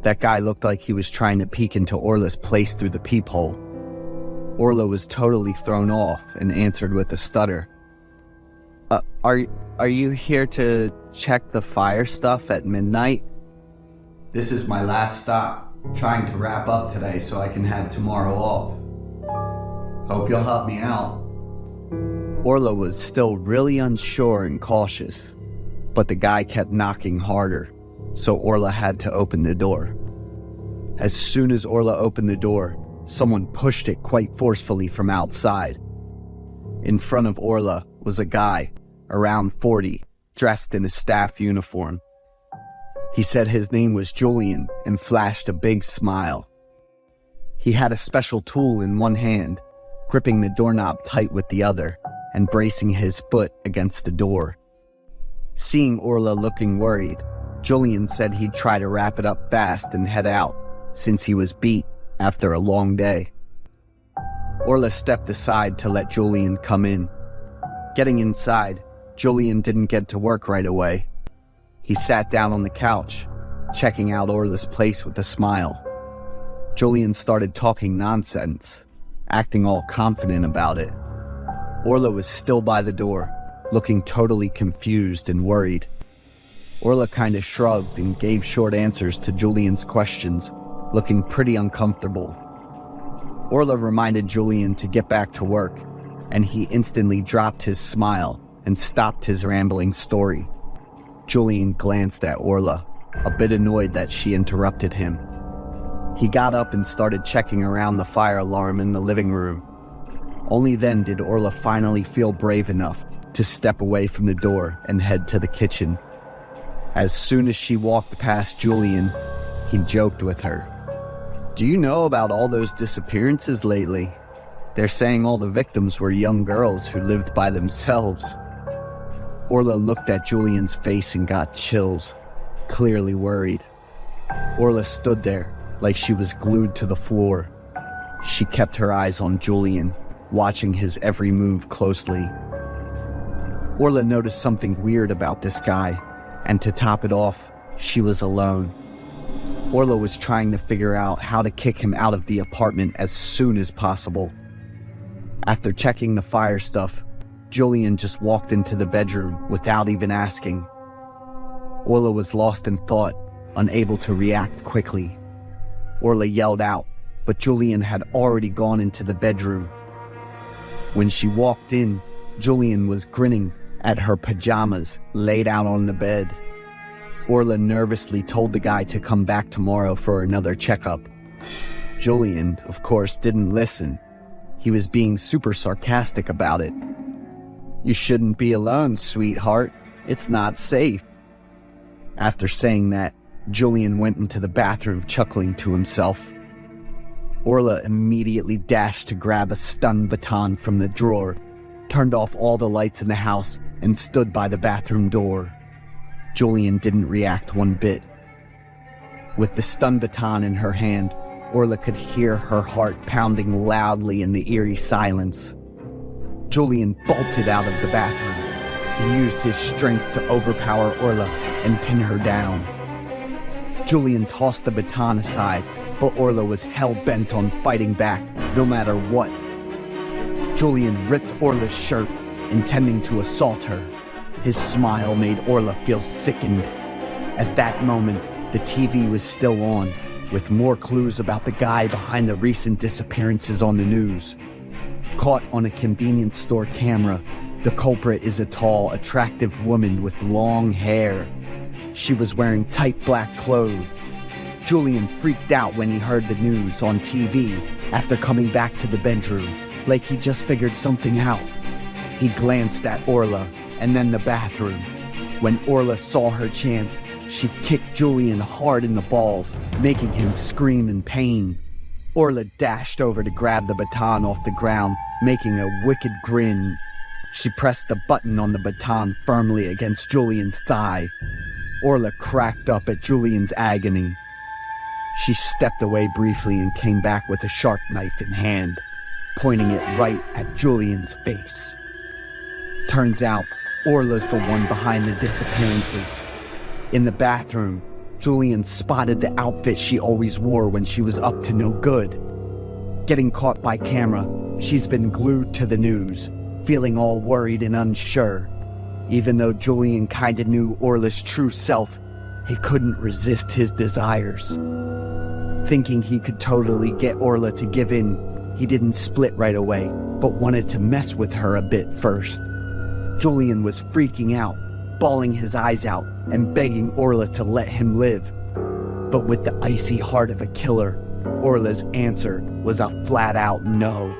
That guy looked like he was trying to peek into Orla's place through the peephole. Orla was totally thrown off and answered with a stutter. Are you here to check the fire stuff at midnight?" "This is my last stop, trying to wrap up today so I can have tomorrow off. Hope you'll help me out." Orla was still really unsure and cautious, but the guy kept knocking harder, so Orla had to open the door. As soon as Orla opened the door, someone pushed it quite forcefully from outside. In front of Orla was a guy, around 40, dressed in a staff uniform. He said his name was Julian and flashed a big smile. He had a special tool in one hand, gripping the doorknob tight with the other and bracing his foot against the door. Seeing Orla looking worried, Julian said he'd try to wrap it up fast and head out, since he was beat after a long day. Orla stepped aside to let Julian come in. Getting inside, Julian didn't get to work right away. He sat down on the couch, checking out Orla's place with a smile. Julian started talking nonsense, acting all confident about it. Orla was still by the door, looking totally confused and worried. Orla kinda shrugged and gave short answers to Julian's questions, looking pretty uncomfortable. Orla reminded Julian to get back to work, and he instantly dropped his smile and stopped his rambling story. Julian glanced at Orla, a bit annoyed that she interrupted him. He got up and started checking around the fire alarm in the living room. Only then did Orla finally feel brave enough to step away from the door and head to the kitchen. As soon as she walked past Julian, he joked with her. "Do you know about all those disappearances lately? They're saying all the victims were young girls who lived by themselves." Orla looked at Julian's face and got chills, clearly worried. Orla stood there like she was glued to the floor. She kept her eyes on Julian, watching his every move closely. Orla noticed something weird about this guy, and to top it off, she was alone. Orla was trying to figure out how to kick him out of the apartment as soon as possible. After checking the fire stuff, Julian just walked into the bedroom without even asking. Orla was lost in thought, unable to react quickly. Orla yelled out, but Julian had already gone into the bedroom. When she walked in, Julian was grinning at her pajamas laid out on the bed. Orla nervously told the guy to come back tomorrow for another checkup. Julian, of course, didn't listen. He was being super sarcastic about it. "You shouldn't be alone, sweetheart. It's not safe." After saying that, Julian went into the bathroom chuckling to himself. Orla immediately dashed to grab a stun baton from the drawer, turned off all the lights in the house, and stood by the bathroom door. Julian didn't react one bit. With the stun baton in her hand, Orla could hear her heart pounding loudly in the eerie silence. Julian bolted out of the bathroom. He used his strength to overpower Orla and pin her down. Julian tossed the baton aside, but Orla was hell-bent on fighting back, no matter what. Julian ripped Orla's shirt, intending to assault her. His smile made Orla feel sickened. At that moment, the TV was still on, with more clues about the guy behind the recent disappearances on the news. Caught on a convenience store camera, the culprit is a tall, attractive woman with long hair. She was wearing tight black clothes. Julian freaked out when he heard the news on TV after coming back to the bedroom, like he just figured something out. He glanced at Orla and then the bathroom. When Orla saw her chance, she kicked Julian hard in the balls, making him scream in pain. Orla dashed over to grab the baton off the ground, making a wicked grin. She pressed the button on the baton firmly against Julian's thigh. Orla cracked up at Julian's agony. She stepped away briefly and came back with a sharp knife in hand, pointing it right at Julian's face. Turns out, Orla's the one behind the disappearances. In the bathroom, Julian spotted the outfit she always wore when she was up to no good. Getting caught by camera, she's been glued to the news, feeling all worried and unsure. Even though Julian kinda knew Orla's true self, he couldn't resist his desires. Thinking he could totally get Orla to give in, he didn't split right away, but wanted to mess with her a bit first. Julian was freaking out, bawling his eyes out and begging Orla to let him live. But with the icy heart of a killer, Orla's answer was a flat-out no.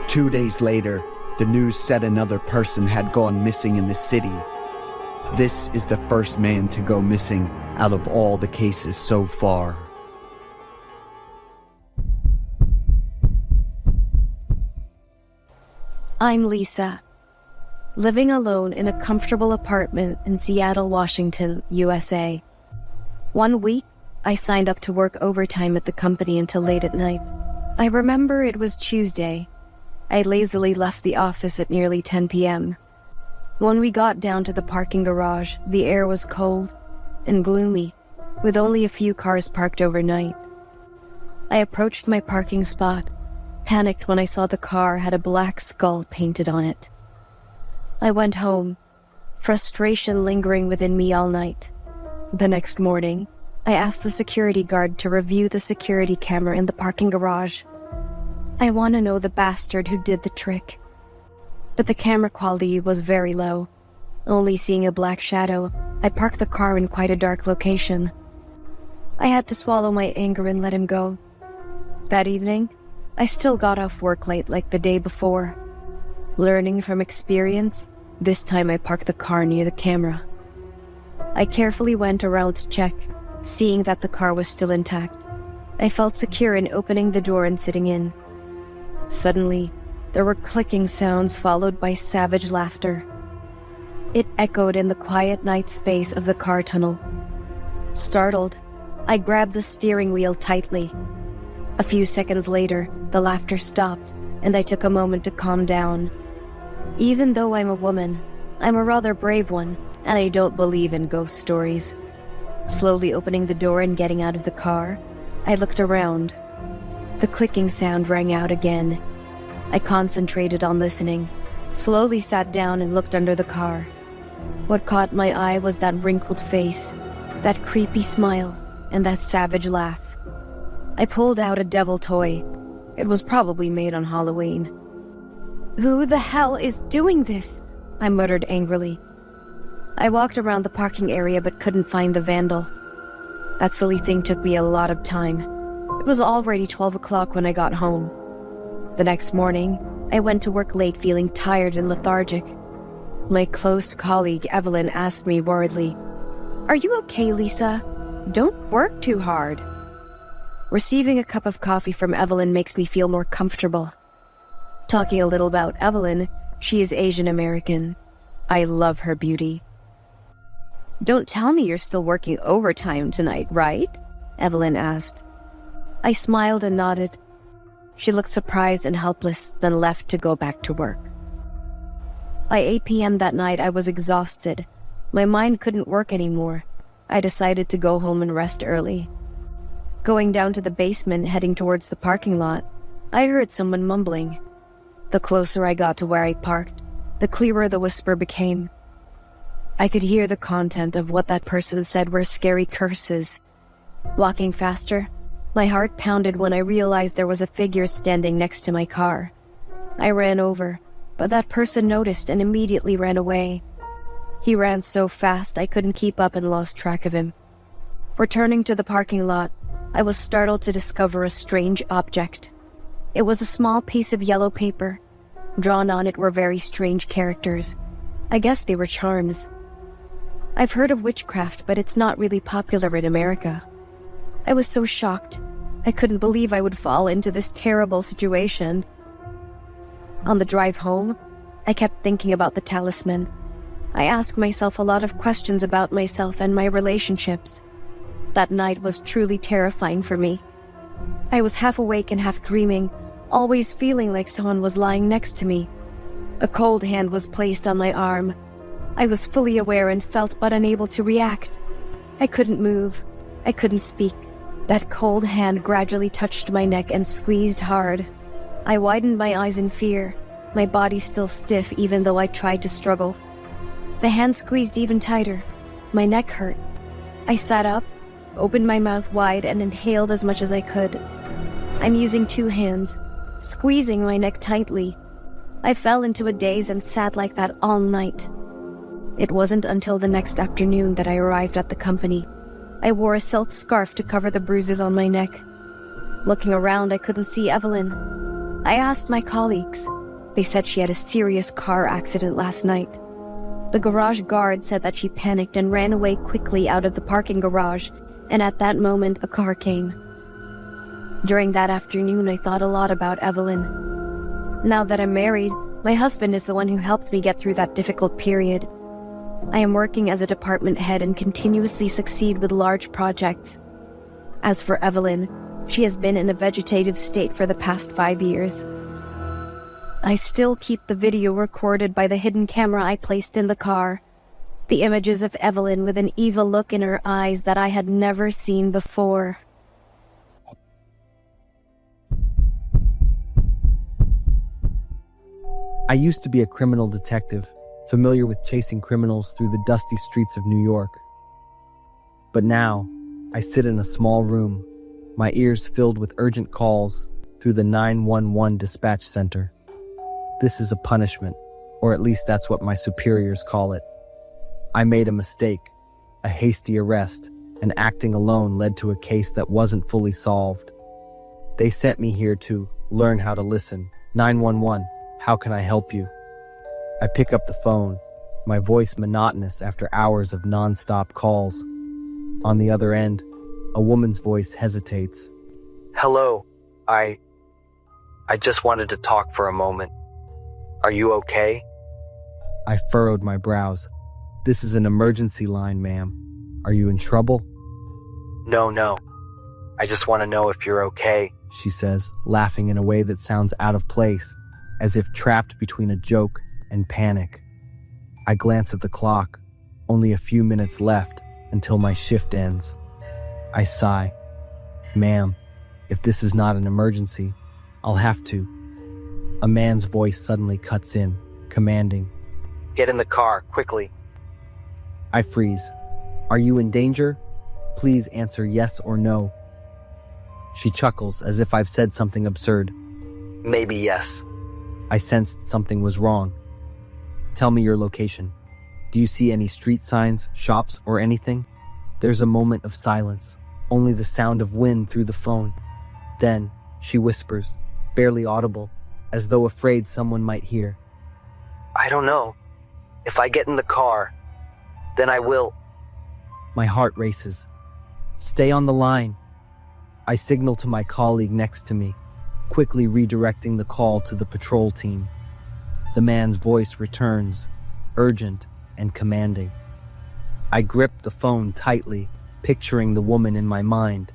2 days later, the news said another person had gone missing in the city. This is the first man to go missing out of all the cases so far. I'm Lisa, living alone in a comfortable apartment in Seattle, Washington, USA. 1 week, I signed up to work overtime at the company until late at night. I remember it was Tuesday. I lazily left the office at nearly 10 p.m. When we got down to the parking garage, the air was cold and gloomy, with only a few cars parked overnight. I approached my parking spot, panicked when I saw the car had a black skull painted on it. I went home, frustration lingering within me all night. The next morning, I asked the security guard to review the security camera in the parking garage. I want to know the bastard who did the trick. But the camera quality was very low. Only seeing a black shadow, I parked the car in quite a dark location. I had to swallow my anger and let him go. That evening, I still got off work late like the day before. Learning from experience, this time I parked the car near the camera. I carefully went around to check, seeing that the car was still intact. I felt secure in opening the door and sitting in. Suddenly, there were clicking sounds followed by savage laughter. It echoed in the quiet night space of the car tunnel. Startled, I grabbed the steering wheel tightly. A few seconds later, the laughter stopped, and I took a moment to calm down. Even though I'm a woman, I'm a rather brave one, and I don't believe in ghost stories. Slowly opening the door and getting out of the car, I looked around. The clicking sound rang out again. I concentrated on listening, slowly sat down and looked under the car. What caught my eye was that wrinkled face, that creepy smile, and that savage laugh. I pulled out a devil toy. It was probably made on Halloween. "Who the hell is doing this?" I muttered angrily. I walked around the parking area but couldn't find the vandal. That silly thing took me a lot of time. It was already 12 o'clock when I got home. The next morning, I went to work late feeling tired and lethargic. My close colleague Evelyn asked me worriedly, "Are you okay, Lisa? Don't work too hard." Receiving a cup of coffee from Evelyn makes me feel more comfortable. Talking a little about Evelyn, she is Asian American. I love her beauty. "Don't tell me you're still working overtime tonight, right?" Evelyn asked. I smiled and nodded. She looked surprised and helpless, then left to go back to work. By 8 p.m. that night, I was exhausted. My mind couldn't work anymore. I decided to go home and rest early. Going down to the basement, heading towards the parking lot, I heard someone mumbling. The closer I got to where I parked, the clearer the whisper became. I could hear the content of what that person said were scary curses. Walking faster, my heart pounded when I realized there was a figure standing next to my car. I ran over, but that person noticed and immediately ran away. He ran so fast I couldn't keep up and lost track of him. Returning to the parking lot, I was startled to discover a strange object. It was a small piece of yellow paper. Drawn on it were very strange characters. I guess they were charms. I've heard of witchcraft, but it's not really popular in America. I was so shocked. I couldn't believe I would fall into this terrible situation. On the drive home, I kept thinking about the talisman. I asked myself a lot of questions about myself and my relationships. That night was truly terrifying for me. I was half awake and half dreaming, always feeling like someone was lying next to me. A cold hand was placed on my arm. I was fully aware and felt but unable to react. I couldn't move. I couldn't speak. That cold hand gradually touched my neck and squeezed hard. I widened my eyes in fear, my body still stiff even though I tried to struggle. The hand squeezed even tighter. My neck hurt. I sat up, opened my mouth wide, and inhaled as much as I could. I'm using 2 hands, squeezing my neck tightly. I fell into a daze and sat like that all night. It wasn't until the next afternoon that I arrived at the company. I wore a silk scarf to cover the bruises on my neck. Looking around, I couldn't see Evelyn. I asked my colleagues. They said she had a serious car accident last night. The garage guard said that she panicked and ran away quickly out of the parking garage, and at that moment, a car came. During that afternoon, I thought a lot about Evelyn. Now that I'm married, my husband is the one who helped me get through that difficult period. I am working as a department head and continuously succeed with large projects. As for Evelyn, she has been in a vegetative state for the past 5 years. I still keep the video recorded by the hidden camera I placed in the car. The images of Evelyn with an evil look in her eyes that I had never seen before. I used to be a criminal detective, familiar with chasing criminals through the dusty streets of New York. But now, I sit in a small room, my ears filled with urgent calls through the 911 dispatch center. This is a punishment, or at least that's what my superiors call it. I made a mistake, a hasty arrest, and acting alone led to a case that wasn't fully solved. They sent me here to learn how to listen. 911, how can I help you? I pick up the phone, my voice monotonous after hours of non-stop calls. On the other end, a woman's voice hesitates. Hello, I just wanted to talk for a moment. Are you okay? I furrowed my brows. This is an emergency line, ma'am. Are you in trouble? No. I just want to know if you're okay. She says, laughing in a way that sounds out of place, as if trapped between a joke and panic. I glance at the clock. Only a few minutes left until my shift ends. I sigh. Ma'am, if this is not an emergency, I'll have to. A man's voice suddenly cuts in, commanding. Get in the car, quickly. I freeze. Are you in danger? Please answer yes or no. She chuckles as if I've said something absurd. Maybe yes. I sensed something was wrong. Tell me your location. Do you see any street signs, shops, or anything? There's a moment of silence, only the sound of wind through the phone. Then, she whispers, barely audible, as though afraid someone might hear. I don't know. If I get in the car, then I will. My heart races. Stay on the line. I signal to my colleague next to me, quickly redirecting the call to the patrol team. The man's voice returns, urgent and commanding. I gripped the phone tightly, picturing the woman in my mind.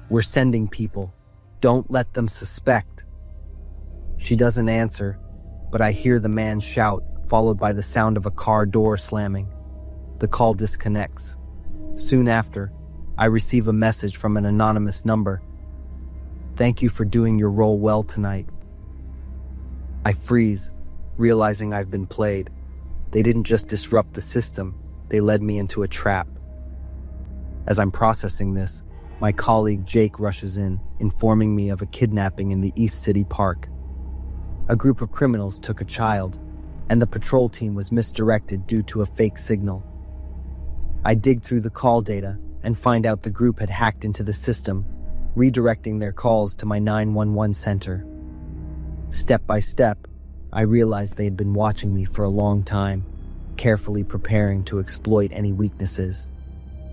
"We're sending people. Don't let them suspect." She doesn't answer, but I hear the man shout, followed by the sound of a car door slamming. The call disconnects. Soon after, I receive a message from an anonymous number. "Thank you for doing your role well tonight." I freeze, realizing I've been played. They didn't just disrupt the system, they led me into a trap. As I'm processing this, my colleague Jake rushes in, informing me of a kidnapping in the East City Park. A group of criminals took a child, and the patrol team was misdirected due to a fake signal. I dig through the call data and find out the group had hacked into the system, redirecting their calls to my 911 center. Step by step, I realized they had been watching me for a long time, carefully preparing to exploit any weaknesses.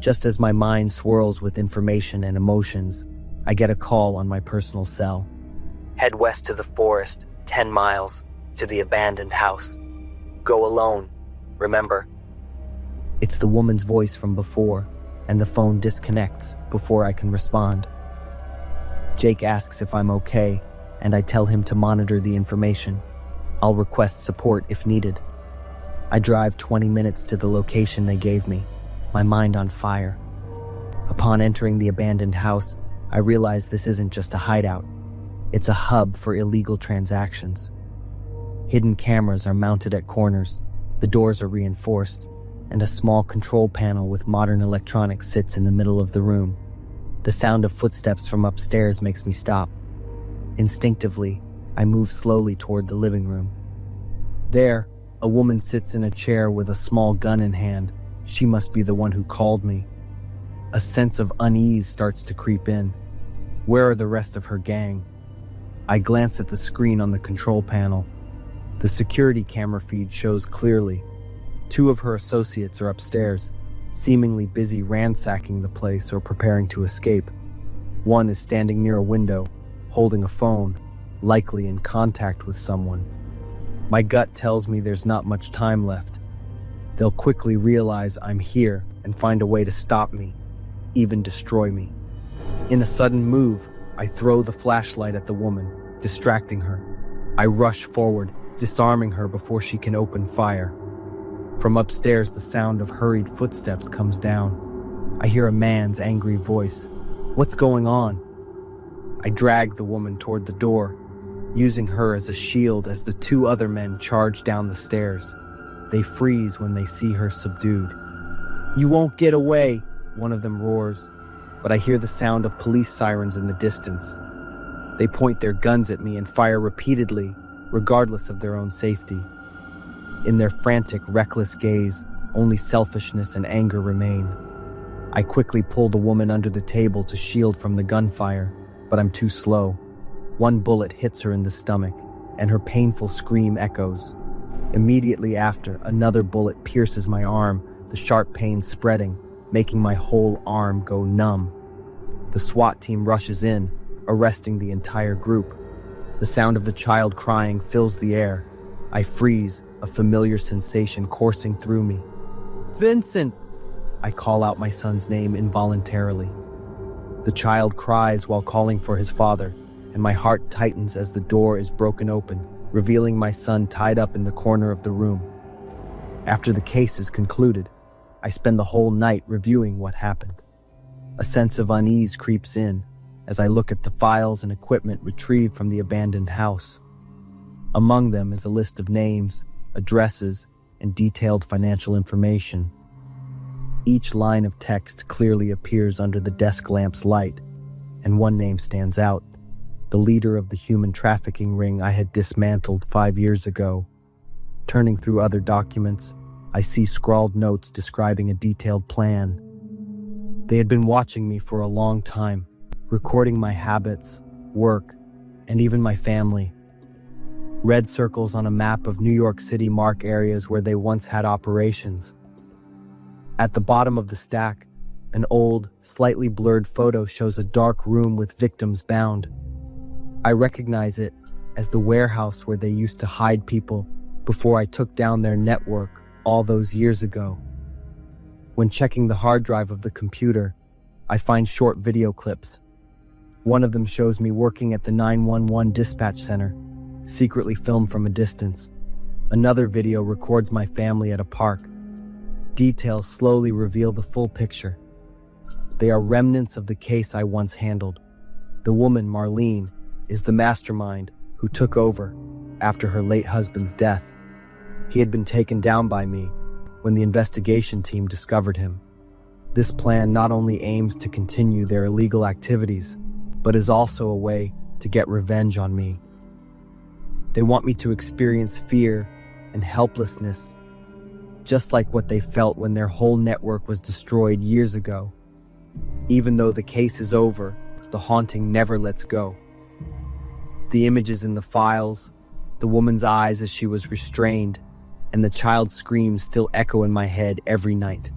Just as my mind swirls with information and emotions, I get a call on my personal cell. Head west to the forest, 10 miles, to the abandoned house. Go alone, remember. It's the woman's voice from before, and the phone disconnects before I can respond. Jake asks if I'm okay, and I tell him to monitor the information. I'll request support if needed. I drive 20 minutes to the location they gave me, my mind on fire. Upon entering the abandoned house, I realize this isn't just a hideout. It's a hub for illegal transactions. Hidden cameras are mounted at corners, the doors are reinforced, and a small control panel with modern electronics sits in the middle of the room. The sound of footsteps from upstairs makes me stop. Instinctively, I move slowly toward the living room. There, a woman sits in a chair with a small gun in hand. She must be the one who called me. A sense of unease starts to creep in. Where are the rest of her gang? I glance at the screen on the control panel. The security camera feed shows clearly. 2 of her associates are upstairs, seemingly busy ransacking the place or preparing to escape. One is standing near a window, holding a phone, likely in contact with someone. My gut tells me there's not much time left. They'll quickly realize I'm here and find a way to stop me, even destroy me. In a sudden move, I throw the flashlight at the woman, distracting her. I rush forward, disarming her before she can open fire. From upstairs, the sound of hurried footsteps comes down. I hear a man's angry voice. "What's going on?" I drag the woman toward the door, using her as a shield as the 2 other men charge down the stairs. They freeze when they see her subdued. "You won't get away," one of them roars, but I hear the sound of police sirens in the distance. They point their guns at me and fire repeatedly, regardless of their own safety. In their frantic, reckless gaze, only selfishness and anger remain. I quickly pull the woman under the table to shield from the gunfire, but I'm too slow. One bullet hits her in the stomach, and her painful scream echoes. Immediately after, another bullet pierces my arm, the sharp pain spreading, making my whole arm go numb. The SWAT team rushes in, arresting the entire group. The sound of the child crying fills the air. I freeze, a familiar sensation coursing through me. "Vincent!" I call out my son's name involuntarily. The child cries while calling for his father, and my heart tightens as the door is broken open, revealing my son tied up in the corner of the room. After the case is concluded, I spend the whole night reviewing what happened. A sense of unease creeps in as I look at the files and equipment retrieved from the abandoned house. Among them is a list of names, addresses, and detailed financial information. Each line of text clearly appears under the desk lamp's light, and one name stands out: the leader of the human trafficking ring I had dismantled 5 years ago. Turning through other documents, I see scrawled notes describing a detailed plan. They had been watching me for a long time, recording my habits, work, and even my family. Red circles on a map of New York City mark areas where they once had operations. At the bottom of the stack, an old, slightly blurred photo shows a dark room with victims bound. I recognize it as the warehouse where they used to hide people before I took down their network all those years ago. When checking the hard drive of the computer, I find short video clips. One of them shows me working at the 911 dispatch center, secretly filmed from a distance. Another video records my family at a park. Details slowly reveal the full picture. They are remnants of the case I once handled. The woman, Marlene, is the mastermind who took over after her late husband's death. He had been taken down by me when the investigation team discovered him. This plan not only aims to continue their illegal activities, but is also a way to get revenge on me. They want me to experience fear and helplessness, just like what they felt when their whole network was destroyed years ago. Even though the case is over, the haunting never lets go. The images in the files, the woman's eyes as she was restrained, and the child's screams still echo in my head every night.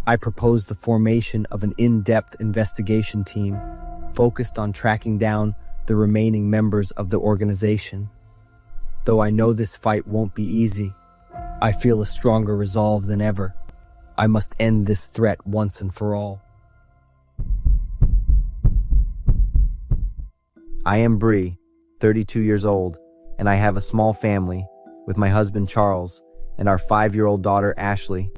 I proposed the formation of an in-depth investigation team focused on tracking down the remaining members of the organization. Though I know this fight won't be easy, I feel a stronger resolve than ever. I must end this threat once and for all. I am Bree, 32 years old, and I have a small family with my husband Charles and our 5-year-old daughter Ashley.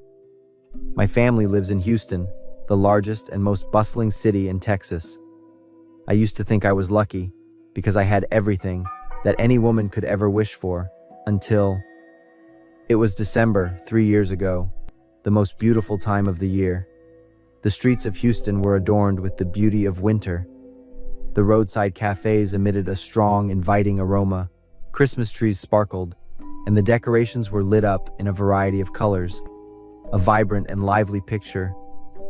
My family lives in Houston, the largest and most bustling city in Texas. I used to think I was lucky because I had everything that any woman could ever wish for, until it was December 3 years ago, the most beautiful time of the year. The streets of Houston were adorned with the beauty of winter. The roadside cafes emitted a strong, inviting aroma. Christmas trees sparkled, and the decorations were lit up in a variety of colors. A vibrant and lively picture,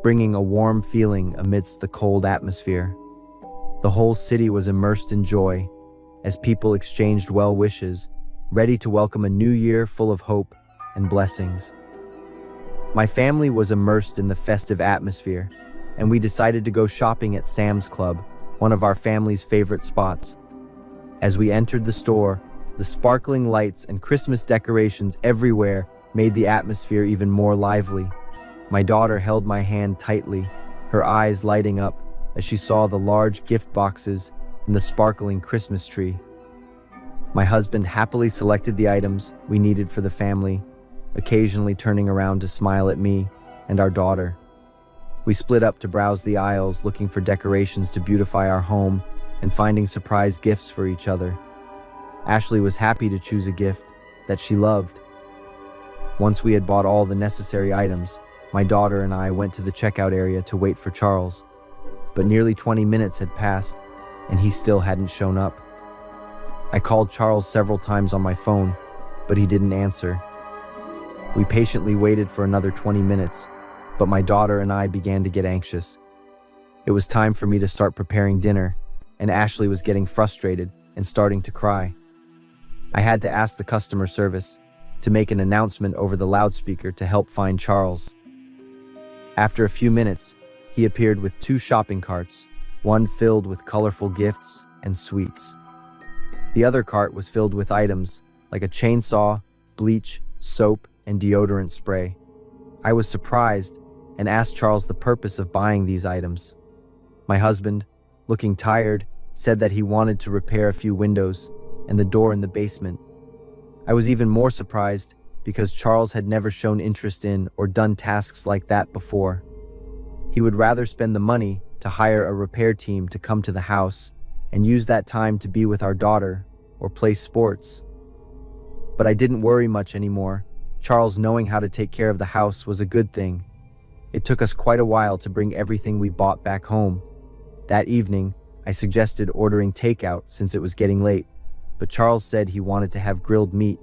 bringing a warm feeling amidst the cold atmosphere. The whole city was immersed in joy as people exchanged well wishes, ready to welcome a new year full of hope and blessings. My family was immersed in the festive atmosphere, and we decided to go shopping at Sam's Club, one of our family's favorite spots. As we entered the store, the sparkling lights and Christmas decorations everywhere made the atmosphere even more lively. My daughter held my hand tightly, her eyes lighting up as she saw the large gift boxes and the sparkling Christmas tree. My husband happily selected the items we needed for the family, occasionally turning around to smile at me and our daughter. We split up to browse the aisles, looking for decorations to beautify our home and finding surprise gifts for each other. Ashley was happy to choose a gift that she loved. Once we had bought all the necessary items, my daughter and I went to the checkout area to wait for Charles. But nearly 20 minutes had passed, and he still hadn't shown up. I called Charles several times on my phone, but he didn't answer. We patiently waited for another 20 minutes, but my daughter and I began to get anxious. It was time for me to start preparing dinner, and Ashley was getting frustrated and starting to cry. I had to ask the customer service to make an announcement over the loudspeaker to help find Charles. After a few minutes, he appeared with 2 shopping carts, one filled with colorful gifts and sweets. The other cart was filled with items like a chainsaw, bleach, soap, and deodorant spray. I was surprised and asked Charles the purpose of buying these items. My husband, looking tired, said that he wanted to repair a few windows and the door in the basement. I was even more surprised because Charles had never shown interest in or done tasks like that before. He would rather spend the money to hire a repair team to come to the house and use that time to be with our daughter or play sports. But I didn't worry much anymore. Charles knowing how to take care of the house was a good thing. It took us quite a while to bring everything we bought back home. That evening, I suggested ordering takeout since it was getting late, but Charles said he wanted to have grilled meat.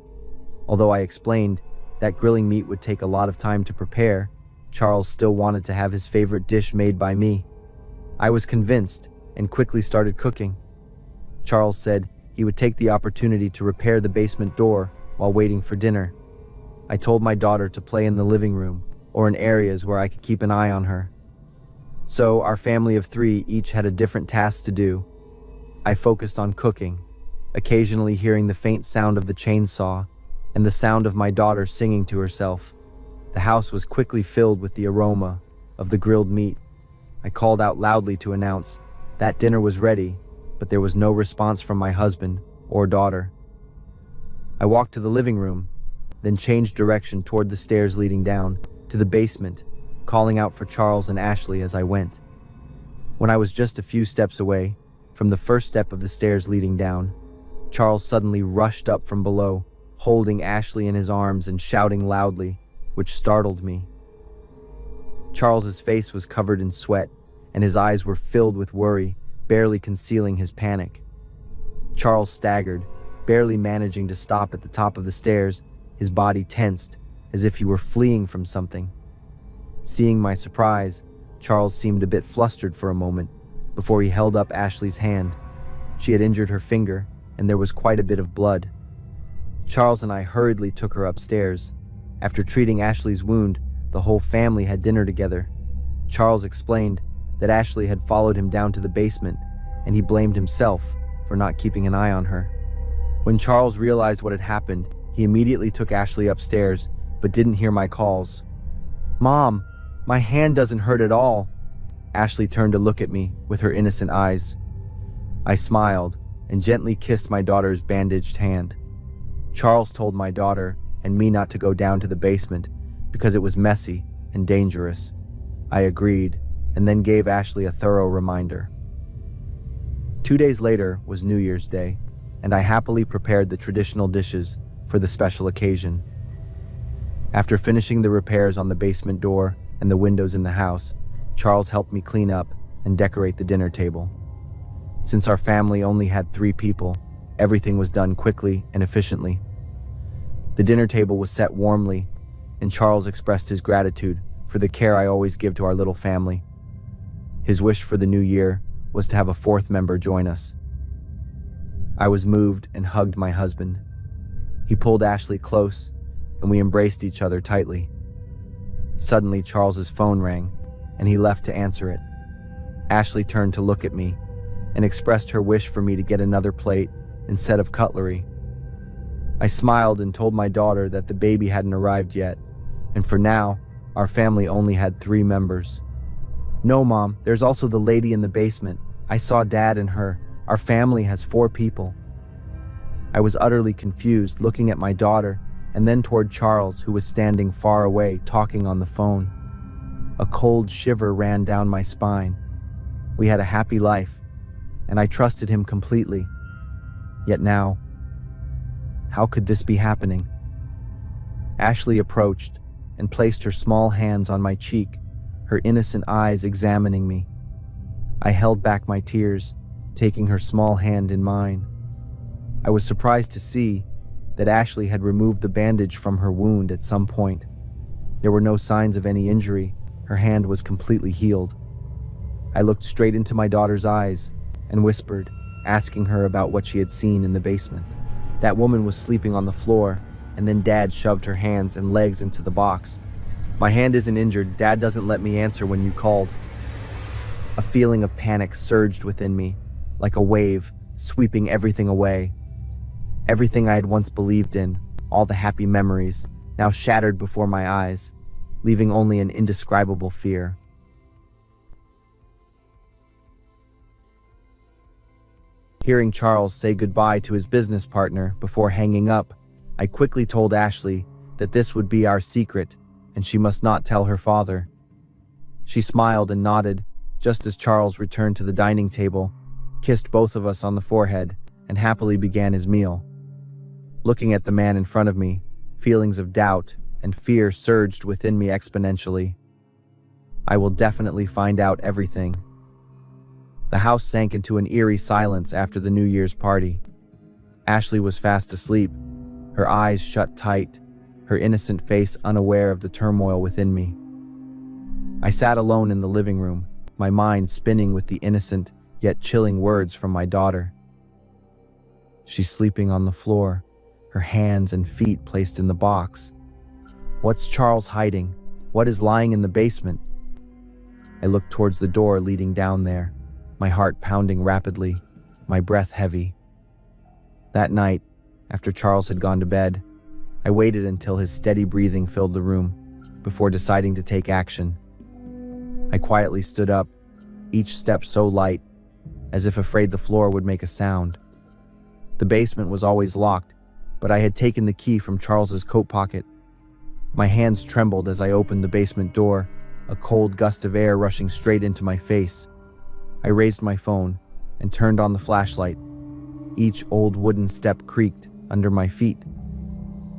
Although I explained that grilling meat would take a lot of time to prepare, Charles still wanted to have his favorite dish made by me. I was convinced and quickly started cooking. Charles said he would take the opportunity to repair the basement door while waiting for dinner. I told my daughter to play in the living room or in areas where I could keep an eye on her. So our family of 3 each had a different task to do. I focused on cooking, occasionally hearing the faint sound of the chainsaw and the sound of my daughter singing to herself. The house was quickly filled with the aroma of the grilled meat. I called out loudly to announce that dinner was ready, but there was no response from my husband or daughter. I walked to the living room, then changed direction toward the stairs leading down to the basement, calling out for Charles and Ashley as I went. When I was just a few steps away from the first step of the stairs leading down, Charles suddenly rushed up from below, holding Ashley in his arms and shouting loudly, which startled me. Charles's face was covered in sweat, and his eyes were filled with worry, barely concealing his panic. Charles staggered, barely managing to stop at the top of the stairs, his body tensed, as if he were fleeing from something. Seeing my surprise, Charles seemed a bit flustered for a moment before he held up Ashley's hand. She had injured her finger, and there was quite a bit of blood. Charles and I hurriedly took her upstairs. After treating Ashley's wound, the whole family had dinner together. Charles explained that Ashley had followed him down to the basement, and he blamed himself for not keeping an eye on her. When Charles realized what had happened, he immediately took Ashley upstairs, but didn't hear my calls. "Mom, my hand doesn't hurt at all." Ashley turned to look at me with her innocent eyes. I smiled and gently kissed my daughter's bandaged hand. Charles told my daughter and me not to go down to the basement because it was messy and dangerous. I agreed, and then gave Ashley a thorough reminder. 2 days later was New Year's Day, and I happily prepared the traditional dishes for the special occasion. After finishing the repairs on the basement door and the windows in the house, Charles helped me clean up and decorate the dinner table. Since our family only had 3 people, everything was done quickly and efficiently. The dinner table was set warmly, and Charles expressed his gratitude for the care I always give to our little family. His wish for the new year was to have a 4th member join us. I was moved and hugged my husband. He pulled Ashley close, and we embraced each other tightly. Suddenly, Charles's phone rang, and he left to answer it. Ashley turned to look at me and expressed her wish for me to get another plate instead of cutlery. I smiled and told my daughter that the baby hadn't arrived yet, and for now, our family only had 3 members. "No, Mom, there's also the lady in the basement. I saw Dad and her. Our family has 4 people." I was utterly confused, looking at my daughter and then toward Charles, who was standing far away, talking on the phone. A cold shiver ran down my spine. We had a happy life, and I trusted him completely. Yet now, how could this be happening? Ashley approached and placed her small hands on my cheek, her innocent eyes examining me. I held back my tears, taking her small hand in mine. I was surprised to see that Ashley had removed the bandage from her wound at some point. There were no signs of any injury. Her hand was completely healed. I looked straight into my daughter's eyes and whispered, asking her about what she had seen in the basement. That woman was sleeping on the floor, and then Dad shoved her hands and legs into the box. "My hand isn't injured. Dad doesn't let me answer when you called." A feeling of panic surged within me, like a wave, sweeping everything away. Everything I had once believed in, all the happy memories, now shattered before my eyes, leaving only an indescribable fear. Hearing Charles say goodbye to his business partner before hanging up, I quickly told Ashley that this would be our secret and she must not tell her father. She smiled and nodded, just as Charles returned to the dining table, kissed both of us on the forehead, and happily began his meal. Looking at the man in front of me, feelings of doubt and fear surged within me exponentially. I will definitely find out everything. The house sank into an eerie silence after the New Year's party. Ashley was fast asleep, her eyes shut tight, her innocent face unaware of the turmoil within me. I sat alone in the living room, my mind spinning with the innocent yet chilling words from my daughter. She's sleeping on the floor, her hands and feet placed in the box. What's Charles hiding? What is lying in the basement? I looked towards the door leading down there, my heart pounding rapidly, my breath heavy. That night, after Charles had gone to bed, I waited until his steady breathing filled the room. before deciding to take action. I quietly stood up, each step so light, as if afraid the floor would make a sound. The basement was always locked, but I had taken the key from Charles's coat pocket. My hands trembled as I opened the basement door, a cold gust of air rushing straight into my face. I raised my phone and turned on the flashlight. Each old wooden step creaked under my feet.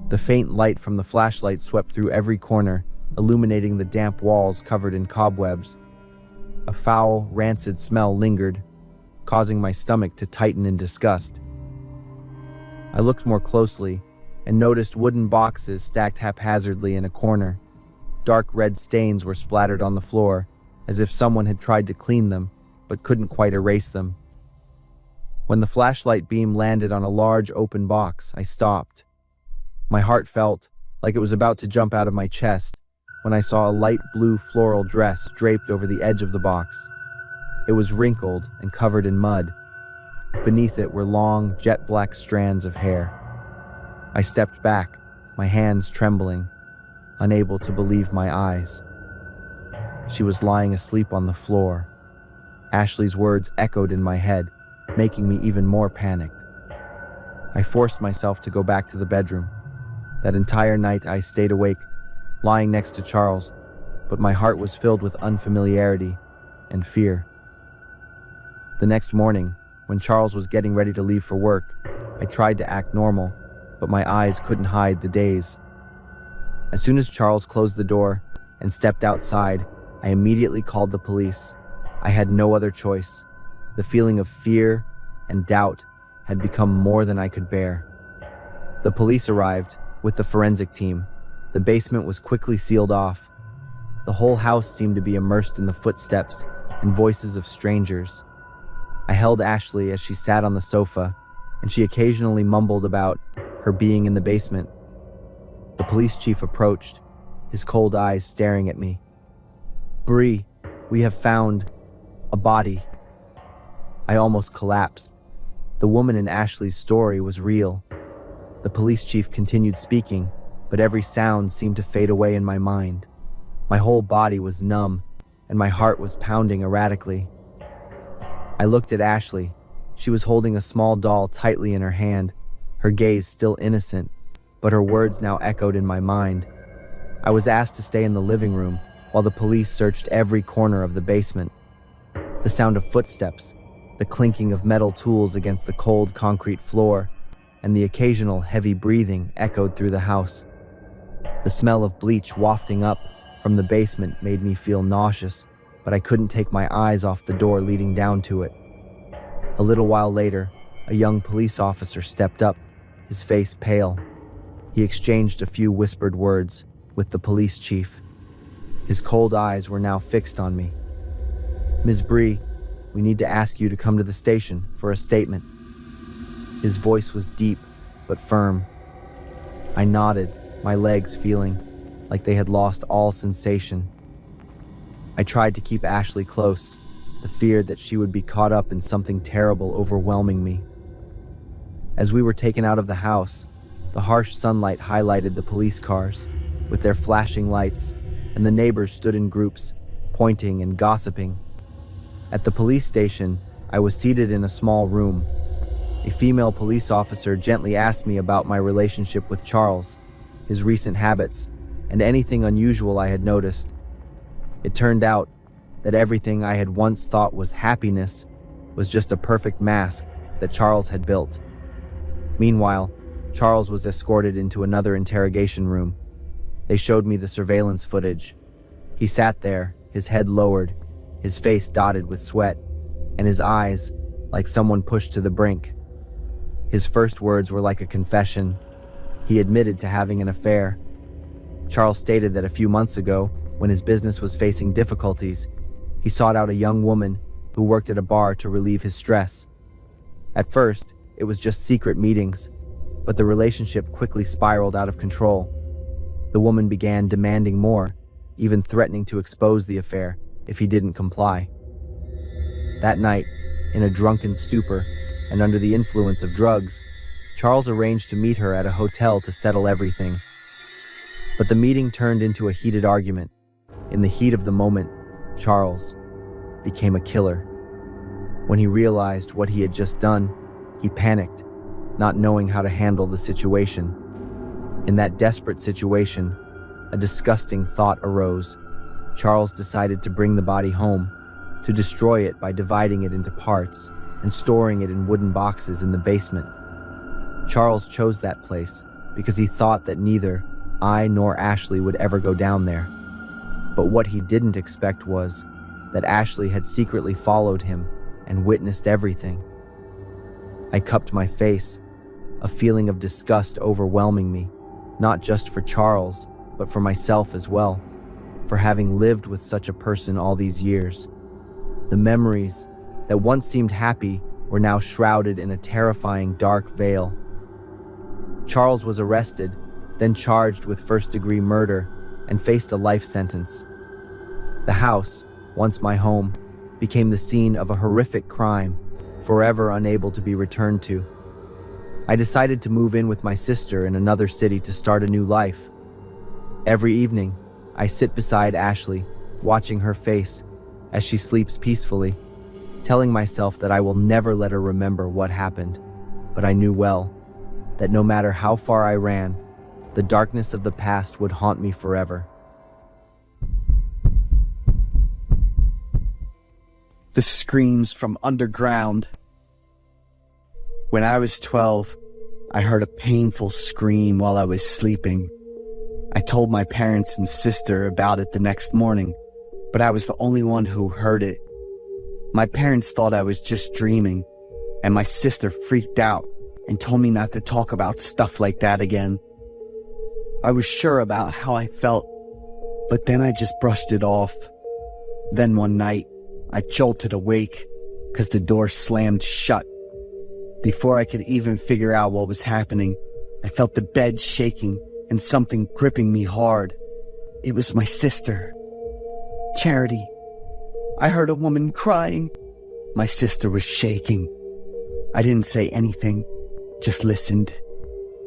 The faint light from the flashlight swept through every corner, illuminating the damp walls covered in cobwebs. A foul, rancid smell lingered, causing my stomach to tighten in disgust. I looked more closely and noticed wooden boxes stacked haphazardly in a corner. Dark red stains were splattered on the floor, as if someone had tried to clean them, but couldn't quite erase them. When the flashlight beam landed on a large open box, I stopped. My heart felt like it was about to jump out of my chest when I saw a light blue floral dress draped over the edge of the box. It was wrinkled and covered in mud. Beneath it were long, jet-black strands of hair. I stepped back, my hands trembling, unable to believe my eyes. She was lying asleep on the floor. Ashley's words echoed in my head, making me even more panicked. I forced myself to go back to the bedroom. That entire night I stayed awake, lying next to Charles, but my heart was filled with unfamiliarity and fear. The next morning, when Charles was getting ready to leave for work, I tried to act normal, but my eyes couldn't hide the daze. As soon as Charles closed the door and stepped outside, I immediately called the police. I had no other choice. The feeling of fear and doubt had become more than I could bear. The police arrived with the forensic team. The basement was quickly sealed off. The whole house seemed to be immersed in the footsteps and voices of strangers. I held Ashley as she sat on the sofa, and she occasionally mumbled about her being in the basement. The police chief approached, his cold eyes staring at me. "Bree, we have found a body." I almost collapsed. The woman in Ashley's story was real. The police chief continued speaking, but every sound seemed to fade away in my mind. My whole body was numb, and my heart was pounding erratically. I looked at Ashley. She was holding a small doll tightly in her hand, her gaze still innocent, but her words now echoed in my mind. I was asked to stay in the living room while the police searched every corner of the basement. The sound of footsteps, the clinking of metal tools against the cold concrete floor, and the occasional heavy breathing echoed through the house. The smell of bleach wafting up from the basement made me feel nauseous, but I couldn't take my eyes off the door leading down to it. A little while later, a young police officer stepped up, his face pale. He exchanged a few whispered words with the police chief. His cold eyes were now fixed on me. "Ms. Bree, we need to ask you to come to the station for a statement." His voice was deep but firm. I nodded, my legs feeling like they had lost all sensation. I tried to keep Ashley close, the fear that she would be caught up in something terrible overwhelming me. As we were taken out of the house, the harsh sunlight highlighted the police cars with their flashing lights, and the neighbors stood in groups, pointing and gossiping. At the police station, I was seated in a small room. A female police officer gently asked me about my relationship with Charles, his recent habits, and anything unusual I had noticed. It turned out that everything I had once thought was happiness was just a perfect mask that Charles had built. Meanwhile, Charles was escorted into another interrogation room. They showed me the surveillance footage. He sat there, his head lowered, his face dotted with sweat, and his eyes like someone pushed to the brink. His first words were like a confession. He admitted to having an affair. Charles stated that a few months ago, when his business was facing difficulties, he sought out a young woman who worked at a bar to relieve his stress. At first, it was just secret meetings, but the relationship quickly spiraled out of control. The woman began demanding more, even threatening to expose the affair if he didn't comply. That night, in a drunken stupor and under the influence of drugs, Charles arranged to meet her at a hotel to settle everything. But the meeting turned into a heated argument. In the heat of the moment, Charles became a killer. When he realized what he had just done, he panicked, not knowing how to handle the situation. In that desperate situation, a disgusting thought arose. Charles decided to bring the body home, to destroy it by dividing it into parts and storing it in wooden boxes in the basement. Charles chose that place because he thought that neither I nor Ashley would ever go down there. But what he didn't expect was that Ashley had secretly followed him and witnessed everything. I cupped my face, a feeling of disgust overwhelming me, not just for Charles, but for myself as well, for having lived with such a person all these years. The memories that once seemed happy were now shrouded in a terrifying dark veil. Charles was arrested, then charged with first-degree murder, and faced a life sentence. The house, once my home, became the scene of a horrific crime, forever unable to be returned to. I decided to move in with my sister in another city to start a new life. Every evening, I sit beside Ashley, watching her face as she sleeps peacefully, telling myself that I will never let her remember what happened. But I knew well that no matter how far I ran, the darkness of the past would haunt me forever. The screams from underground. When I was 12, I heard a painful scream while I was sleeping. I told my parents and sister about it the next morning, but I was the only one who heard it. My parents thought I was just dreaming, and my sister freaked out and told me not to talk about stuff like that again. I was sure about how I felt, but then I just brushed it off. Then one night, I jolted awake because the door slammed shut. Before I could even figure out what was happening, I felt the bed shaking and something gripping me hard. It was my sister, Charity. I heard a woman crying. My sister was shaking. I didn't say anything, just listened.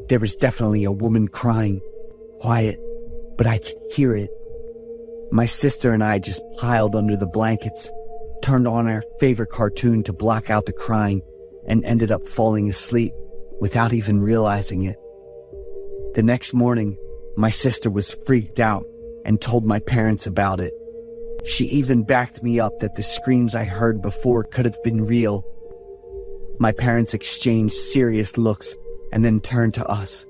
There was definitely a woman crying, quiet, but I could hear it. My sister and I just piled under the blankets, turned on our favorite cartoon to block out the crying, and ended up falling asleep without even realizing it. The next morning, my sister was freaked out and told my parents about it. She even backed me up that the screams I heard before could have been real. My parents exchanged serious looks and then turned to us,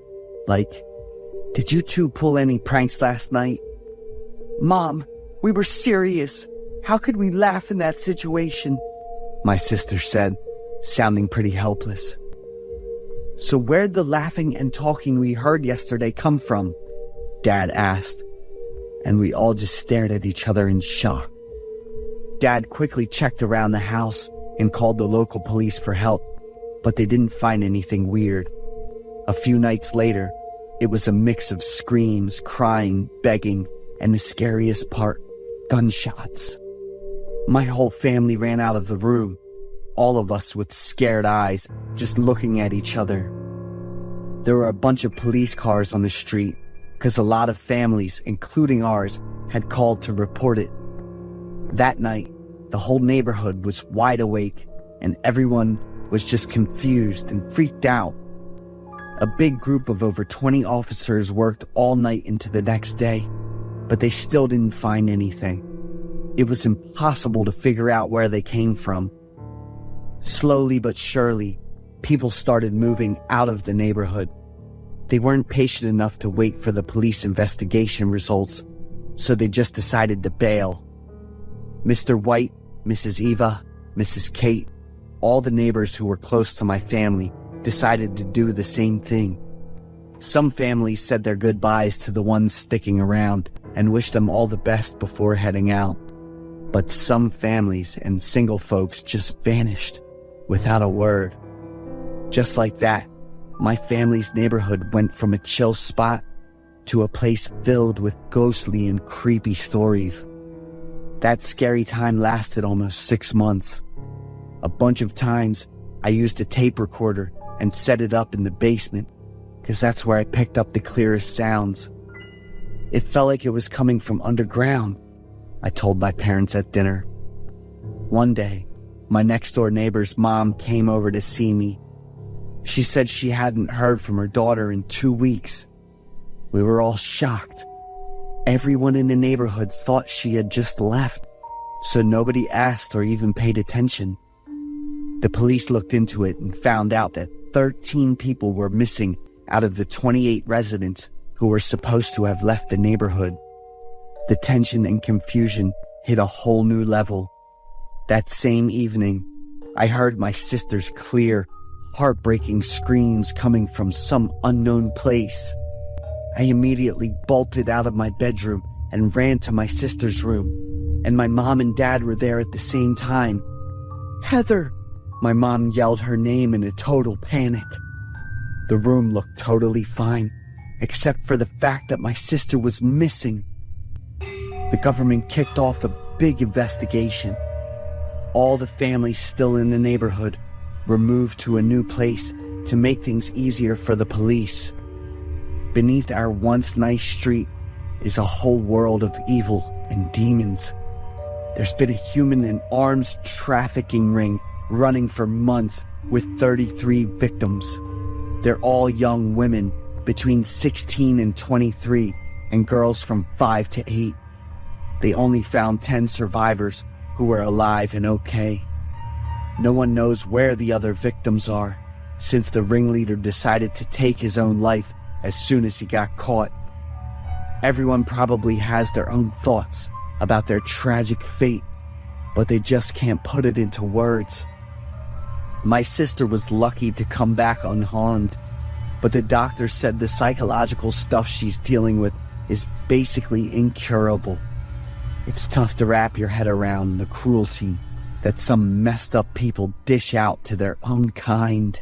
like, "Did you two pull any pranks last night?" "Mom, we were serious. How could we laugh in that situation?" my sister said, sounding pretty helpless. "So where'd the laughing and talking we heard yesterday come from?" Dad asked, and we all just stared at each other in shock. Dad quickly checked around the house and called the local police for help, but they didn't find anything weird. A few nights later, it was a mix of screams, crying, begging, and the scariest part, gunshots. My whole family ran out of the room, all of us with scared eyes, just looking at each other. There were a bunch of police cars on the street, because a lot of families, including ours, had called to report it. That night, the whole neighborhood was wide awake, and everyone was just confused and freaked out. A big group of over 20 officers worked all night into the next day, but they still didn't find anything. It was impossible to figure out where they came from. Slowly but surely, people started moving out of the neighborhood. They weren't patient enough to wait for the police investigation results, so they just decided to bail. Mr. White, Mrs. Eva, Mrs. Kate, all the neighbors who were close to my family decided to do the same thing. Some families said their goodbyes to the ones sticking around and wished them all the best before heading out. But some families and single folks just vanished without a word. Just like that, my family's neighborhood went from a chill spot to a place filled with ghostly and creepy stories. That scary time lasted almost 6 months. A bunch of times, I used a tape recorder and set it up in the basement, because that's where I picked up the clearest sounds. It felt like it was coming from underground, I told my parents at dinner. One day, my next-door neighbor's mom came over to see me. She said she hadn't heard from her daughter in 2 weeks. We were all shocked. Everyone in the neighborhood thought she had just left, so nobody asked or even paid attention. The police looked into it and found out that 13 people were missing out of the 28 residents who were supposed to have left the neighborhood. The tension and confusion hit a whole new level. That same evening, I heard my sister's clear, heartbreaking screams coming from some unknown place. I immediately bolted out of my bedroom and ran to my sister's room, and my mom and dad were there at the same time. "Heather!" My mom yelled her name in a total panic. The room looked totally fine, except for the fact that my sister was missing. The government kicked off a big investigation. All the families still in the neighborhood were moved to a new place to make things easier for the police. Beneath our once nice street is a whole world of evil and demons. There's been a human and arms trafficking ring running for months with 33 victims. They're all young women between 16 and 23 and girls from 5 to 8. They only found 10 survivors who were alive and okay. No one knows where the other victims are, since the ringleader decided to take his own life as soon as he got caught. Everyone probably has their own thoughts about their tragic fate, but they just can't put it into words. My sister was lucky to come back unharmed, but the doctor said the psychological stuff she's dealing with is basically incurable. It's tough to wrap your head around the cruelty that some messed up people dish out to their own kind.